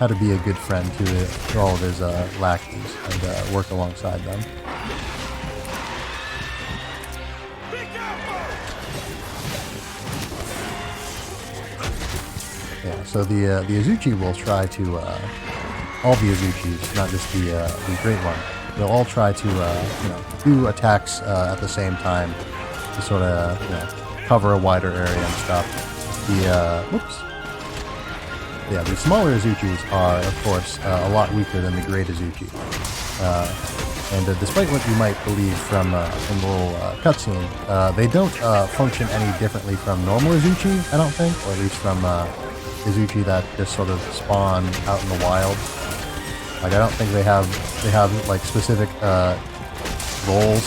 to be a good friend to all of his lackeys and work alongside them. Yeah, so the Izuchi will try to all the Izuchis, not just the great one. They'll all try to, you know, do attacks at the same time to sort of, you know, cover a wider area and stuff. Yeah, the smaller Izuchis are, of course, a lot weaker than the great Izuchi. And despite what you might believe from the little cutscene, they don't function any differently from normal Izuchi, I don't think, or at least from Izuchi that just sort of spawn out in the wild. Like, I don't think they have like specific roles,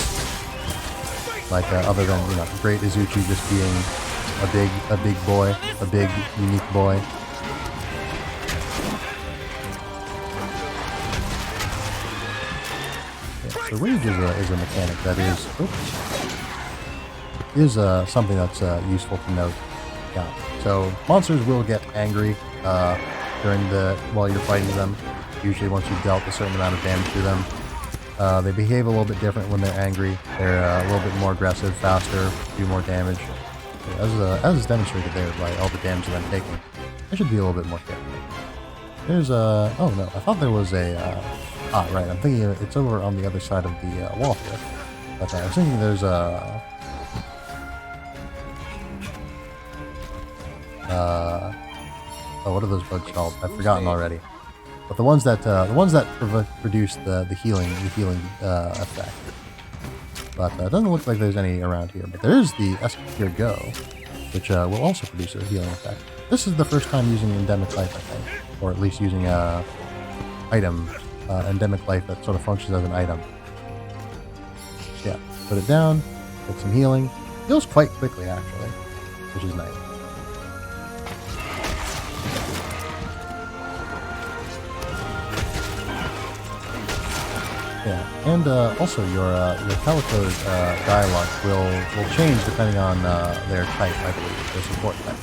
like other than, you know, great Izuchi just being a big boy, a big unique boy. Yeah, so rage is a mechanic that is something that's useful to note. Yeah. So monsters will get angry while you're fighting them. Usually once you've dealt a certain amount of damage to them. They behave a little bit different when they're angry. They're a little bit more aggressive, faster, do more damage. As is demonstrated there by all the damage that I'm taking. I should be a little bit more careful. There's a... Oh no, I thought there was a... right, I'm thinking it's over on the other side of the wall here. But I was thinking there's a... oh, what are those bugs called? I've forgotten already. But the ones that produce the healing effect. But it doesn't look like there's any around here. But there is the Escapure Go, which will also produce a healing effect. This is the first time using Endemic Life, I think, or at least using a item, Endemic Life that sort of functions as an item. Yeah, put it down, get some healing. Heals quite quickly actually, which is nice. Yeah, and also your Calico's dialogue will change depending on their type, I believe, their support type.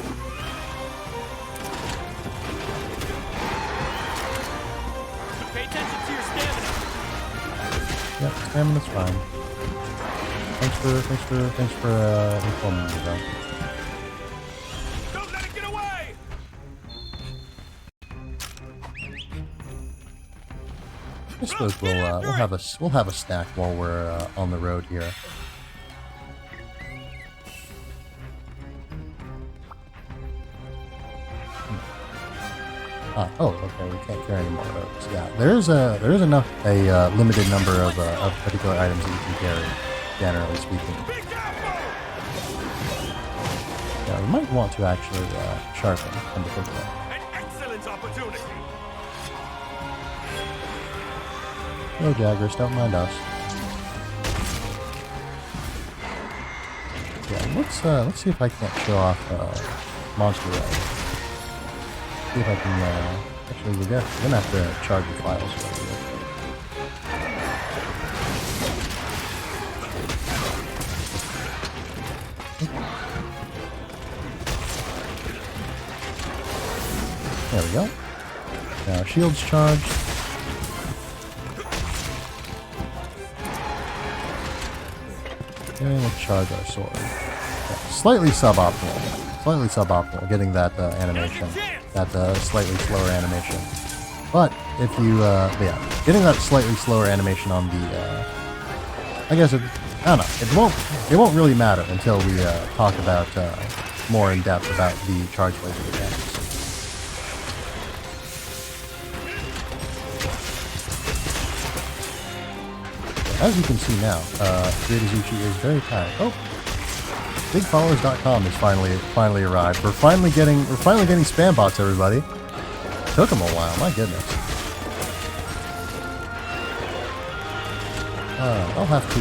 Pay attention to your stamina. Yep, stamina's fine. Thanks for informing me though. Don't let it get away. I suppose we'll have a snack while we're on the road here. Oh, okay, we can't carry any more of those. Yeah, there is a limited number of particular items that you can carry, generally speaking. Yeah, we might want to actually sharpen in particular. An excellent opportunity. No Jaggers, don't mind us. Yeah, let's see if I can't show off monster items. See if I can actually we're gonna have to charge the files right here. There we go. Now shield's charged. And we'll charge our sword. Yeah, slightly suboptimal getting that animation. that slightly slower animation. But if you, yeah, getting that slightly slower animation on the, I guess I don't know. It won't really matter until we talk about more in depth about the charge laser mechanics. As you can see now, Ryuzuchi is very tired. Oh, BigFollowers.com has finally arrived. We're finally getting spam bots, everybody. Took them a while, my goodness. I'll have to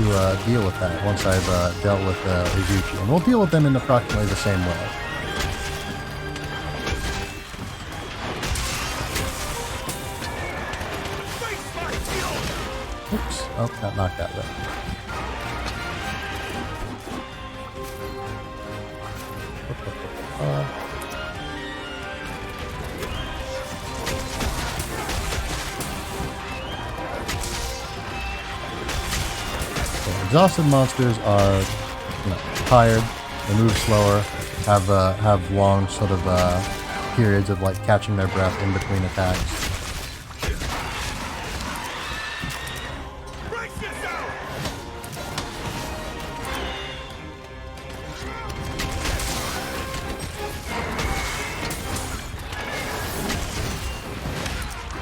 deal with that once I've dealt with Ryuzuchi, and we'll deal with them in approximately the same way. Oops. Oh, got knocked out of it. Exhausted monsters are, tired. They move slower. Have long sort of periods of like catching their breath in between attacks.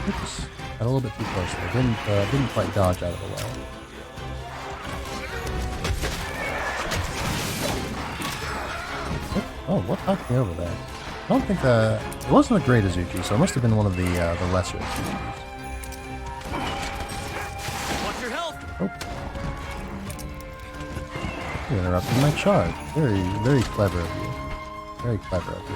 Oops, got a little bit too close there. Didn't quite dodge out of the way. Oh, what knocked me over there? I don't think it wasn't a great Azuchi, so it must have been one of the lesser Azuchis. Watch your health. Oh. You interrupted my charge. Very, very clever of you. Very clever of you.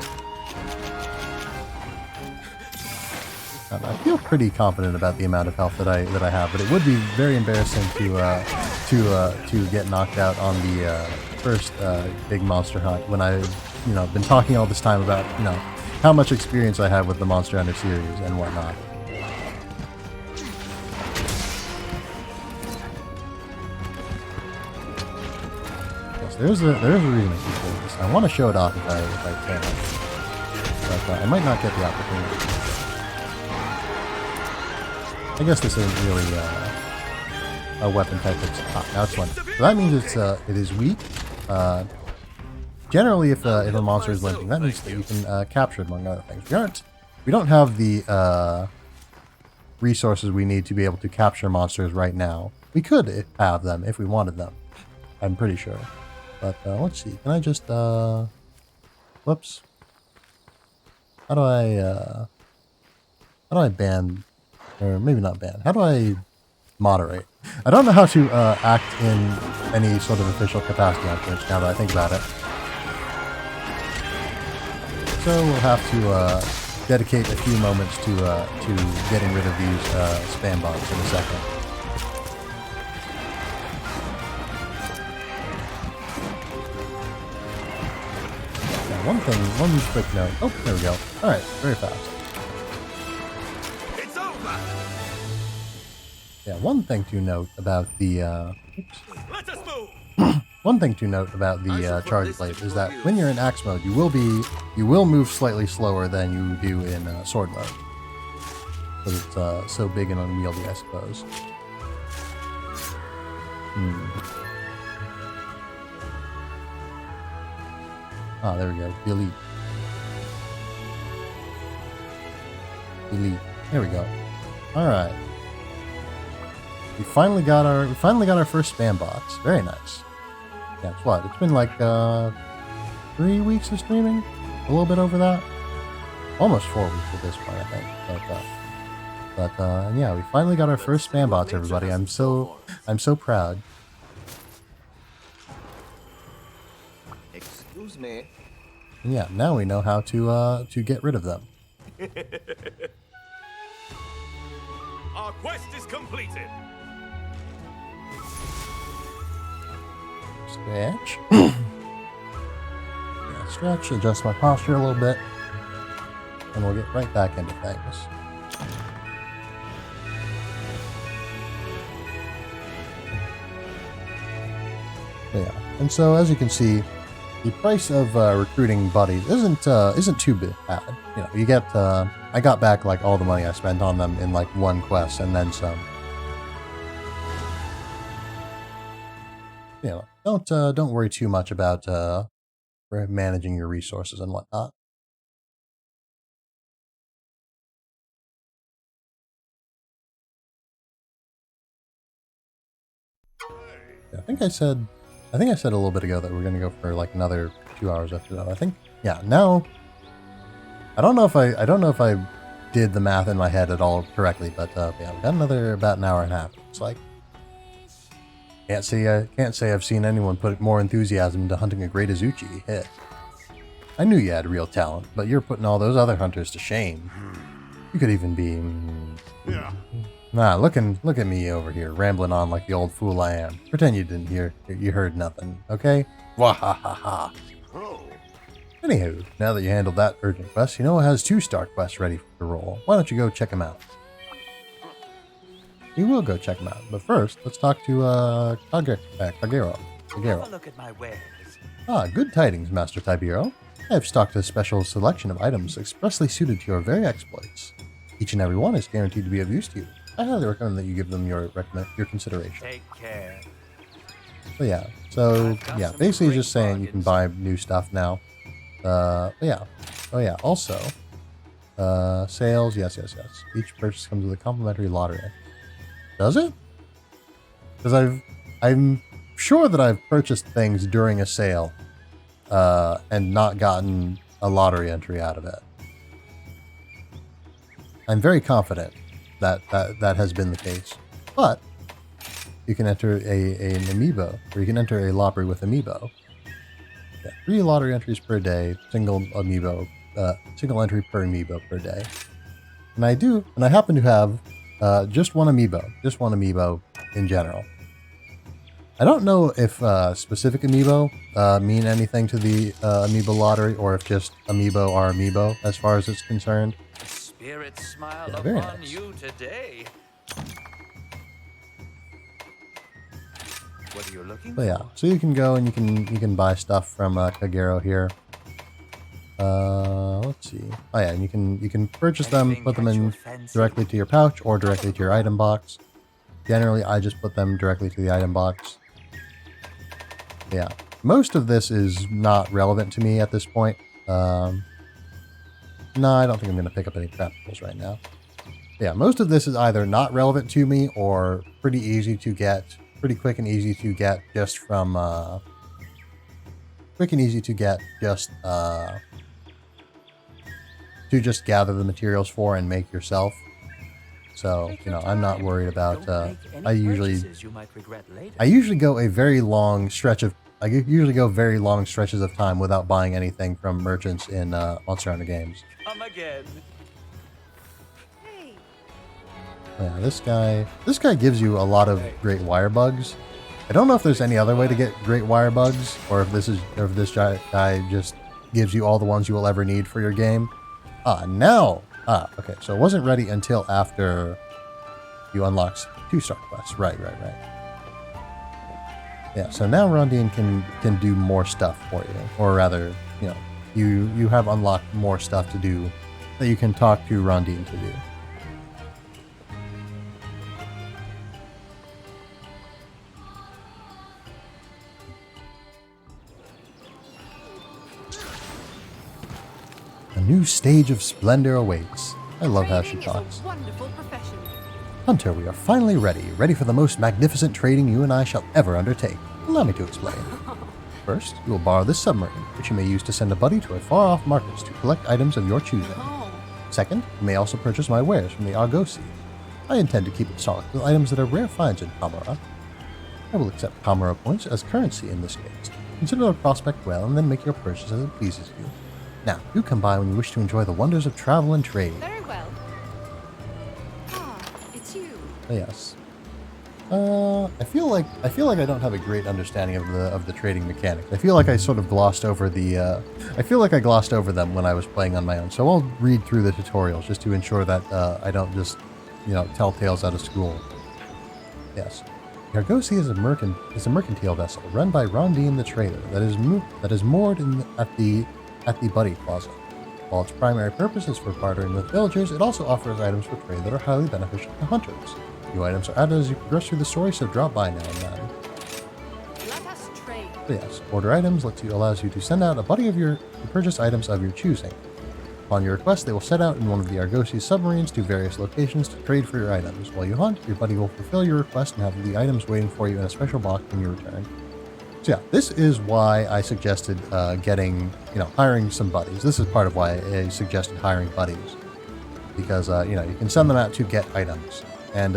I feel pretty confident about the amount of health that I have, but it would be very embarrassing to get knocked out on the first big monster hunt when I've been talking all this time about how much experience I have with the Monster Hunter series and whatnot. Yes, there's a reason I keep doing this. I want to show it off if I can, but I might not get the opportunity. I guess this isn't really a weapon type that's now it's one. So that means it is weak. Generally, if a monster is limping, that means that you can capture it, among other things. We don't have the resources we need to be able to capture monsters right now. We could have them if we wanted them. I'm pretty sure. But let's see. Can I just whoops? How do I ban? Or maybe not ban. How do I moderate? I don't know how to act in any sort of official capacity on Twitch now that I think about it. So we'll have to dedicate a few moments to getting rid of these spam bots in a second. Now, one quick note. Oh, there we go. All right, very fast. Yeah, one thing to note about the one thing to note about the charge blade is that when you're in axe mode, you will move slightly slower than you do in sword mode, because it's so big and unwieldy, I suppose. Ah, there we go. Delete. There we go. All right. We finally got our first spam bots. Very nice. Yeah, it's been like 3 weeks of streaming, a little bit over that, almost 4 weeks at this point, I think. But yeah, we finally got our first spam bots, everybody. I'm so proud. Excuse me. And yeah, now we know how to get rid of them. Our quest is completed. Stretch. Yeah, stretch, adjust my posture a little bit, and we'll get right back into things. Yeah, and so as you can see, the price of recruiting buddies isn't too bad. You know, you get I got back like all the money I spent on them in like one quest and then some. You know, don't worry too much about managing your resources and whatnot. Yeah, I think I said a little bit ago that we're gonna go for like another 2 hours after that. I think, yeah. Now, I don't know if I did the math in my head at all correctly, but yeah, we got another about an hour and a half. It's like can't say I've seen anyone put more enthusiasm into hunting a great Azuchi hit. I knew you had real talent, but you're putting all those other hunters to shame. You could even be. Yeah. Nah, look at me over here, rambling on like the old fool I am. Pretend you didn't hear, you heard nothing, okay? Wahahaha. Oh. Anywho, now that you handled that urgent quest, you know it has 2 star quests ready to roll. Why don't you go check them out? You will go check them out, but first, let's talk to Kagero. Have a look at my wares. Ah, good tidings, Master Tiberious. I have stocked a special selection of items expressly suited to your very exploits. Each and every one is guaranteed to be of use to you. I highly recommend that you give them your consideration. Take care. So yeah, basically just saying you can buy new stuff now. But yeah. Oh yeah, also, sales, yes. Each purchase comes with a complimentary lottery. Does it? Because I'm sure that I've purchased things during a sale, and not gotten a lottery entry out of it. I'm very confident that has been the case. But you can enter an amiibo, or you can enter a lottery with amiibo. Yeah, 3 lottery entries per day, single entry per amiibo per day. And I happen to have just one amiibo in general. I don't know if specific amiibo mean anything to the amiibo lottery, or if just amiibo are amiibo as far as it's concerned. Spirits smile Yeah, very upon nice. you today. What are you looking But yeah, for? so you can go and you can buy stuff from Kagero here. Let's see. Oh yeah, and you can purchase them, Anything put them catch your in fancy? directly to your pouch or directly to your item box. Generally, I just put them directly to the item box. Yeah, most of this is not relevant to me at this point. No, I don't think I'm going to pick up any craftables right now. Yeah, most of this is either not relevant to me or pretty quick and easy to get just from, to just gather the materials for and make yourself. So, you know, I'm not worried about, Don't make any I usually purchases you might regret later. I usually go very long stretches of time without buying anything from merchants in Monster Hunter games. Come again. Hey, Yeah, this guy gives you a lot of great wire bugs. I don't know if there's any other way to get great wire bugs, or if this guy just gives you all the ones you will ever need for your game. Okay, so it wasn't ready until after you unlock 2-star quests. Right. Yeah, so now Rondine can do more stuff for you, or rather, you know, you have unlocked more stuff to do that you can talk to Rondine to do. A new stage of splendor awaits. I love how she trading is a talks. wonderful profession. Hunter, we are finally ready for the most magnificent trading you and I shall ever undertake. Allow me to explain. First, you will borrow this submarine, which you may use to send a buddy to a far-off market to collect items of your choosing. Oh, Second, you may also purchase my wares from the Argosy. I intend to keep it stocked with items that are rare finds in Kamara. I will accept Kamara points as currency in this case. Consider the prospect well and then make your purchase as it pleases you. Now, do come by when you wish to enjoy the wonders of travel and trade. very well. Ah, it's you. Yes. I feel like I don't have a great understanding of the trading mechanics. I feel like I sort of glossed over I feel like I glossed over them when I was playing on my own. So I'll read through the tutorials just to ensure that I don't just, you know, tell tales out of school. Yes. The Argosy is a mercantile vessel run by Rondine the Trader that is moored at the Buddy Plaza. While its primary purpose is for bartering with villagers, it also offers items for trade that are highly beneficial to hunters. New items are added as you progress through the story, so drop by now and then. Let us trade. So yes, order items allows you to send out a buddy to purchase items of your choosing. Upon your request, they will set out in one of the Argosy's submarines to various locations to trade for your items. While you hunt, your buddy will fulfill your request and have the items waiting for you in a special box when you return. So yeah, this is why I suggested hiring some buddies. This is part of why I suggested hiring buddies. Because, you can send them out to get items. And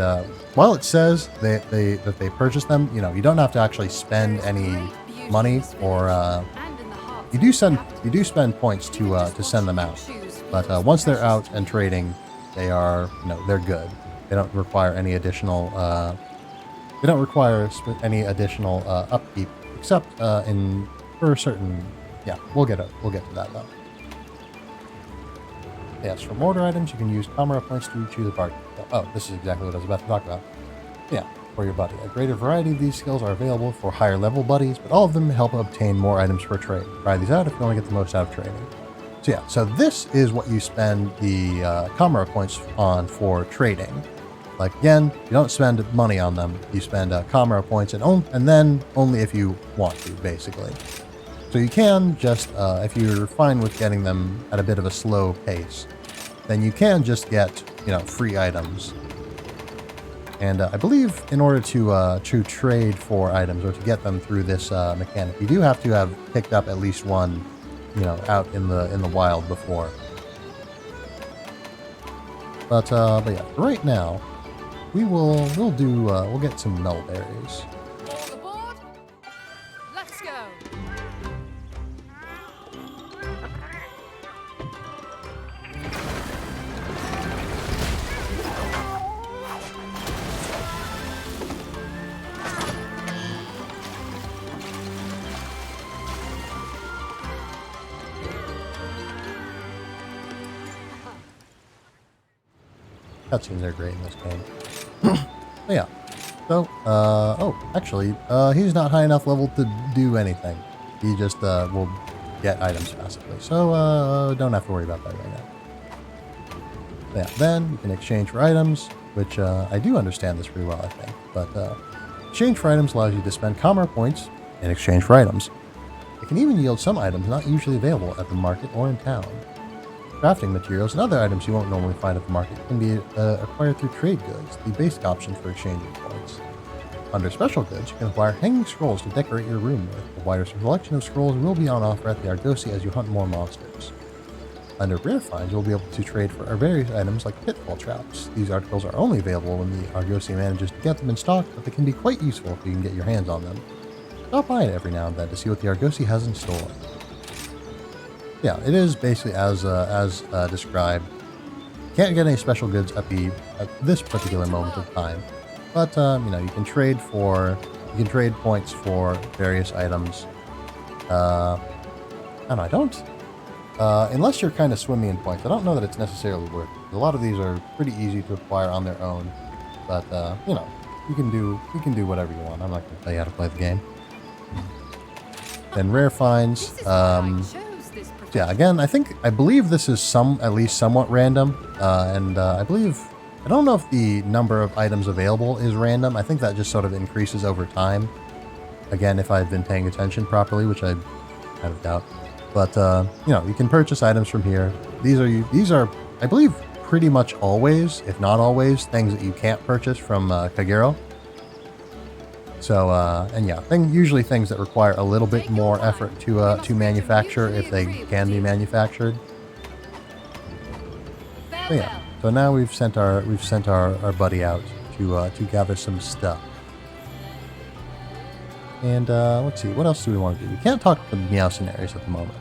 while it says that they purchase them, you don't have to actually spend any money or... You do spend points to send them out. But once they're out and trading, they're good. They don't require any additional upkeep, except for certain. Yeah, we'll get to that though. Yes, for mortar items, you can use camera points to choose a party. Oh, this is exactly what I was about to talk about. Yeah, for your buddy. A greater variety of these skills are available for higher level buddies, but all of them help obtain more items for trade. Try these out if you want to get the most out of trading. So yeah, so this is what you spend the camera points on for trading. Like again, you don't spend money on them. You spend camera points, and then only if you want to, basically. So you can just, if you're fine with getting them at a bit of a slow pace, then you can just get, free items. And I believe in order to trade for items or to get them through this mechanic, you do have to have picked up at least one, out in the wild before. But yeah, for right now, we'll get some nullberries. All aboard. Let's go. Cutscenes are great in this game. But yeah. So, actually, he's not high enough level to do anything. He just will get items passively. So, don't have to worry about that right now. But yeah, then you can exchange for items, which I do understand this pretty well, I think. But exchange for items allows you to spend commerce points in exchange for items. It can even yield some items not usually available at the market or in town. Crafting materials and other items you won't normally find at the market can be acquired through trade goods, the basic option for exchanging points. Under special goods, you can acquire hanging scrolls to decorate your room with. A wider selection of scrolls will be on offer at the Argosy as you hunt more monsters. Under rare finds, you'll be able to trade for various items like pitfall traps. These articles are only available when the Argosy manages to get them in stock, but they can be quite useful if you can get your hands on them. Stop by it every now and then to see what the Argosy has in store. Yeah, it is basically as described. Can't get any special goods at this particular moment of time, but you can trade points for various items. And I don't, unless you're kind of swimming in points. I don't know that it's necessarily worth it. A lot of these are pretty easy to acquire on their own, but you can do whatever you want. I'm not going to tell you how to play the game. Then rare finds. Yeah, again, I believe this is at least somewhat random, and I don't know if the number of items available is random. I think that just sort of increases over time. Again, if I've been paying attention properly, which I kind of doubt. But you can purchase items from here. These are, I believe, pretty much always, if not always, things that you can't purchase from Kagero. So, and yeah, usually things that require a little bit more effort to manufacture if they can be manufactured. So yeah, so now we've sent our buddy out to gather some stuff. And let's see, what else do we want to do? We can't talk to the Meowcenaries at the moment.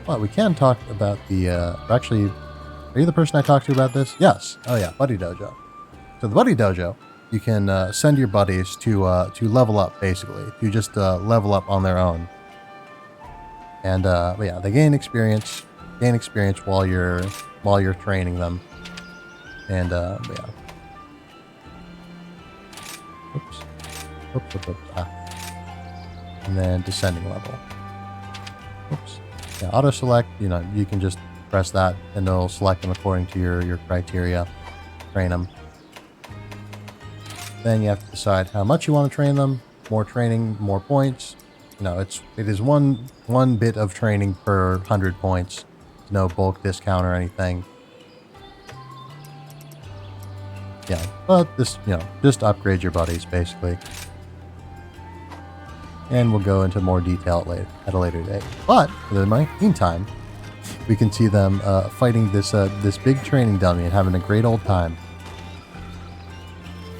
Well, we can talk about the actually, are you the person I talked to about this? Yes. Oh yeah, Buddy Dojo. So the Buddy Dojo, you can send your buddies to level up, basically. To just level up on their own. And but yeah, they gain experience while you're training them. And yeah. Oops. And then descending level. Oops. Yeah, auto select, you know, you can just press that and it'll select them according to your criteria. Train them. Then you have to decide how much you want to train them. More training, more points. You know, it is one bit of training per 100 points. No bulk discount or anything. Yeah, but this, you know, just upgrade your buddies basically. And we'll go into more detail at a later date. But in the meantime, we can see them fighting this big training dummy and having a great old time.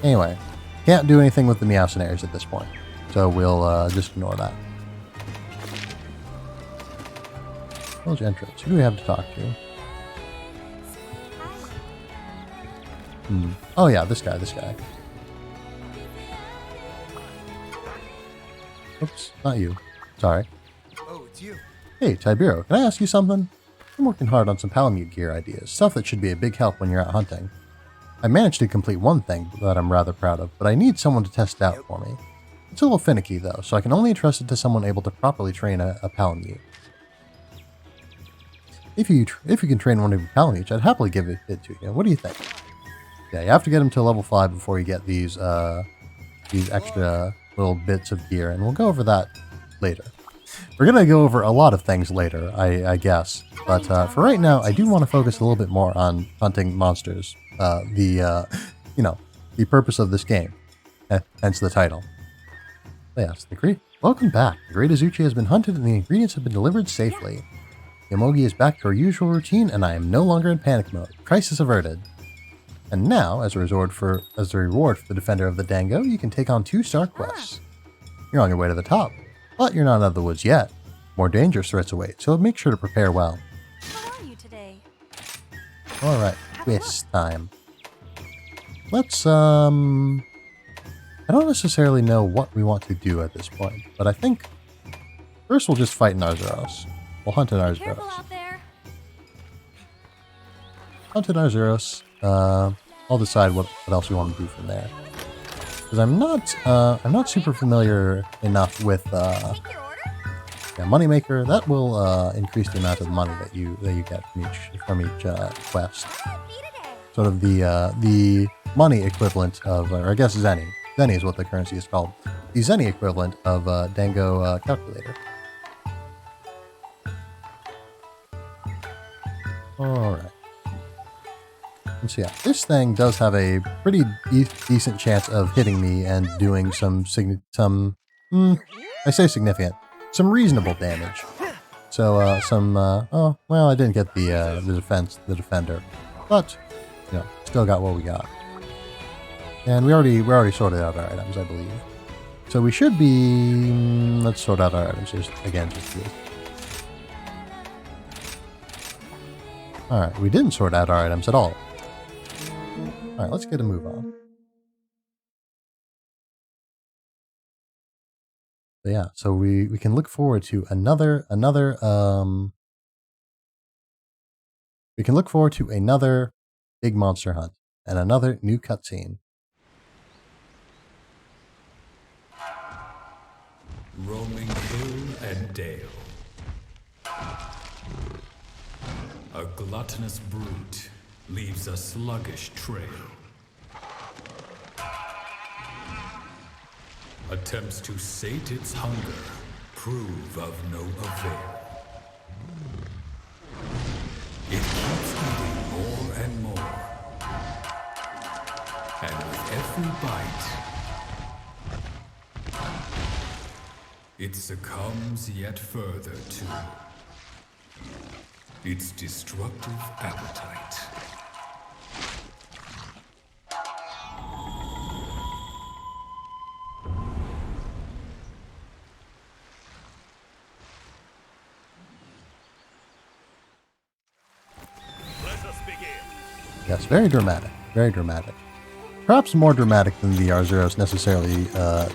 Anyway, can't do anything with the Meowcenaries at this point, so we'll just ignore that. Village entrance. Who do we have to talk to? Oh yeah, this guy. Oops, not you. Sorry. Oh, it's you. Hey, Tiberious, can I ask you something? I'm working hard on some Palamute gear ideas, stuff that should be a big help when you're out hunting. I managed to complete one thing that I'm rather proud of, but I need someone to test it out for me. It's a little finicky though, so I can only entrust it to someone able to properly train a Palamute. If you can train one of your Palamutes, I'd happily give it to you. What do you think? Yeah, you have to get them to level 5 before you get these extra little bits of gear, and we'll go over that later. We're going to go over a lot of things later, I guess, but for right now, I do want to focus a little bit more on hunting monsters, the purpose of this game, hence the title. Yes, welcome back. The Great Azuchi has been hunted and the ingredients have been delivered safely. Yomogi is back to our usual routine and I am no longer in panic mode. Crisis averted. And now, as a reward for the Defender of the Dango, you can take on 2-star quests. You're on your way to the top, but you're not out of the woods yet. More dangerous threats await, so make sure to prepare well. How are you today? Alright, quest time. Let's, I don't necessarily know what we want to do at this point, but I think first we'll just fight Narzeros. We'll hunt an Careful Narzeros. out there. Hunt an Narzeros. I'll decide what else we want to do from there. Because I'm not super familiar enough with Take your order? Moneymaker. That will increase the amount of money that you get from each quest. Sort of the money equivalent of, or I guess Zenny. Zenny is what the currency is called. The Zenny equivalent of Dango calculator. All right. And so yeah, this thing does have a pretty decent chance of hitting me and doing some reasonable damage. So oh well, I didn't get the defender, but you know, still got what we got. And we already sorted out our items, I believe. So we should be let's sort out our items just here. All right, we didn't sort out our items at all. All right, let's get a move on. But yeah, so we can look forward to another big monster hunt and another new cutscene. Roaming hill and dale. A gluttonous brute leaves a sluggish trail. Attempts to sate its hunger prove of no avail. It keeps eating more and more. And with every bite, it succumbs yet further to its destructive appetite. Let us begin. Yes, very dramatic, very dramatic. Perhaps more dramatic than the Arzuros necessarily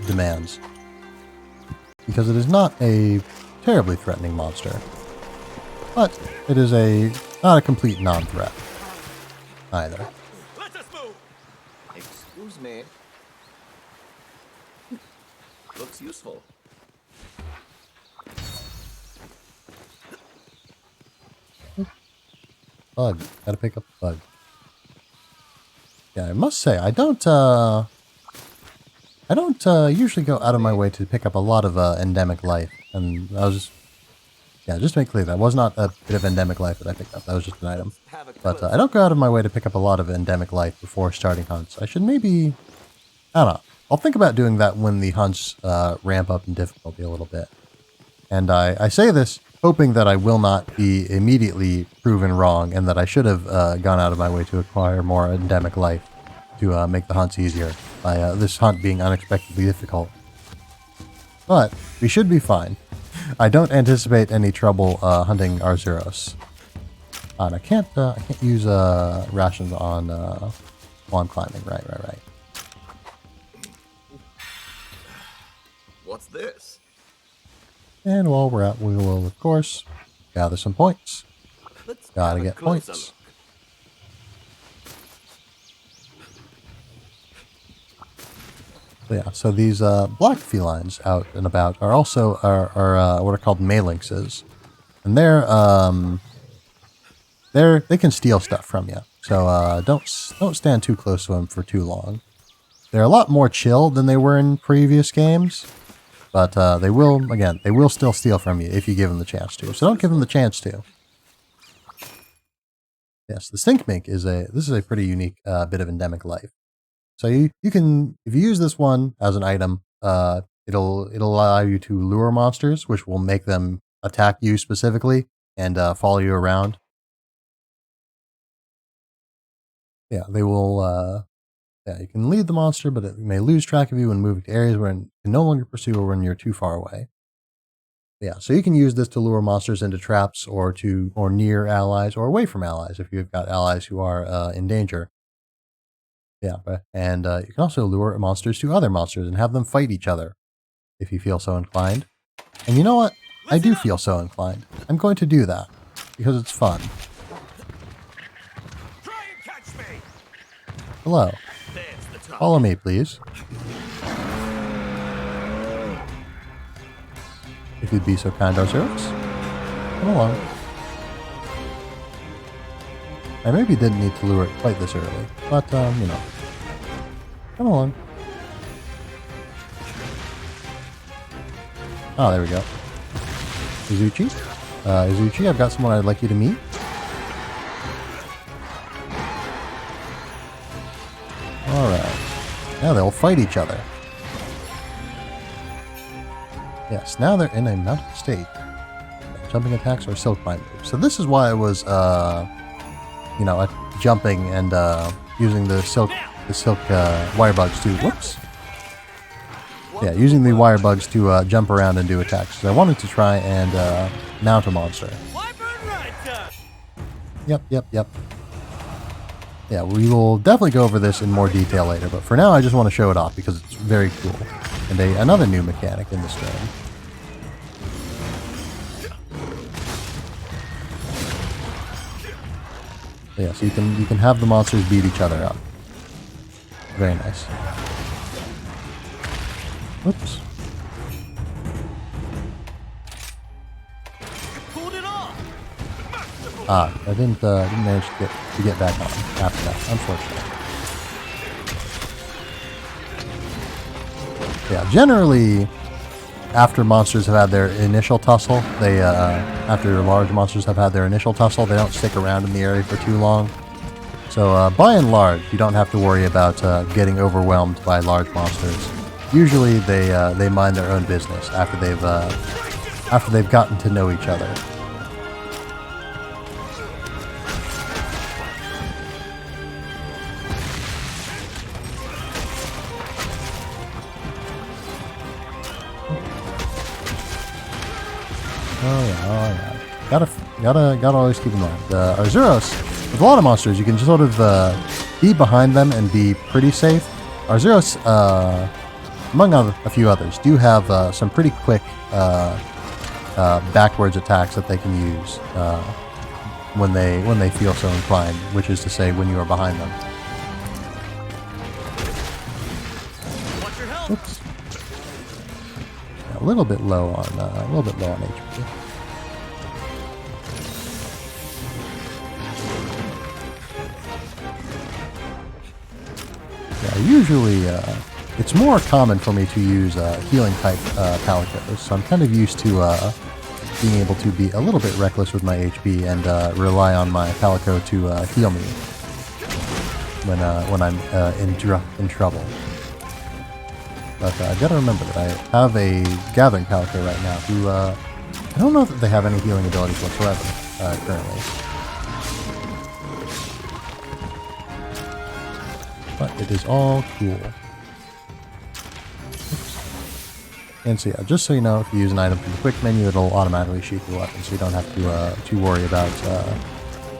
demands, because it is not a terribly threatening monster. But it is not a complete non-threat either. Let us move. Excuse me. Looks useful. Bug. Gotta pick up the bug. Yeah, I must say, I don't usually go out of my way to pick up a lot of endemic life. And I was just, yeah, just to make clear, that was not a bit of endemic life that I picked up. That was just an item. Have a But close I don't go out of my way to pick up a lot of endemic life before starting hunts. I should maybe, I don't know. I'll think about doing that when the hunts ramp up in difficulty a little bit. And I say this hoping that I will not be immediately proven wrong and that I should have gone out of my way to acquire more endemic life to make the hunts easier by this hunt being unexpectedly difficult. But we should be fine. I don't anticipate any trouble hunting Arzuros. And I can't use rations on while I'm climbing. Right. What's this? And while we're at, we will, of course, gather some points. Let's Gotta have a get closer points. So yeah, so these black felines out and about are also what are called malinxes, and they can steal stuff from you. So don't stand too close to them for too long. They're a lot more chill than they were in previous games. But they will still steal from you if you give them the chance to. So don't give them the chance to. Yes, the stink mink is a pretty unique bit of endemic life. So you can, if you use this one as an item, it'll allow you to lure monsters, which will make them attack you specifically and follow you around. Yeah, they will. Yeah, you can lead the monster, but it may lose track of you when moving to areas where it can no longer pursue or when you're too far away. Yeah, so you can use this to lure monsters into traps or near allies or away from allies if you've got allies who are in danger. Yeah, and you can also lure monsters to other monsters and have them fight each other if you feel so inclined. And you know what? I do feel so inclined. I'm going to do that because it's fun. Try and catch me! Hello. There's the top. Follow me, please. If you'd be so kind, Arzuros. Come along. I maybe didn't need to lure it quite this early, but, you know. Come along. Oh, there we go. Izuchi? Izuchi, I've got someone I'd like you to meet. Alright. Now they'll fight each other. Yes, now they're in a mounted state. Jumping attacks or silk bind moves. So this is why I was, jumping and using the silk wire bugs to, whoops. Yeah, using the wire bugs to jump around and do attacks. So I wanted to try and mount a monster. Yep. Yeah, we will definitely go over this in more detail later, but for now I just want to show it off because it's very cool. And another new mechanic in this game. Yeah, so you can have the monsters beat each other up. Very nice. Whoops. Ah, I didn't manage to get back on after that, unfortunately. Yeah, generally, after monsters have had their initial tussle, after large monsters have had their initial tussle, they don't stick around in the area for too long. So, by and large, you don't have to worry about getting overwhelmed by large monsters. Usually, they mind their own business after they've gotten to know each other. Oh yeah. Gotta always keep in mind. Arzuros, with a lot of monsters, you can just sort of be behind them and be pretty safe. Arzuros, among a few others, do have some pretty quick backwards attacks that they can use when they feel so inclined, which is to say, when you are behind them. Oops. a little bit low on HP. Yeah, usually it's more common for me to use healing type Calicos, so I'm kind of used to being able to be a little bit reckless with my HP and rely on my Calico to heal me when I'm in trouble. But I gotta remember that I have a Gathering Calico right now who I don't know that they have any healing abilities whatsoever currently. But it is all cool. And so yeah, just so you know, if you use an item from the quick menu, it'll automatically sheath your weapon, so you don't have to worry about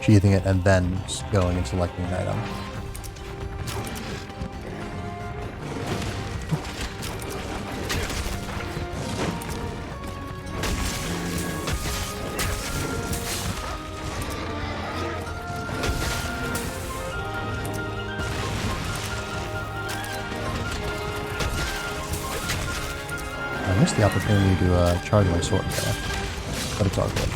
sheathing it and then going and selecting an item. I missed the opportunity to charge my sword there, but it's all good.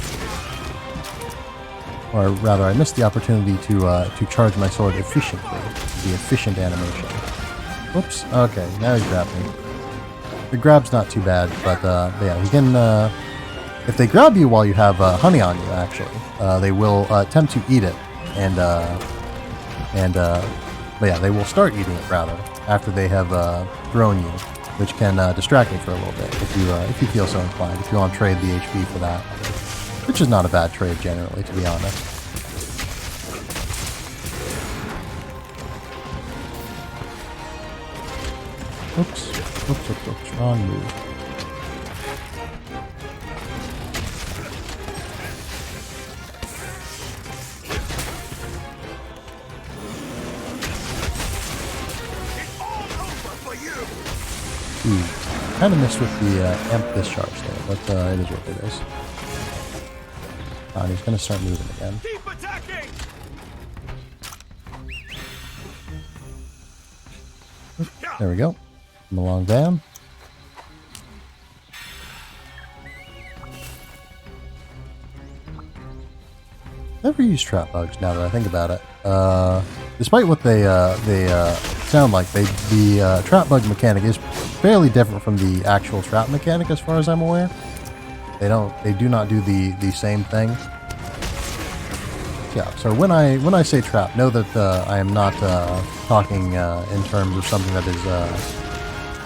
Or rather, I missed the opportunity to charge my sword efficiently, the efficient animation. Whoops. Okay, now he grabbed me. The grab's not too bad, but yeah, he can. If they grab you while you have honey on you, actually, they will attempt to eat it, but yeah, they will start eating it rather after they have thrown you, which can distract me for a little bit if you feel so inclined. If you want to trade the HP for that, which is not a bad trade generally, to be honest. Oops, wrong move. Kind of missed with the amp discharge there, but it is what it is. And he's going to start moving again. Keep attacking! There we go. Come along down. Never used trap bugs now that I think about it. Despite what they sound like, the trap bug mechanic is fairly different from the actual trap mechanic as far as I'm aware. They do not do the same thing. Yeah, so when I say trap, know that I am not talking in terms of something that is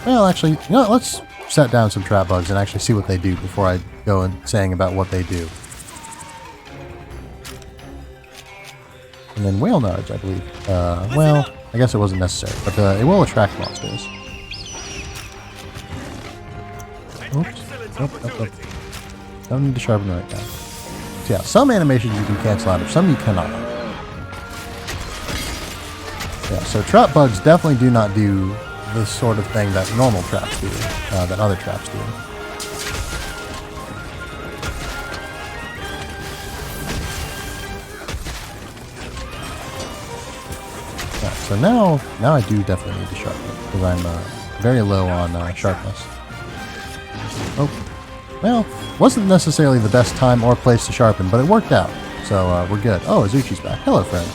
well, actually, you know, let's set down some trap bugs and actually see what they do before I go and saying about what they do. And then whale nards, I believe. Well, I guess it wasn't necessary, but it will attract monsters. Oops. Don't need to sharpen right now. So yeah, some animations you can cancel out of, some you cannot. Yeah, so trap bugs definitely do not do the sort of thing that normal traps do, that other traps do. Yeah, so now I do definitely need to sharpen it, because I'm very low on sharpness. Oh, well, wasn't necessarily the best time or place to sharpen, but it worked out, so we're good. Oh, Azuchi's back. Hello, friend.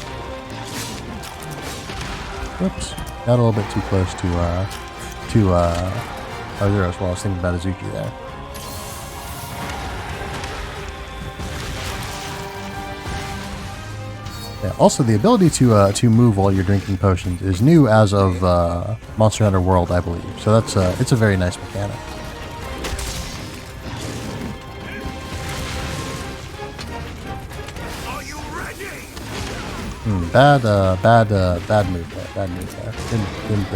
Whoops. Got a little bit too close to Arzuros while I was thinking about Azuchi there. Yeah, also, the ability to move while you're drinking potions is new as of Monster Hunter World, I believe. So that's it's a very nice mechanic. Bad move there. Bad move there. Didn't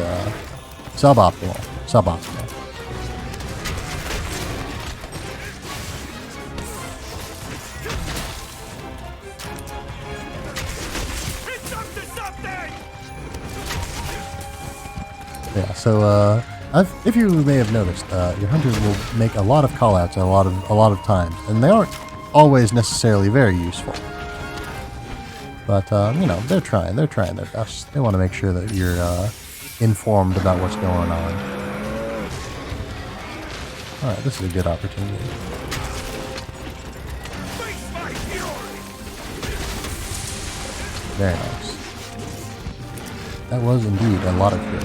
suboptimal. Yeah. So if you may have noticed, your hunter will make a lot of callouts a lot of times, and they aren't always necessarily very useful. But, you know, they're trying their best. They want to make sure that you're informed about what's going on. Alright, this is a good opportunity. Very nice. That was indeed a lot of fury.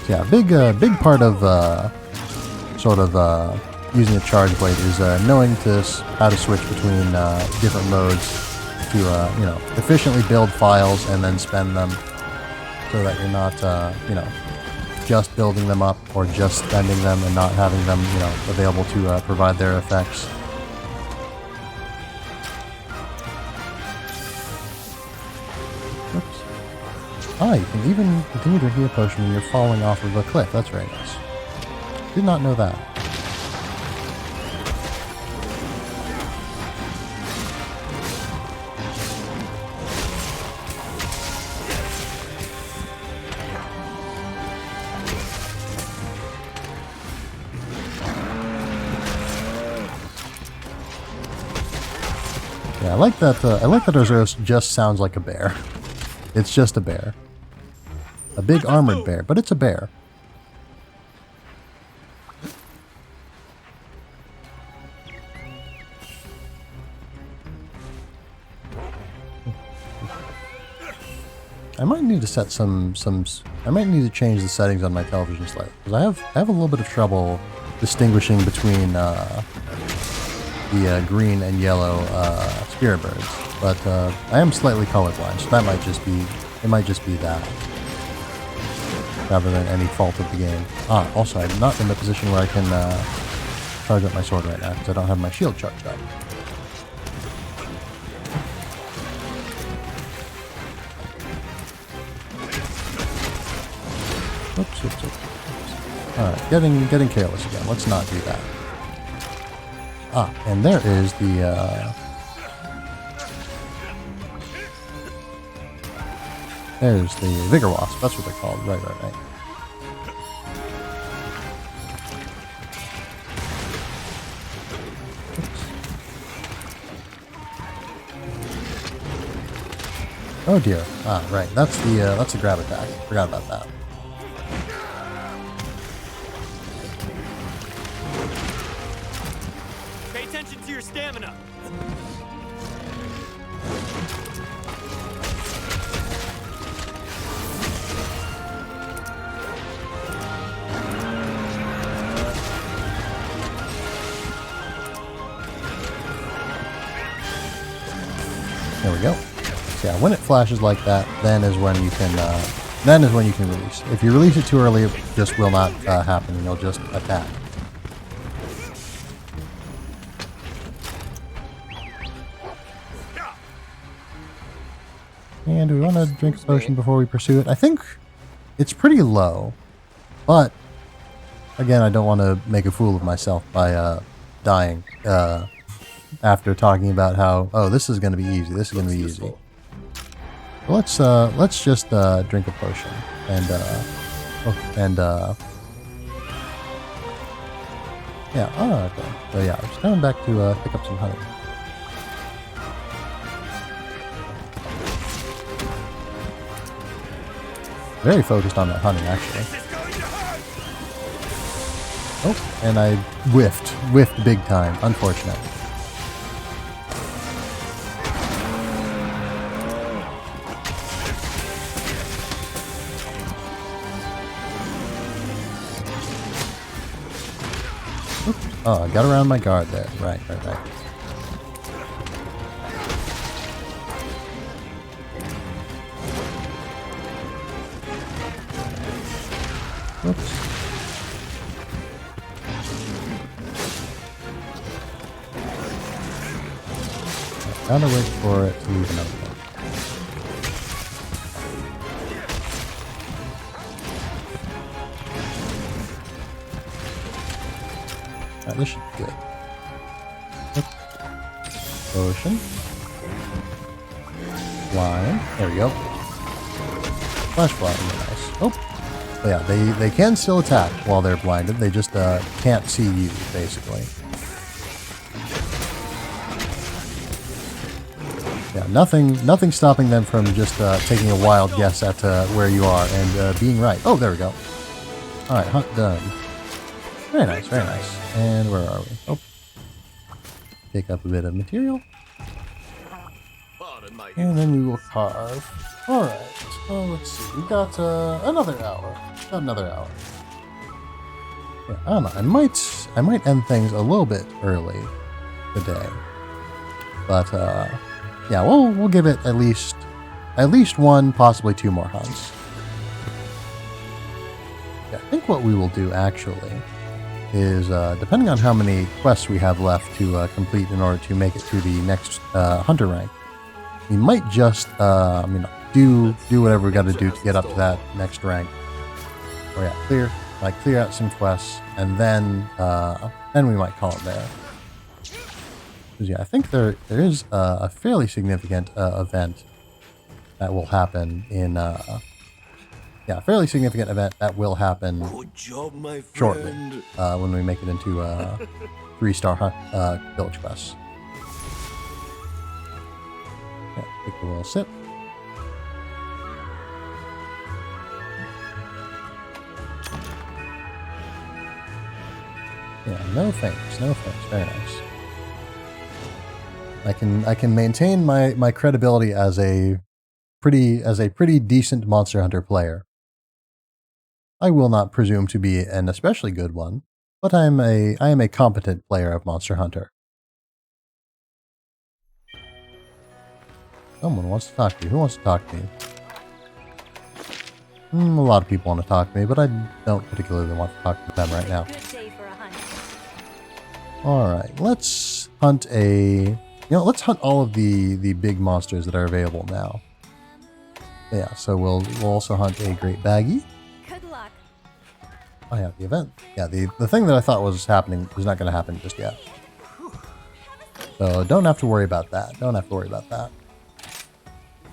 So yeah, big part of using a charge blade is knowing how to switch between different modes to efficiently build files and then spend them, so that you're not just building them up or just spending them and not having them available to provide their effects. Oops. Ah, you can even continue drinking a potion when you're falling off of a cliff. That's very nice. Did not know that. Yeah, I like that. I like that Ozuros just sounds like a bear. It's just a bear, a big armored bear, but it's a bear. I might need to set I might need to change the settings on my television slightly, because I have a little bit of trouble distinguishing between the green and yellow spirit birds, but I am slightly colorblind, so that might just be that, rather than any fault of the game. Ah, also I'm not in the position where I can charge up my sword right now, because I don't have my shield charged up. Oops. Alright, getting careless again. Let's not do that. Ah, and there is there's the Vigor Wasp. That's what they're called. Right. Oops. Oh dear. Ah, right. That's the grab attack. Forgot about that. Pay attention to your stamina. There we go. So yeah, when it flashes like that, then is when you can release. If you release it too early, it just will not happen. You'll just attack. And do we want to drink a potion before we pursue it? I think it's pretty low, but again, I don't want to make a fool of myself by dying after talking about how, oh, this is going to be easy. This is going to be easy. Let's just drink a potion and yeah. Oh, okay. So yeah, I'm just coming back to pick up some honey. Very focused on that honey, actually. Oh, and I whiffed big time. Unfortunate. Oh, I got around my guard there. Right. Oops. Gotta wait for it to leave another one. Alright, this should be good. Potion. Blind. There we go. Flash blind. Nice. Oh. But yeah, they can still attack while they're blinded. They just can't see you, basically. Yeah, nothing stopping them from just taking a wild guess at where you are and being right. Oh, there we go. Alright, hunt done. Very nice, very nice. And where are we? Oh. Pick up a bit of material. Pardon my And then we will carve. Alright, so let's see. We've got another hour. Got another hour. Yeah, I don't know. I might end things a little bit early today. But yeah, we'll give it at least one, possibly two more hunts. Yeah, I think what we will do actually is, depending on how many quests we have left to complete in order to make it to the next hunter rank, we might just do whatever we got to do to get up to that next rank. Or yeah, clear out some quests, and then we might call it there. Because yeah, I think there is a fairly significant event that will happen in yeah, a fairly significant event that will happen Good job, my friend. shortly when we make it into 3-star village quests. Yeah, take a little sip. Yeah, no thanks, no thanks. Very nice. I can maintain my credibility as a pretty decent Monster Hunter player. I will not presume to be an especially good one, but I am a competent player of Monster Hunter. Someone wants to talk to you. Who wants to talk to you? A lot of people want to talk to me, but I don't particularly want to talk to them right now. Good day for a hunt. Alright, let's hunt let's hunt all of the big monsters that are available now. Yeah, so we'll also hunt a great baggie. Good luck. Oh yeah, the event. Yeah, the thing that I thought was happening is not going to happen just yet. So don't have to worry about that. Don't have to worry about that.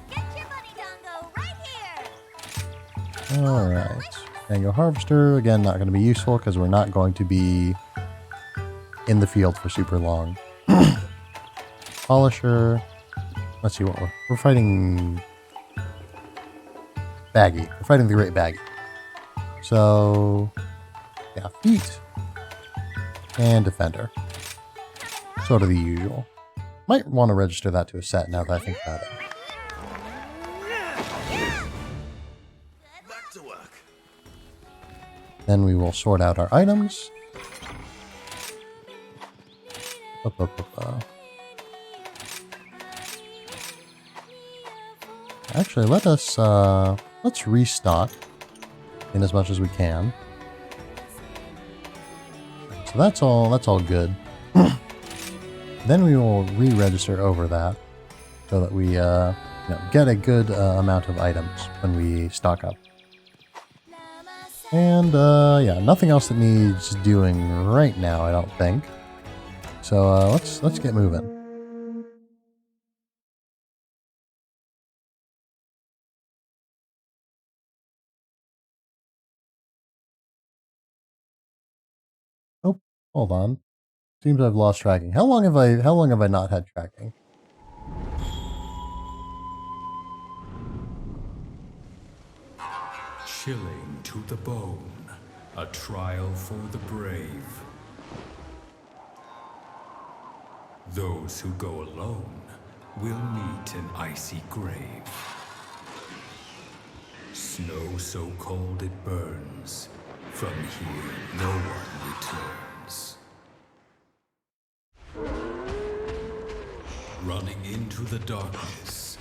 Get your money, Dongo, right here. Alright. Mango Harvester, again, not going to be useful because we're not going to be in the field for super long. Polisher. Let's see what we're fighting. Baggy. We're fighting the Great Baggy. So, yeah, feet and defender. Sort of the usual. Might want to register that to a set now that I think about it. Back to work. Then we will sort out our items. Up, up, up, Actually, let's restock in as much as we can. So that's all good. Then we will re-register over that so that we get a good amount of items when we stock up. And yeah, nothing else that needs doing right now, I don't think. So let's get moving. Oh, hold on. Seems I've lost tracking. How long have I not had tracking? Chilling to the bone, a trial for the brave. Those who go alone will meet an icy grave. Snow so cold it burns. From here, no one returns. Running into the darkness.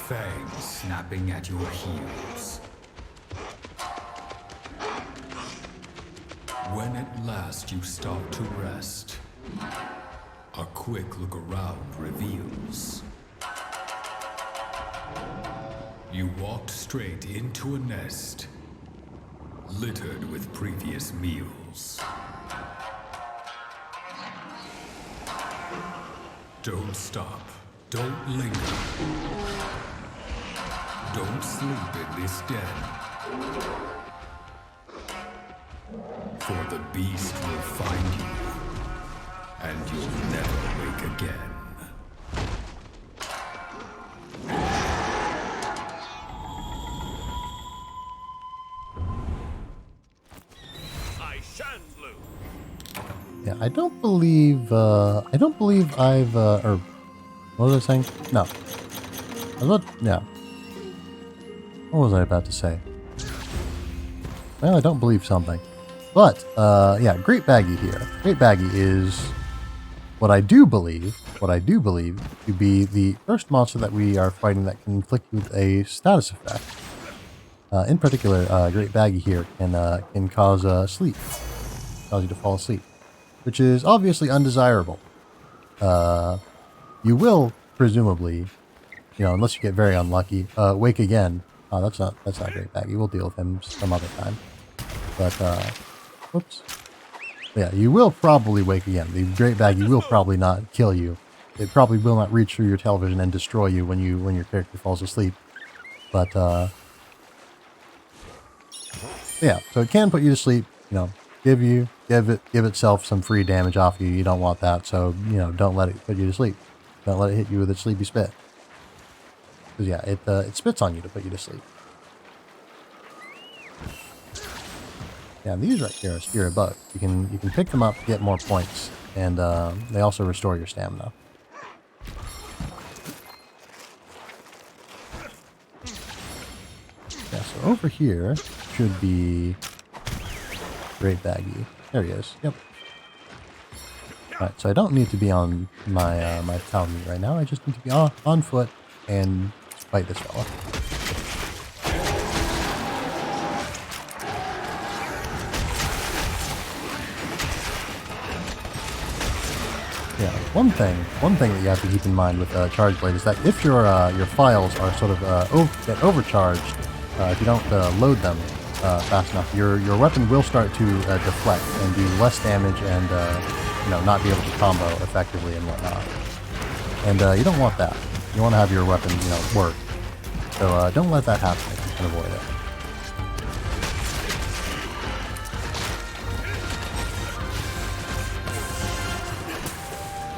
Fangs snapping at your heels. When at last you stop to rest, a quick look around reveals you walked straight into a nest littered with previous meals. Don't stop. Don't linger. Don't sleep in this den. For the beast will find you, and you'll never wake again. I Yeah, I don't believe I've, or, what was I saying? No. Yeah. What was I about to say? Well, I don't believe something. But, yeah, Great Baggy here. Great Baggy is what I do believe to be the first monster that we are fighting that can inflict you with a status effect. In particular, Great Baggy here can cause sleep. Cause you to fall asleep. Which is obviously undesirable. You will, presumably, unless you get very unlucky, wake again. Oh, that's not Great Baggy. We'll deal with him some other time. But, whoops. Yeah, you will probably wake again. The Great Baggy will probably not kill you. It probably will not reach through your television and destroy you when your character falls asleep. But, yeah, so it can put you to sleep, give itself some free damage off you. You don't want that, so, don't let it put you to sleep. Don't let it hit you with its sleepy spit. Because, yeah, it spits on you to put you to sleep. Yeah, these right here are Spirit Bugs. You can pick them up, get more points, and they also restore your stamina. Yeah, so over here should be Great Baggy. There he is. Yep. Alright, so I don't need to be on my my town meat right now. I just need to be on foot and fight this fella. Yeah, one thing that you have to keep in mind with Charge Blade is that if your files are sort of get overcharged, if you don't load them fast enough, your weapon will start to deflect and do less damage and not be able to combo effectively and whatnot. And you don't want that. You want to have your weapon work. So don't let that happen if you can avoid it.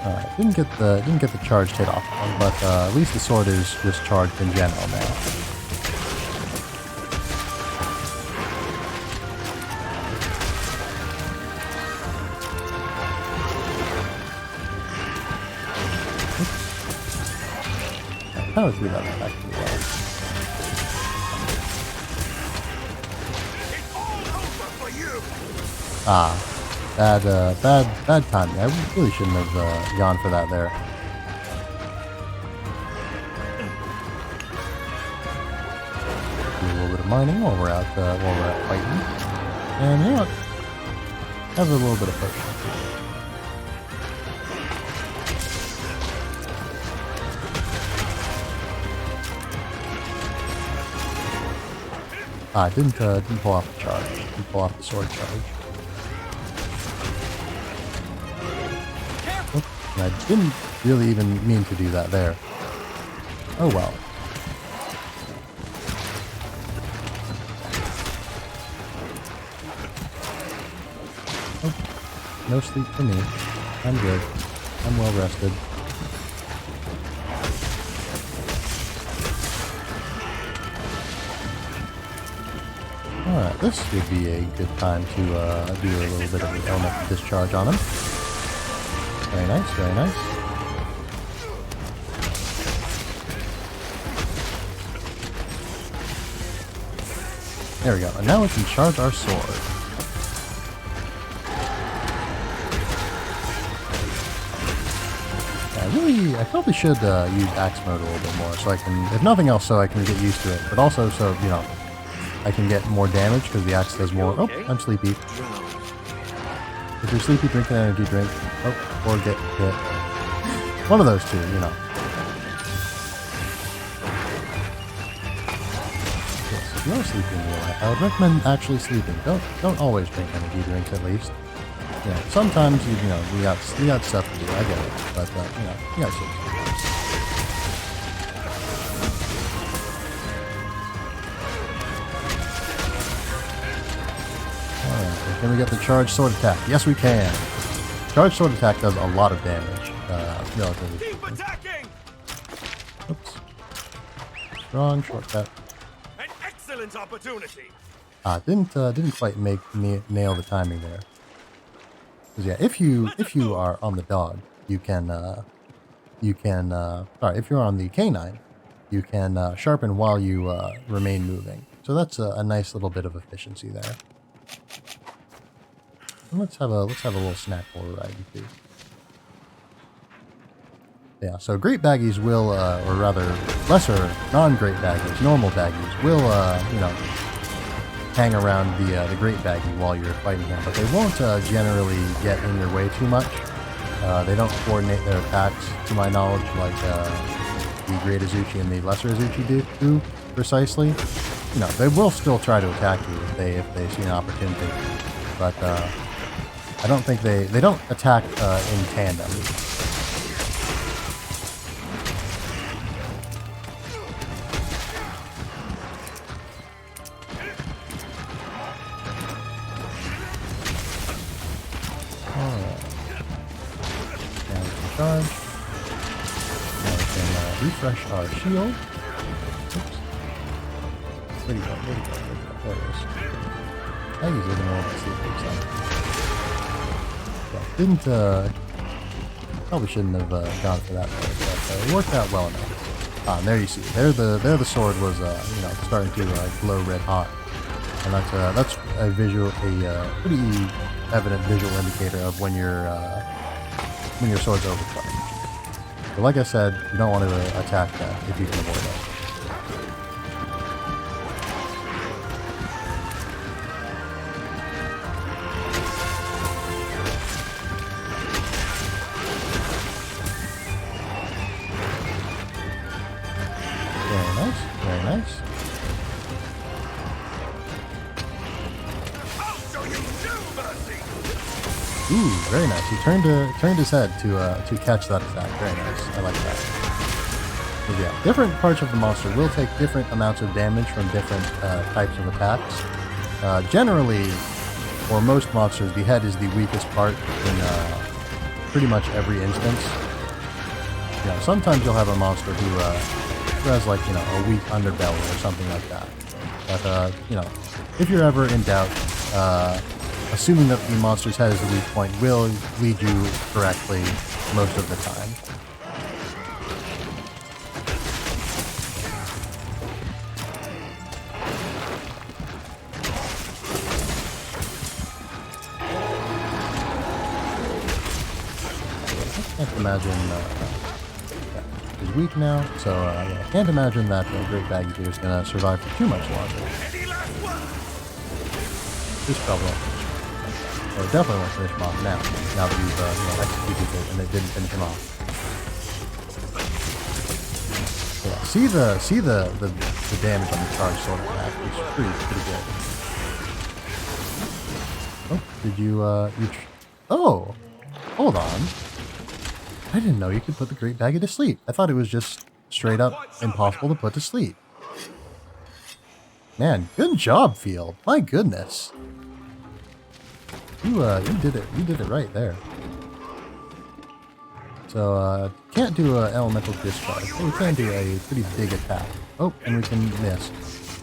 Alright, didn't get the charged hit off one, but at least the sword is discharged in general now. Power through that attack pretty well. Ah. Bad timing. I really shouldn't have gone for that there. Do a little bit of mining while we're out fighting, and you know what? Have a little bit of potion. Ah, didn't pull off the charge. Didn't pull off the sword charge. And I didn't really even mean to do that there. Oh well. Oh, no sleep for me. I'm good. I'm well rested. Alright, this would be a good time to do a little bit of the elemental discharge on him. Very nice, very nice. There we go, and now we can charge our sword. I probably should use axe mode a little bit more, so I can, if nothing else, so I can get used to it, but also so, I can get more damage, because the axe does more. Oh, I'm sleepy. If you're sleepy, drink an energy drink. Oh, or get hit. One of those two, Yes, if you're sleeping, I would recommend actually sleeping. Don't always drink energy drinks, at least. Sometimes you got stuff to do. I get it, but you got sleep. Can we get the charged sword attack? Yes, we can. Charged sword attack does a lot of damage. Relatively. Keep attacking! Oops. Strong shortcut. An excellent opportunity. Didn't quite nail the timing there. 'Cause yeah, if you are on the dog, you can sorry, if you're on the canine, you can sharpen while you remain moving. So that's a nice little bit of efficiency there. And let's have a little snack while we're riding too. Yeah, so great baggies will, or rather lesser non-great baggies, normal baggies will, you know, hang around the great baggie while you're fighting him, but they won't generally get in your way too much. They don't coordinate their attacks, to my knowledge, like the great Azuchi and the lesser Azuchi do precisely. You know, they will still try to attack you if they see an opportunity, but I don't think they don't attack in tandem. Charge. Now we can refresh our shield. Oops. Where'd he go? There he is. I use it in order to see if it's yeah, probably shouldn't have gone for that part, but it worked out well enough. And there you see, there the sword was you know, starting to glow red hot, and that's a pretty evident visual indicator of when your sword's overcharged. But like I said, you don't want to attack that if you can avoid it. Very nice, very nice. Ooh, very nice. He turned his head to catch that attack. Very nice. I like that. But yeah, different parts of the monster will take different amounts of damage from different types of attacks. Generally, for most monsters, the head is the weakest part in pretty much every instance. You know, sometimes you'll have a monster who has like, you know, a weak underbelly or something like that. But you know, if you're ever in doubt, assuming that the monster's head is the weak point will lead you correctly most of the time. I can't imagine he's weak now, so yeah, I can't imagine that Great Baggy here is going to survive for too much longer. This probably won't finish him. Or definitely won't finish him off now that you've you know, executed it and it didn't finish him off. Yeah, see the damage on the charge sword attack. It's pretty good. Oh, did you oh, hold on. I didn't know you could put the Great Baggy to sleep. I thought it was just straight up impossible to put to sleep. Man, good job, Field. My goodness. You did it. You did it right there. So, can't do an elemental discharge, but we can do a pretty big attack. Oh, and we can miss.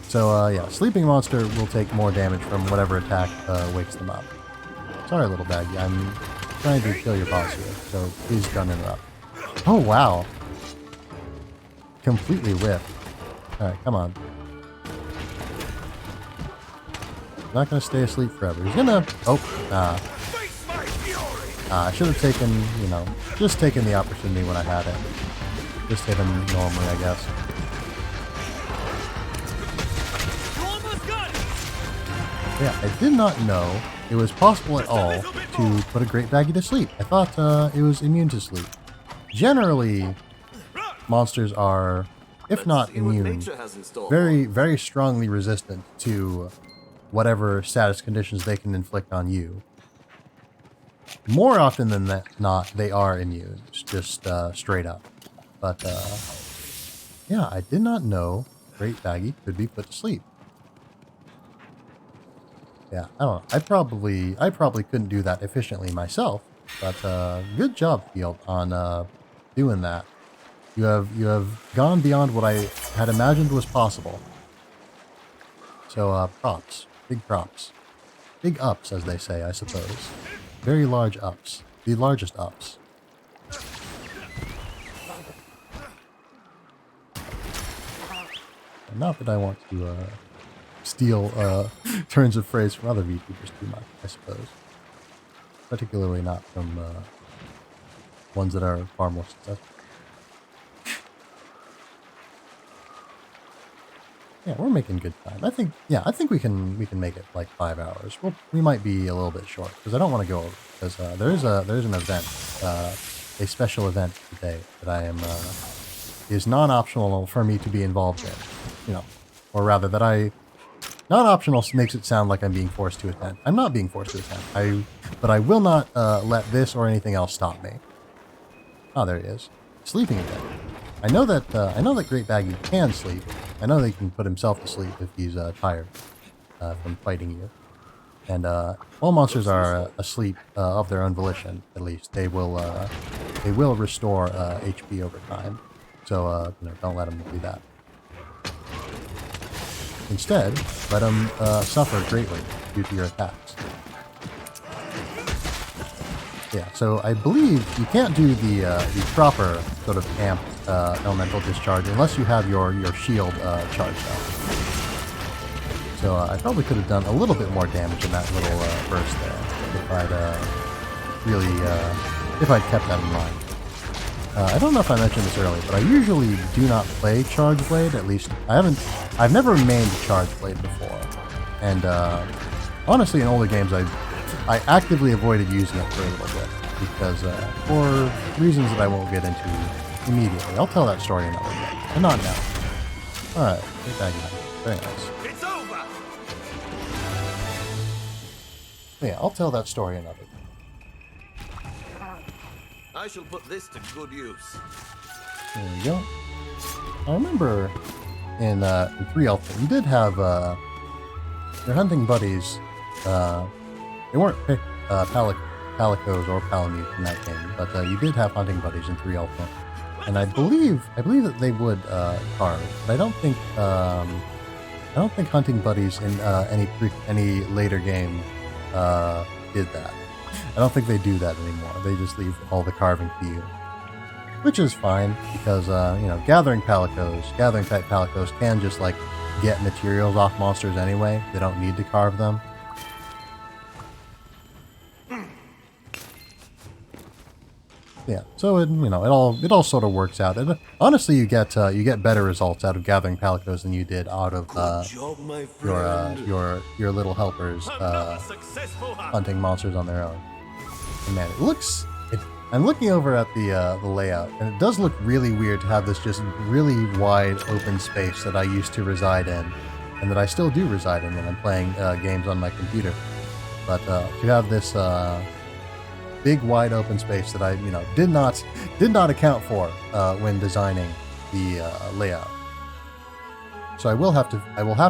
So, yeah, Sleeping Monster will take more damage from whatever attack wakes them up. Sorry, little baggy. I'm trying to kill your boss here, so please don't interrupt. Oh, wow. Completely whiffed. Alright, come on. Not gonna stay asleep forever. He's gonna... Oh, I should have taken, you know, just taken the opportunity when I had it. Just hit him normally, I guess. Yeah, I did not know it was possible at all to put a Great Baggy to sleep. I thought it was immune to sleep. Generally, monsters are, if not immune, very, very strongly resistant to whatever status conditions they can inflict on you. More often than not, they are immune, just straight up. But yeah, I did not know Great Baggy could be put to sleep. Yeah, I don't know. I probably couldn't do that efficiently myself, but good job, Field, on doing that. You have gone beyond what I had imagined was possible. So props. Big props. Big ups, as they say, I suppose. Very large ups. The largest ups. Not that I want to steal turns of phrase from other VTubers too much, I suppose. Particularly not from ones that are far more successful. Yeah, we're making good time. I think we can make it like 5 hours. Well, we might be a little bit short because I don't want to go over because there's an event, a special event today that I am is non-optional for me to be involved in. You know, or rather that non-optional makes it sound like I'm being forced to attend. I'm not being forced to attend. But I will not let this or anything else stop me. Oh, there he is, sleeping again. I know that Great Baggy can sleep. I know that he can put himself to sleep if he's tired from fighting you. And all monsters are asleep of their own volition. At least they will restore HP over time. So you know, don't let them do that. Instead, let them suffer greatly due to your attacks. Yeah, so I believe you can't do the proper sort of amp elemental discharge unless you have your shield charged up. So I probably could have done a little bit more damage in that little burst there if I'd kept that in mind. I don't know if I mentioned this earlier, but I usually do not play Charge Blade. At least I've never mained Charge Blade before, and honestly, in older games, I actively avoided using it for a little bit because for reasons that I won't get into immediately. I'll tell that story another day, but not now. All right, get back in. Very nice. It's over. Yeah, I'll tell that story another day. I shall put this to good use. There we go. I remember in 3 Ultimate, you did have your hunting buddies. They weren't Palicos or Palamutes in that game, but you did have hunting buddies in 3 Ultimate, and I believe that they would carve, but I don't think hunting buddies in any later game did that. I don't think they do that anymore. They just leave all the carving to you, which is fine because you know, gathering type Palicos can just like get materials off monsters anyway. They don't need to carve them. Yeah, so it all sort of works out. And honestly, you get better results out of gathering Palicos than you did out of your little helpers hunting monsters on their own. And man, I'm looking over at the layout, and it does look really weird to have this just really wide open space that I used to reside in, and that I still do reside in when I'm playing games on my computer. But to have this big wide open space that I did not account for when designing the layout. So I will have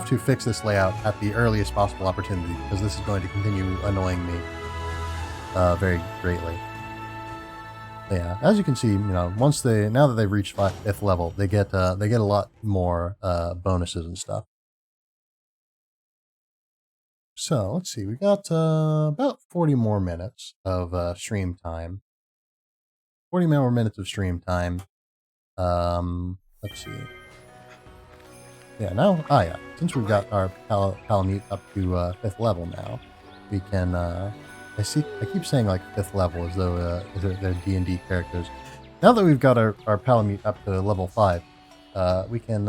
to fix this layout at the earliest possible opportunity because this is going to continue annoying me very greatly. Yeah, as you can see, now that they've reached 5th level, they get a lot more bonuses and stuff. So let's see, we got about 40 more minutes of stream time. 40 more minutes of stream time. Let's see. Yeah, now, since we've got our Palamute up to 5th level now, we can, I keep saying like 5th level as though they're D&D characters. Now that we've got our Palamute up to level 5, we can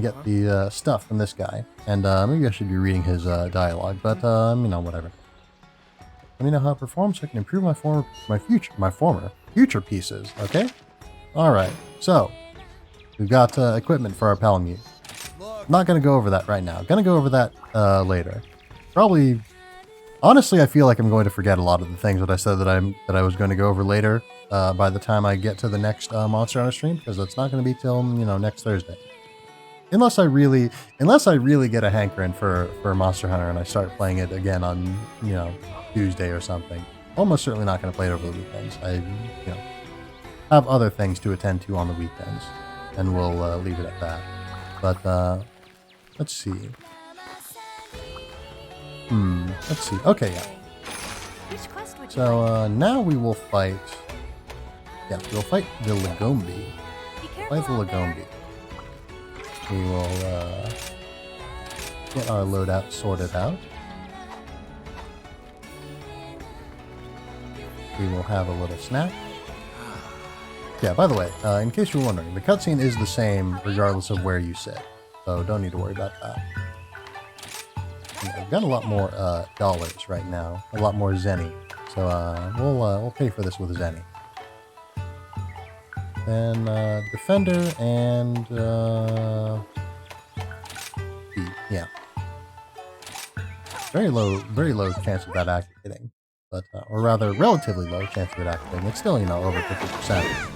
get the stuff from this guy, and maybe I should be reading his dialogue, but whatever. Let me know how it performs so I can improve my former future pieces. Okay, all right. So we've got equipment for our Palamute. I'm not gonna go over that right now. Gonna go over that later. Probably. Honestly, I feel like I'm going to forget a lot of the things that I said that I was going to go over later. By the time I get to the next Monster Hunter stream, because it's not going to be till next Thursday, unless I really get a hankering for Monster Hunter and I start playing it again on Tuesday or something. Almost certainly not going to play it over the weekends. I have other things to attend to on the weekends, and we'll leave it at that. But let's see. Let's see. Okay, yeah. Which quest would you So now we will fight. Yeah, we'll fight the Lagombi. Be Fight careful the out there. Lagombi. We will get our loadout sorted out. We will have a little snack. Yeah, by the way, in case you're wondering, the cutscene is the same regardless of where you sit, so don't need to worry about that. I've got a lot more dollars right now, a lot more zenny, so we'll pay for this with zenny. Then defender and B, yeah. Very low chance of that activating, but or rather, relatively low chance of it activating. It's still, over 50%.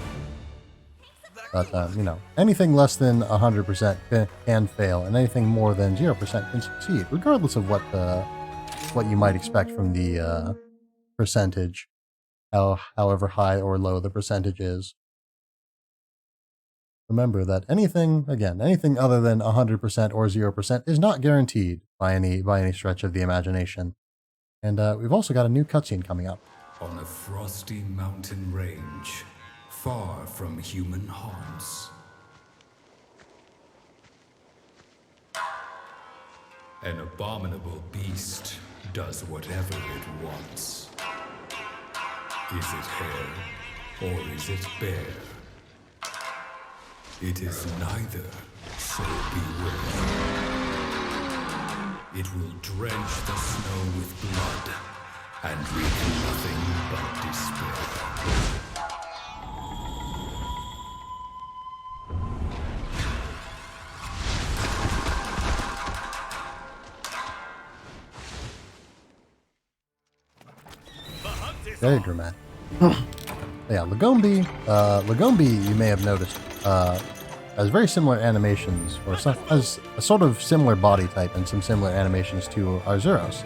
But anything less than 100% can fail, and anything more than 0% can succeed, regardless of what you might expect from the percentage, however high or low the percentage is. Remember that anything other than 100% or 0% is not guaranteed by any stretch of the imagination. And we've also got a new cutscene coming up. On a frosty mountain range, far from human haunts, an abominable beast does whatever it wants. Is it hare or is it bear? It is neither, so beware. It will drench the snow with blood and wreak nothing but despair. Very dramatic. Yeah, Lagombi, you may have noticed, has very similar animations, or has a sort of similar body type and some similar animations to Arzuros.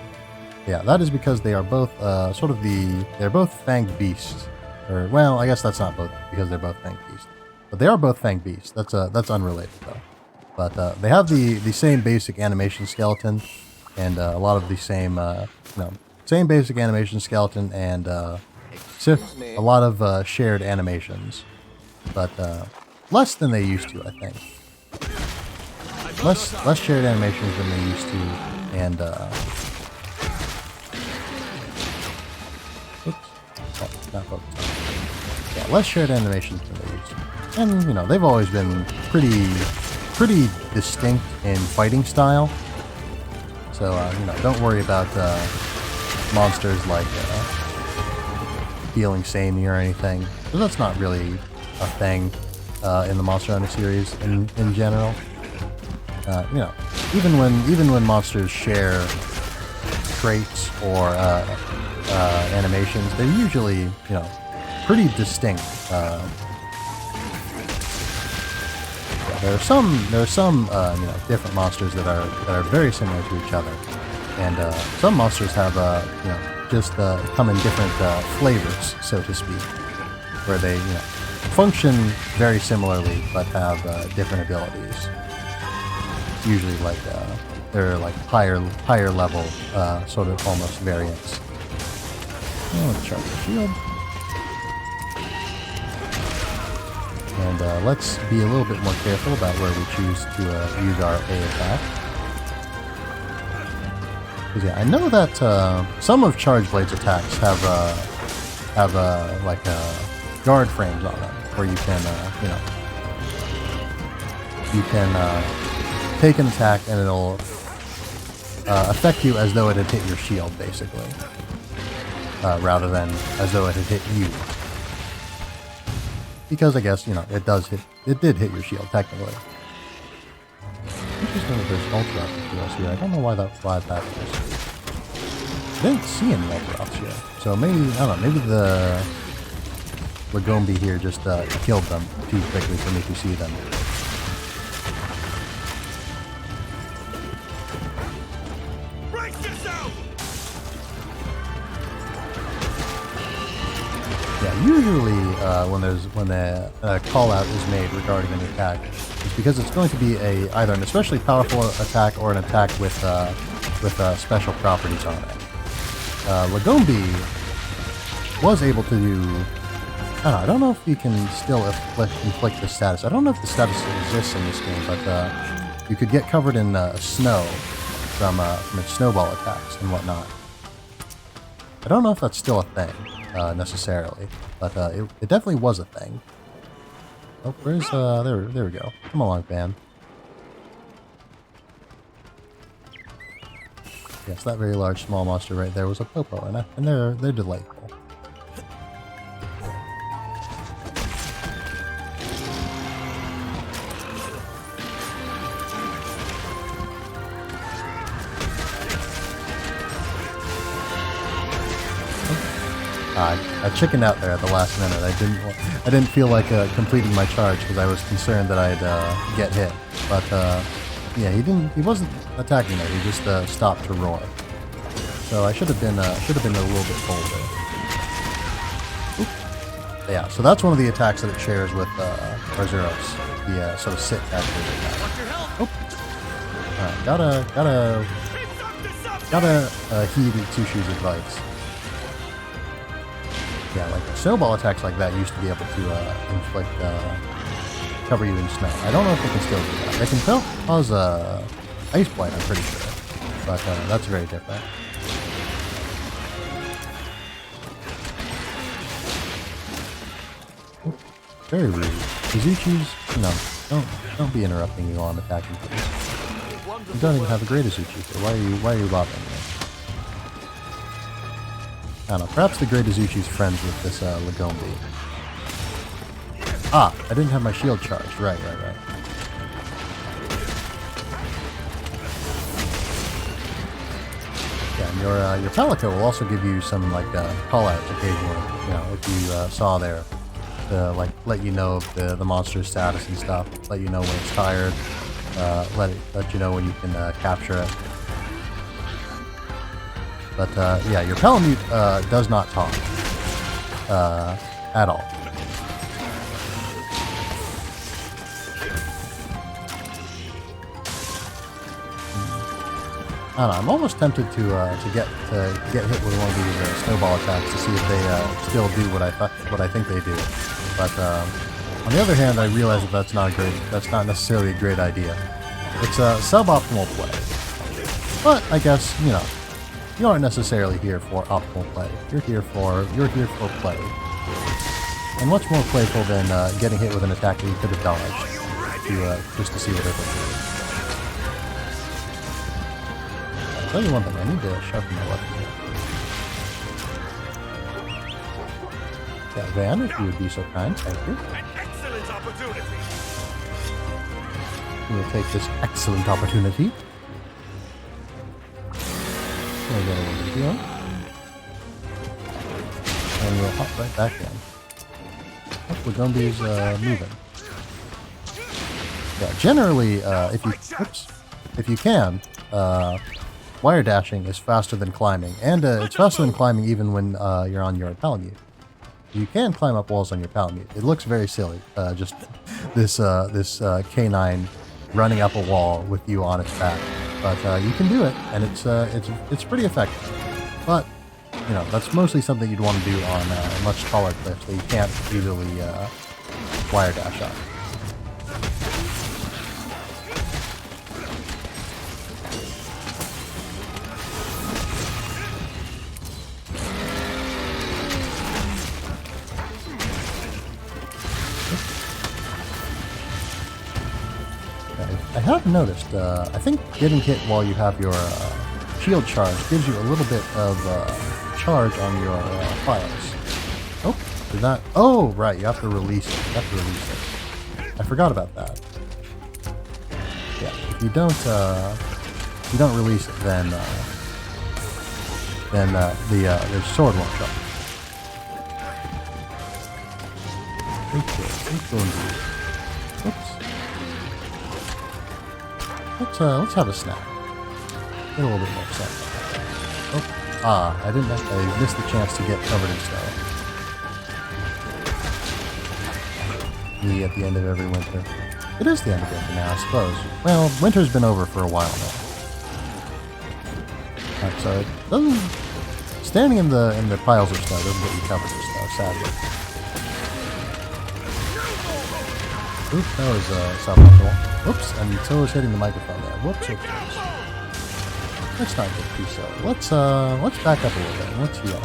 Yeah, that is because they are both they're both fanged beasts. Or, well, I guess that's not both because they're both fanged beasts, but they are both fanged beasts. That's unrelated though. But they have the same basic animation skeleton, and a lot of the same same basic animation skeleton and a lot of shared animations, but less than they used to, I think. Less shared animations than they used to, and less shared animations than they used to. And they've always been pretty distinct in fighting style. So don't worry about monsters like feeling samey or anything, because that's not really a thing in the Monster Hunter series in general. Even when monsters share traits or animations, they're usually pretty distinct. There are some different monsters that are very similar to each other, and some monsters have just come in different flavors, so to speak, where they function very similarly but have different abilities. Usually, they're like higher level sort of almost variants. Let's charge the shield. And let's be a little bit more careful about where we choose to use our A attack. Because I know that some of Charge Blade's attacks have like guard frames on them, where you can take an attack and it'll affect you as though it had hit your shield, basically, rather than as though it had hit you. Because I guess it did hit your shield technically. Interesting that there's ultra ops here. I don't know why that is. I didn't see any ultra ops here, so maybe maybe the Lagombi here just killed them too quickly for me to see them. Yeah, usually when a call out is made regarding an attack, it's because it's going to be either an especially powerful attack or an attack with with special properties on it. Lagombi was able to do... I don't know if you can still inflict the status. I don't know if the status exists in this game, but you could get covered in snow from its snowball attacks and whatnot. I don't know if that's still a thing, necessarily, but it definitely was a thing. Oh, where's, there we go. Come along, Van. Yes, that very large small monster right there was a Popo, and they're delightful. I chickened out there at the last minute. I didn't feel like completing my charge because I was concerned that I'd get hit. But yeah, he wasn't attacking it. He just stopped to roar. So I should have been a little bit bolder. Oop. Yeah, so that's one of the attacks that it shares with Arzuros. The sort of sit activity. Oh. Alright, gotta heed Tsushu's advice. Yeah, like snowball attacks like that used to be able to inflict, cover you in snow. I don't know if they can still do that. They can cause ice blight, I'm pretty sure, but that's very different. Ooh, very rude. Izuchi's, don't be interrupting me while I'm attacking people. You don't even have a great Izuchi, so why are you bothering me? I don't know, perhaps the Great Izuchi's friends with this Lagombi. Ah, I didn't have my shield charged. Right. Yeah, and your Palico will also give you some like call-outs occasionally. You know, if you saw there, to like let you know of the monster's status and stuff. Let you know when it's tired. Let you know when you can capture it. But yeah, your Palamute does not talk at all. I don't know. I'm almost tempted to get hit with one of these snowball attacks to see if they still do what I think they do. But on the other hand, I realize that that's not necessarily a great idea. It's a suboptimal play. But I guess you aren't necessarily here for optimal play. You're here for play. And much more playful than getting hit with an attack that you could have dodged just to see what it does. I'll tell you one thing, I need to sharpen my weapon here. Yeah, Van, if you would be so kind, thank you. An excellent opportunity. We'll take this excellent opportunity. We'll get a little bit here. And we'll hop right back in. Oh, Lagombi's moving. Yeah, generally, if you can, wire dashing is faster than climbing, and it's faster than climbing even when you're on your Palamute. You can climb up walls on your Palamute. It looks very silly, just this canine running up a wall with you on its back. But you can do it, and it's pretty effective. But that's mostly something you'd want to do on much taller cliffs that you can't easily wire dash up. I have noticed, I think getting hit while you have your shield charge gives you a little bit of charge on your files. Oh, did that? Oh, right, you have to release it. I forgot about that. Yeah, if you don't release it, then the sword won't jump. Oops. Let's have a snack. Get a little bit more sun. Oh, I missed the chance to get covered in snow. At the end of every winter. It is the end of winter now, I suppose. Well, winter's been over for a while now. Alright, so it doesn't... Standing in the piles of snow doesn't get you covered with snow, sadly. Oops, that was suboptimal. Oops, and so was hitting the microphone there. Whoops, whoops, whoops. Let's not get too silly. Let's back up a little bit and let's heal.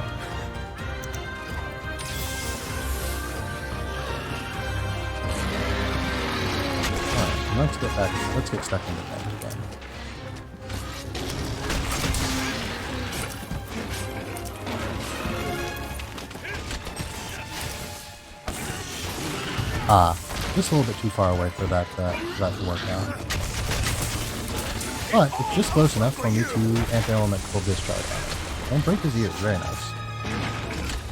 Alright, let's get back. Let's get stuck in the thing again. Ah, just a little bit too far away for that to work out. But it's just close enough for me to anti-elemental discharge on it. And break his ears, very nice.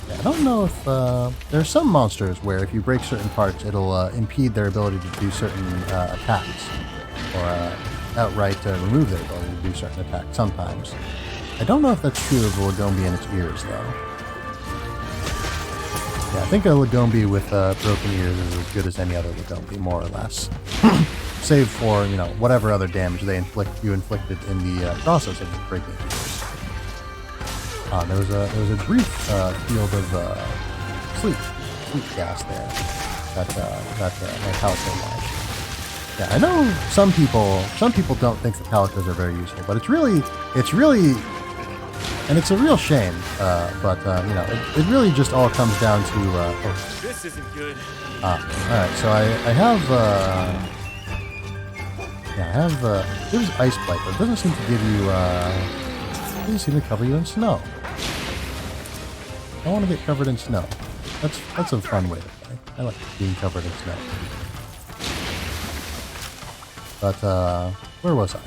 Yeah, I don't know if there's some monsters where if you break certain parts, it'll impede their ability to do certain attacks, or outright remove their ability to do certain attacks. Sometimes. I don't know if that's true of the Lagombi and its ears, though. Yeah, I think a Lagombi with broken ears is as good as any other Lagombi, more or less. Save for, you know, whatever other damage you inflicted in the process of breaking ears. There was a brief field of sleep gas there that Palico launched. Yeah, I know some people don't think that Palicos are very useful, but it's really, and it's a real shame. But you know, it really just all comes down to. This isn't good. All right, so I have. Yeah, I have. There's Ice Blight, but it doesn't seem to give you. It doesn't seem to cover you in snow. I want to get covered in snow. That's a fun way to play. I like being covered in snow. But where was I?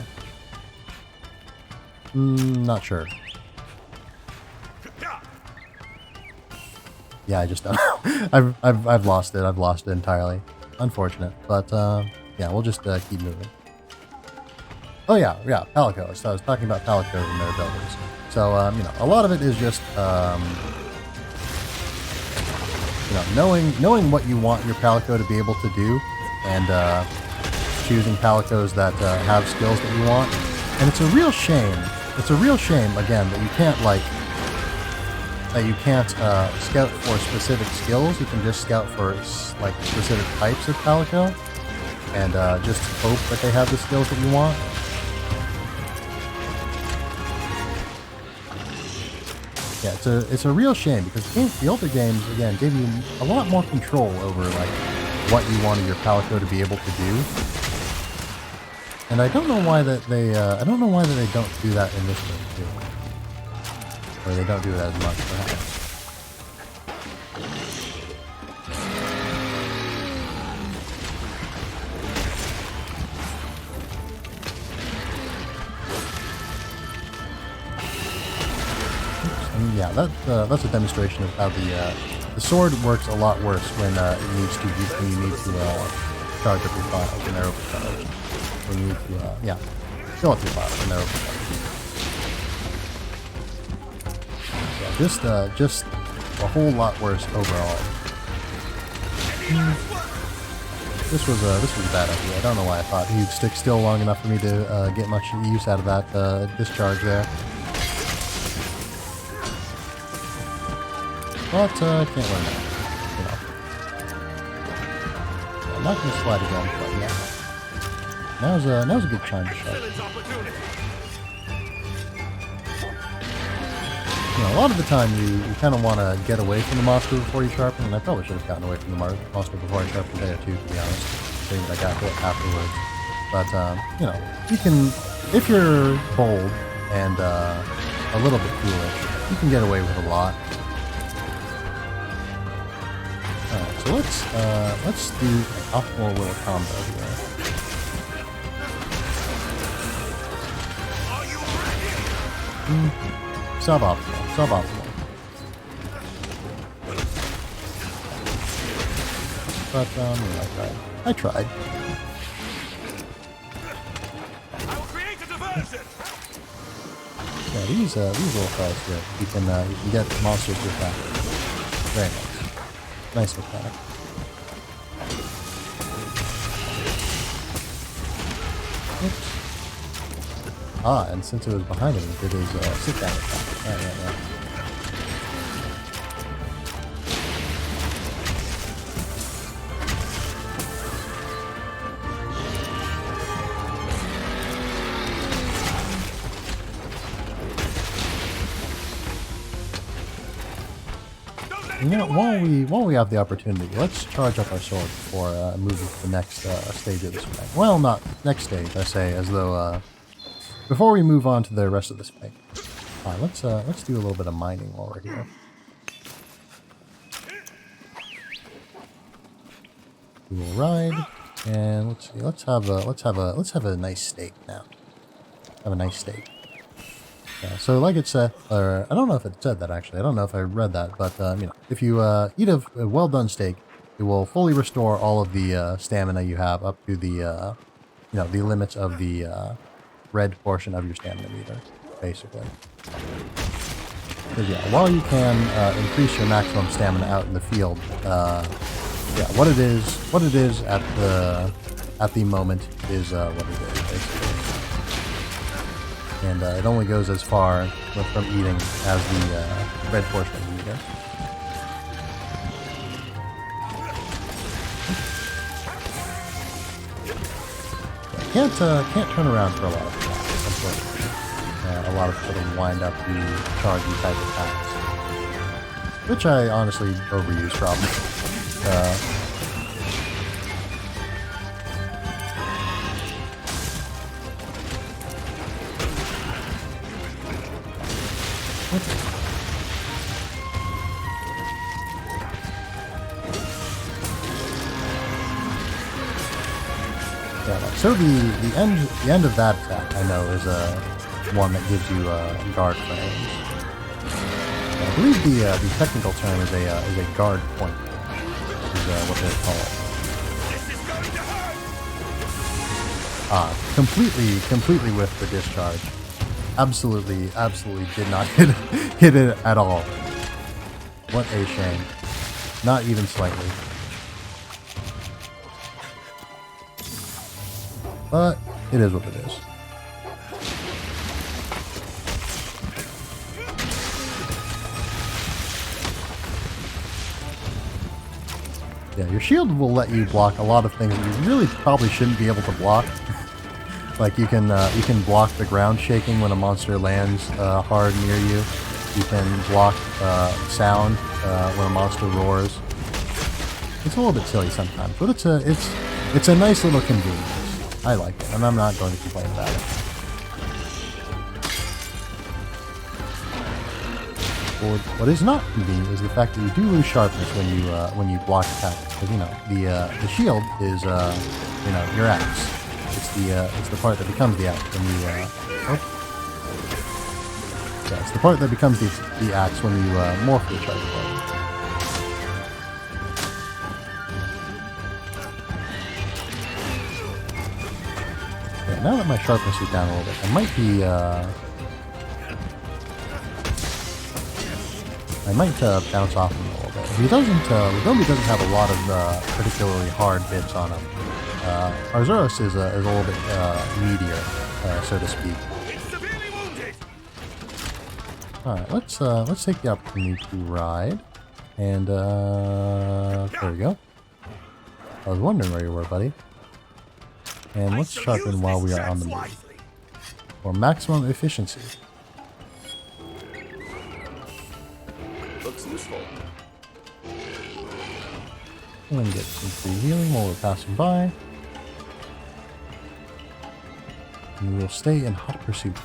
Not sure. Yeah, I just don't know. I've lost it. I've lost it entirely. Unfortunate, but yeah, we'll just keep moving. Oh yeah, Palicos. So I was talking about Palicos and their abilities. So you know, a lot of it is just you know, knowing what you want your Palico to be able to do, and choosing Palicos that have skills that you want. And it's a real shame. It's a real shame again that you can't scout for specific skills. You can just scout for like specific types of Palico, and just hope that they have the skills that you want. Yeah, it's a real shame because the older games again gave you a lot more control over like what you wanted your Palico to be able to do. And I don't know why that they don't do that in this game too. Or they don't do it as much, perhaps. And yeah, that's a demonstration of how the sword works a lot worse when you need to charge up your files when they're overcharged. When you need to fill up your files when they're overcharged. Yeah, just a whole lot worse overall. This was a bad idea. I don't know why I thought he'd stick still long enough for me to get much use out of that discharge there. But I can't learn that. You know. I'm not going to slide again, but yeah. Now's a good time to start. You know, a lot of the time you kind of want to get away from the monster before you sharpen, and I probably should have gotten away from the monster before I sharpened there too, to be honest. Seeing that I got hit afterwards. But, you know, you can, if you're bold and a little bit foolish, you can get away with a lot. Alright, so let's do an optimal little combo here. Suboptimal. But I tried. I will create a diversion. Yeah, these little fellas here, you can get monsters to attack. Very nice. Nice mechanic. Oops. Ah, and since it was behind him, it did his sit-down attack. Yeah. You know, while we have the opportunity, let's charge up our sword before moving to the next stage of this fight. Well, not next stage, I say, as though before we move on to the rest of this fight. Let's do a little bit of mining while we're here. We will ride, and let's see. Let's have a nice steak now. Have a nice steak. Yeah, so like it said, or I don't know if it said that actually. I don't know if I read that, but you know, if you eat a well done steak, it will fully restore all of the stamina you have up to the you know, the limits of the red portion of your stamina meter, basically. Because yeah, while you can increase your maximum stamina out in the field, yeah, what it is at the moment is what it is, basically. And it only goes as far from eating as the red portion of the meter. Can't turn around for a lot of attacks, unfortunately. A lot of sort of wind up the chargey type attacks, which I honestly overuse probably. Yeah, so the end of that attack, I know, is one that gives you guard frames. I believe the technical term is a guard point, is what they're called. Completely whiffed the discharge. Absolutely did not hit it at all. What a shame. Not even slightly. But it is what it is. Yeah, your shield will let you block a lot of things that you really probably shouldn't be able to block. Like you can block the ground shaking when a monster lands hard near you. You can block sound when a monster roars. It's a little bit silly sometimes, but it's a nice little convenience. I like it, and I'm not going to complain about it. What is not convenient is the fact that you do lose sharpness when you block attacks. Because you know the shield is you know, your axe. It's the part that becomes the axe when you yeah, it's the part that becomes the axe when you morph your charge blade. Yeah, now that my sharpness is down a little bit, I might bounce off him a little bit. He doesn't. Lugomi doesn't have a lot of particularly hard bits on him. Arzuros is a little bit meatier, so to speak. Alright, let's take the opportunity to ride. And there we go. I was wondering where you were, buddy. And let's sharpen while we are on the move. For maximum efficiency. Looks useful. And then get some free healing while we're passing by. And we will stay in hot pursuit.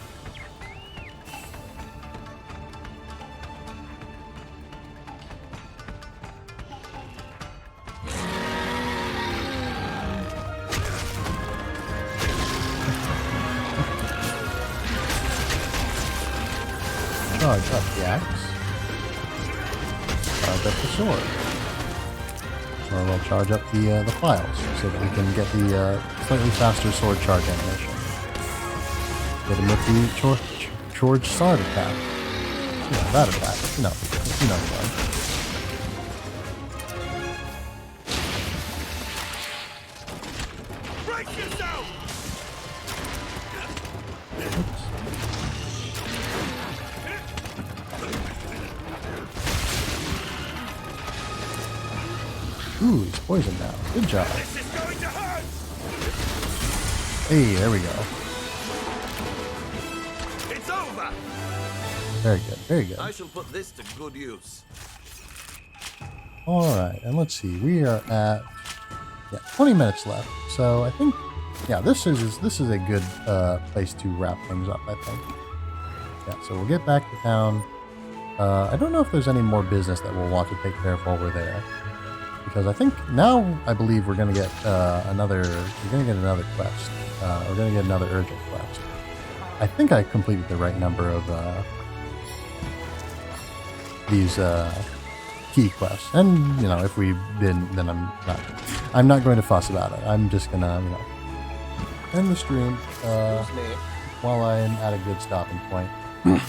Charge up the axe. Charge up the sword. Or we'll charge up the files so that we can get the slightly faster sword charge animation. Get him with the charge sword attack. You know, that attack. You know the one. Ooh, he's poisoned now. Good job. This is going to hurt! Hey, there we go. It's over! Very good, very good. I shall put this to good use. Alright, and let's see. We are at 20 minutes left. So I think this is a good place to wrap things up, I think. Yeah, so we'll get back to town. I don't know if there's any more business that we'll want to take care of while we're there. Because I think now I believe we're gonna get another quest. We're gonna get another urgent quest. I think I completed the right number of these key quests. And if we didn't, then I'm not going to fuss about it. I'm just gonna end the stream while I'm at a good stopping point. I'm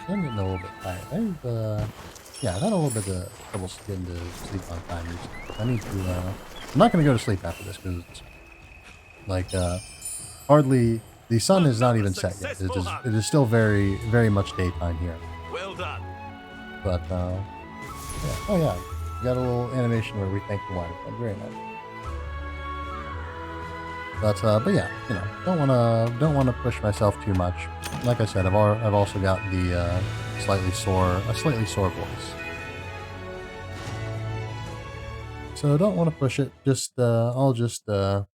getting a little bit tired. I've had a little bit of trouble getting to sleep on time recently. I need to, I'm not going to go to sleep after this because it's like, hardly, the sun is not even set yet. It is still very, very much daytime here. Well done. But, yeah. Oh yeah, we got a little animation where we thank the wine club. Very nice. But yeah, don't wanna push myself too much. Like I said, I've also got the slightly sore voice. So don't want to push it. I'll just end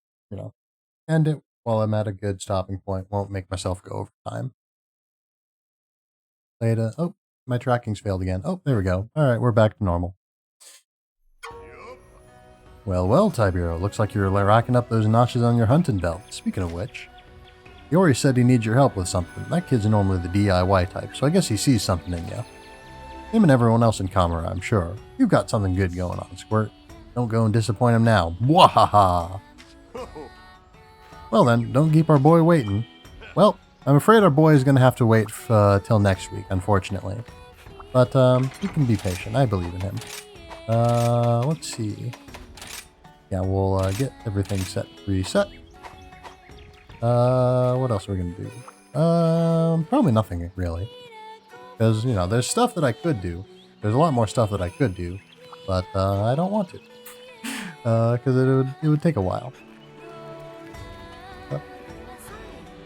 it while I'm at a good stopping point. Won't make myself go over time. Later. Oh, my tracking's failed again. Oh, there we go. All right, we're back to normal. Well, Tiberious, looks like you're racking up those notches on your hunting belt. Speaking of which, Yori said he needs your help with something. That kid's normally the DIY type, so I guess he sees something in you. Him and everyone else in Kamara, I'm sure. You've got something good going on, Squirt. Don't go and disappoint him now. Wahaha! Well then, don't keep our boy waiting. Well, I'm afraid our boy is going to have to wait till next week, unfortunately. But we can be patient. I believe in him. Let's see. Yeah, we'll get everything reset. What else are we gonna do? Probably nothing really, because there's stuff that I could do. There's a lot more stuff that I could do, but I don't want to, because it would take a while.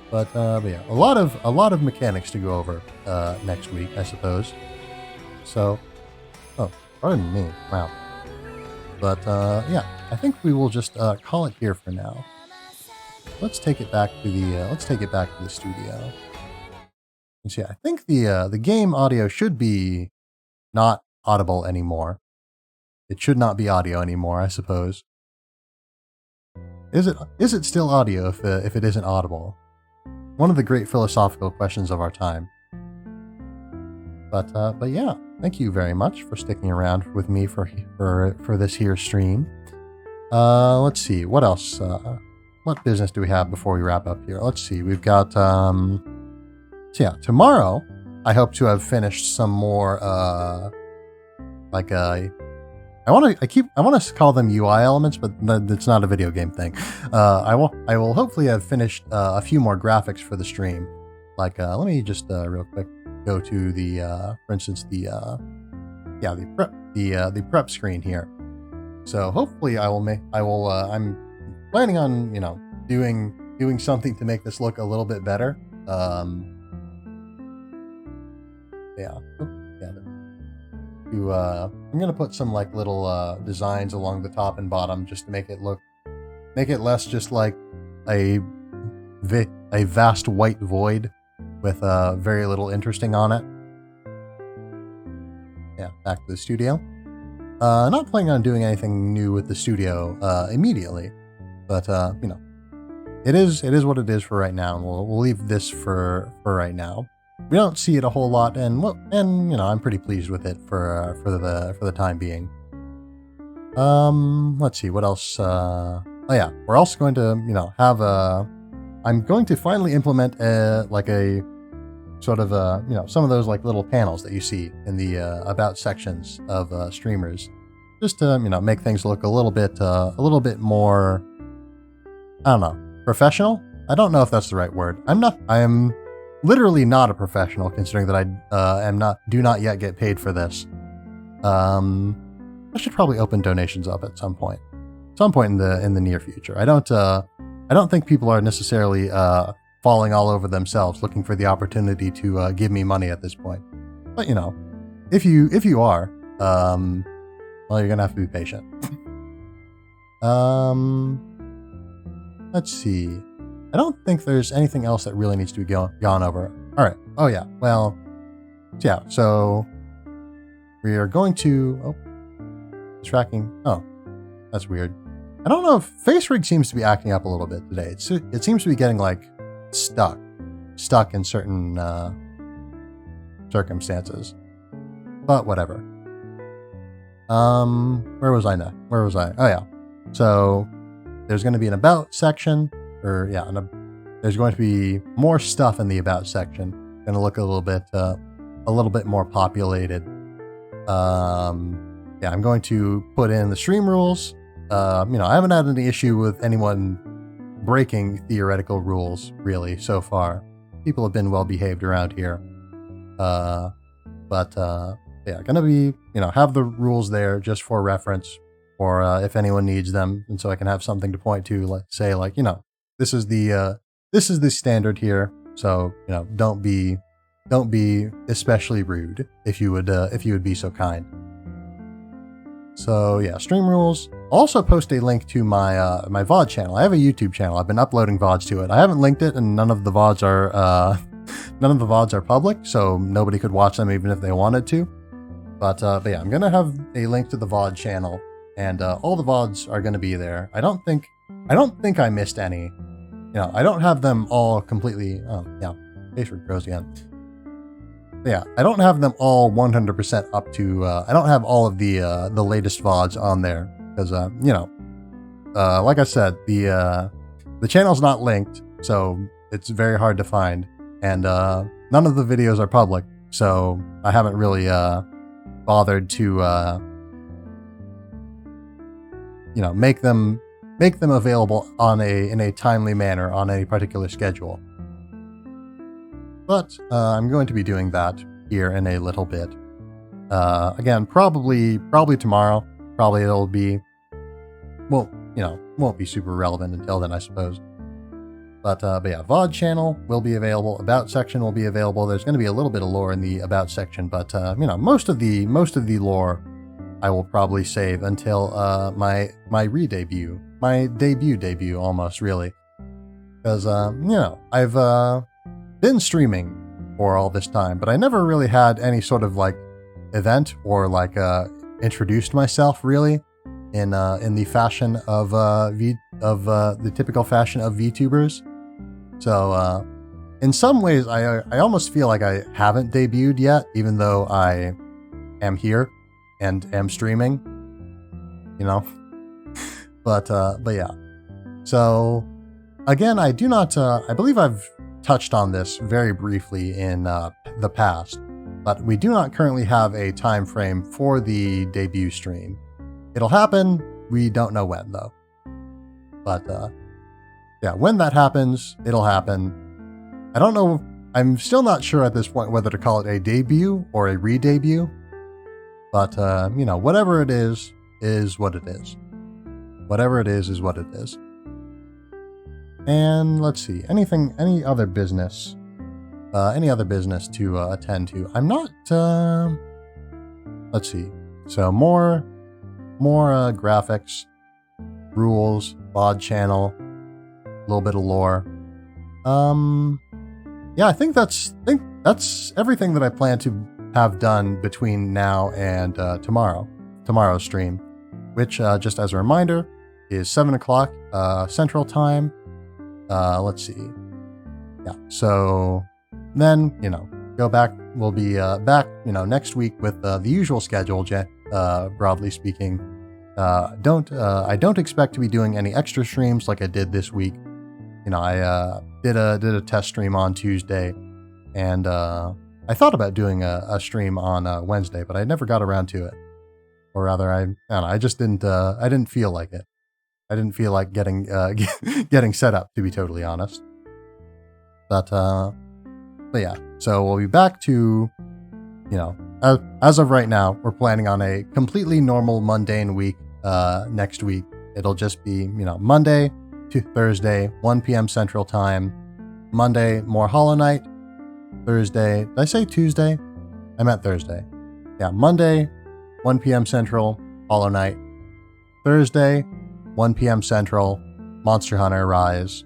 But yeah, a lot of mechanics to go over next week, I suppose. So, oh, pardon me. Wow. But yeah, I think we will just call it here for now. Let's take it back to the studio. And see, I think the game audio should be not audible anymore. It should not be audio anymore, I suppose. Is it still audio if it isn't audible? One of the great philosophical questions of our time. But yeah, thank you very much for sticking around with me for this here stream. Let's see, what else? What business do we have before we wrap up here? Let's see, we've got so yeah, tomorrow I hope to have finished some more I want to call them UI elements, but it's not a video game thing. I will hopefully have finished a few more graphics for the stream. Like let me just real quick go to the for instance the prep screen here. So hopefully I'm planning on doing something to make this look a little bit better. I'm gonna put some like little designs along the top and bottom just to make it less just like a vast white void with very little interesting on it. Yeah, back to the studio. Not planning on doing anything new with the studio immediately, but it is what it is for right now, and we'll leave this for right now. We don't see it a whole lot, and I'm pretty pleased with it for the time being. Let's see what else. Oh yeah, we're also going to have I'm going to finally implement like a sort of some of those like little panels that you see in the about sections of streamers, just to make things look a little bit more, I don't know, professional. I don't know if that's the right word. I am literally not a professional, considering that I do not yet get paid for this. should probably open donations up at some point in the near future. I don't think people are necessarily falling all over themselves looking for the opportunity to give me money at this point. But you know, if you are, well, you're gonna have to be patient. Let's see. I don't think there's anything else that really needs to be gone over. All right. Oh yeah. Well, yeah. So we are going to tracking. Oh, that's weird. I don't know if Face Rig seems to be acting up a little bit today. It seems to be getting like stuck in certain circumstances. But whatever. Where was I now? Where was I? Oh yeah. So there's going to be an about section, or yeah, there's going to be more stuff in the about section. Going to look a little bit more populated. Yeah, I'm going to put in the stream rules. I haven't had any issue with anyone breaking theoretical rules really so far. People have been well behaved around here. But yeah, gonna be, have the rules there just for reference, or if anyone needs them, and so I can have something to point to, like say, like, this is the standard here. So, don't be especially rude if you would be so kind. So yeah, stream rules. Also post a link to my my VOD channel. I have a YouTube channel. I've been uploading VODs to it. I haven't linked it, and none of the VODs are public, so nobody could watch them even if they wanted to. But yeah, I'm gonna have a link to the VOD channel, and all the VODs are gonna be there. I don't think I missed any. I don't have them all completely. Oh yeah, Facebook grows again. But yeah, I don't have them all 100% up to. I don't have all of the latest VODs on there because like I said, the channel's not linked, so it's very hard to find, and none of the videos are public, so I haven't really bothered to make them available in a timely manner on a particular schedule. But I'm going to be doing that here in a little bit. Again, probably tomorrow. Probably it'll be, won't be super relevant until then, I suppose. But yeah, VOD channel will be available. About section will be available. There's going to be a little bit of lore in the about section, but most of the lore I will probably save until my re-debut, my debut almost, really, because I've been streaming for all this time, but I never really had any sort of like event or like introduced myself really in the fashion of the typical fashion of VTubers. So in some ways, I almost feel like I haven't debuted yet, even though I am here and am streaming. But yeah. So again, I do not. I believe I've touched on this very briefly in the past, but we do not currently have a time frame for the debut stream. It'll happen. We don't know when though. But yeah, when that happens, it'll happen. I don't know. I'm still not sure at this point whether to call it a debut or a re-debut. But whatever it is what it is. Whatever it is what it is. And let's see, any other business to attend to? I'm not, let's see. So more graphics, rules, VOD channel, a little bit of lore. Yeah, I think that's everything that I plan to have done between now and tomorrow's stream, which just as a reminder is 7 o'clock Central Time. Let's see. Yeah. So then, go back. We'll be back, next week with the usual schedule, broadly speaking. I don't expect to be doing any extra streams like I did this week. I did a test stream on Tuesday, and I thought about doing a stream on Wednesday, but I never got around to it. Or rather, I just didn't. I didn't feel like it. I didn't feel like getting set up, to be totally honest. But yeah, so we'll be back to, as of right now, we're planning on a completely normal, mundane week next week. It'll just be, Monday to Thursday, 1 p.m. Central Time. Monday, more Hollow Knight. Thursday, did I say Tuesday? I meant Thursday. Yeah, Monday, 1 p.m. Central, Hollow Knight. Thursday, 1 p.m. Central, Monster Hunter Rise.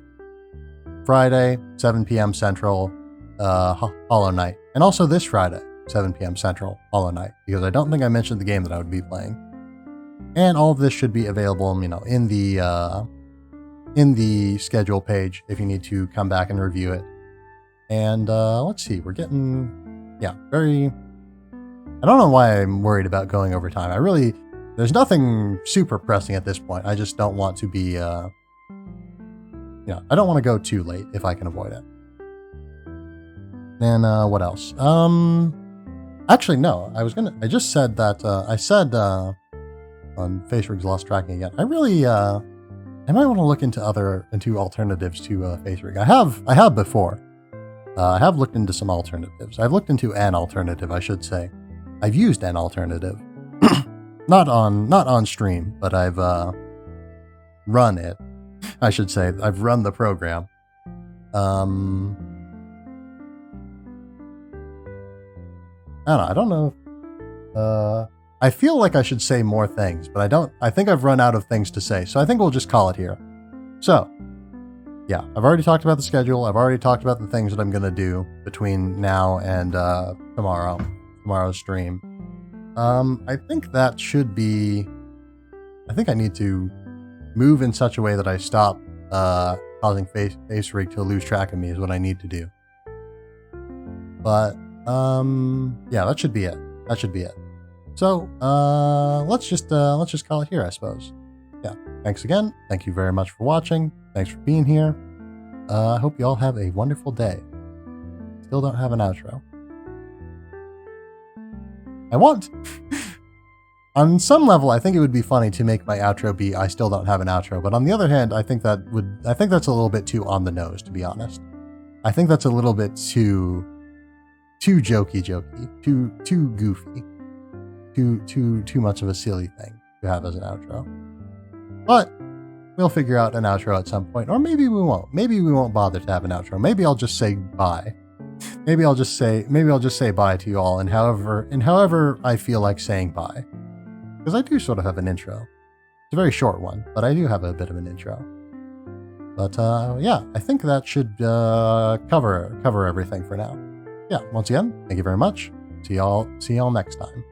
Friday, 7 p.m. Central, Hollow Knight. And also this Friday, 7 p.m. Central, Hollow Knight, because I don't think I mentioned the game that I would be playing. And all of this should be available, in the schedule page if you need to come back and review it. And let's see, we're getting, very... I don't know why I'm worried about going over time. There's nothing super pressing at this point. I just don't want to be, I don't want to go too late if I can avoid it. And what else? Actually, no, I just said that, I said on Face Rig's Lost Tracking again, I might want to look into alternatives to Face Rig. I have before. I have looked into some alternatives. I've looked into an alternative, I should say. I've used an alternative. Not on stream, but I've run it. I should say I've run the program. I don't know. I feel like I should say more things, but I don't. I think I've run out of things to say, so I think we'll just call it here. So, yeah, I've already talked about the schedule. I've already talked about the things that I'm going to do between now and tomorrow's stream. I think that should be... I think I need to move in such a way that I stop causing Face Rig to lose track of me is what I need to do. But, yeah, that should be it. That should be it. So, let's just call it here, I suppose. Yeah, thanks again. Thank you very much for watching. Thanks for being here. I hope you all have a wonderful day. Still don't have an outro. I want... On some level, I think it would be funny to make my outro be I still don't have an outro, but on the other hand, I think that's a little bit too on the nose, to be honest. I think that's a little bit too jokey, too goofy. Too much of a silly thing to have as an outro. But we'll figure out an outro at some point, or maybe we won't. Maybe we won't bother to have an outro. Maybe I'll just say bye. Maybe I'll just say bye to you all, and however I feel like saying bye. Because I do sort of have an intro. It's a very short one, but I do have a bit of an intro. But yeah, I think that should cover everything for now. Yeah, once again, thank you very much. See y'all next time.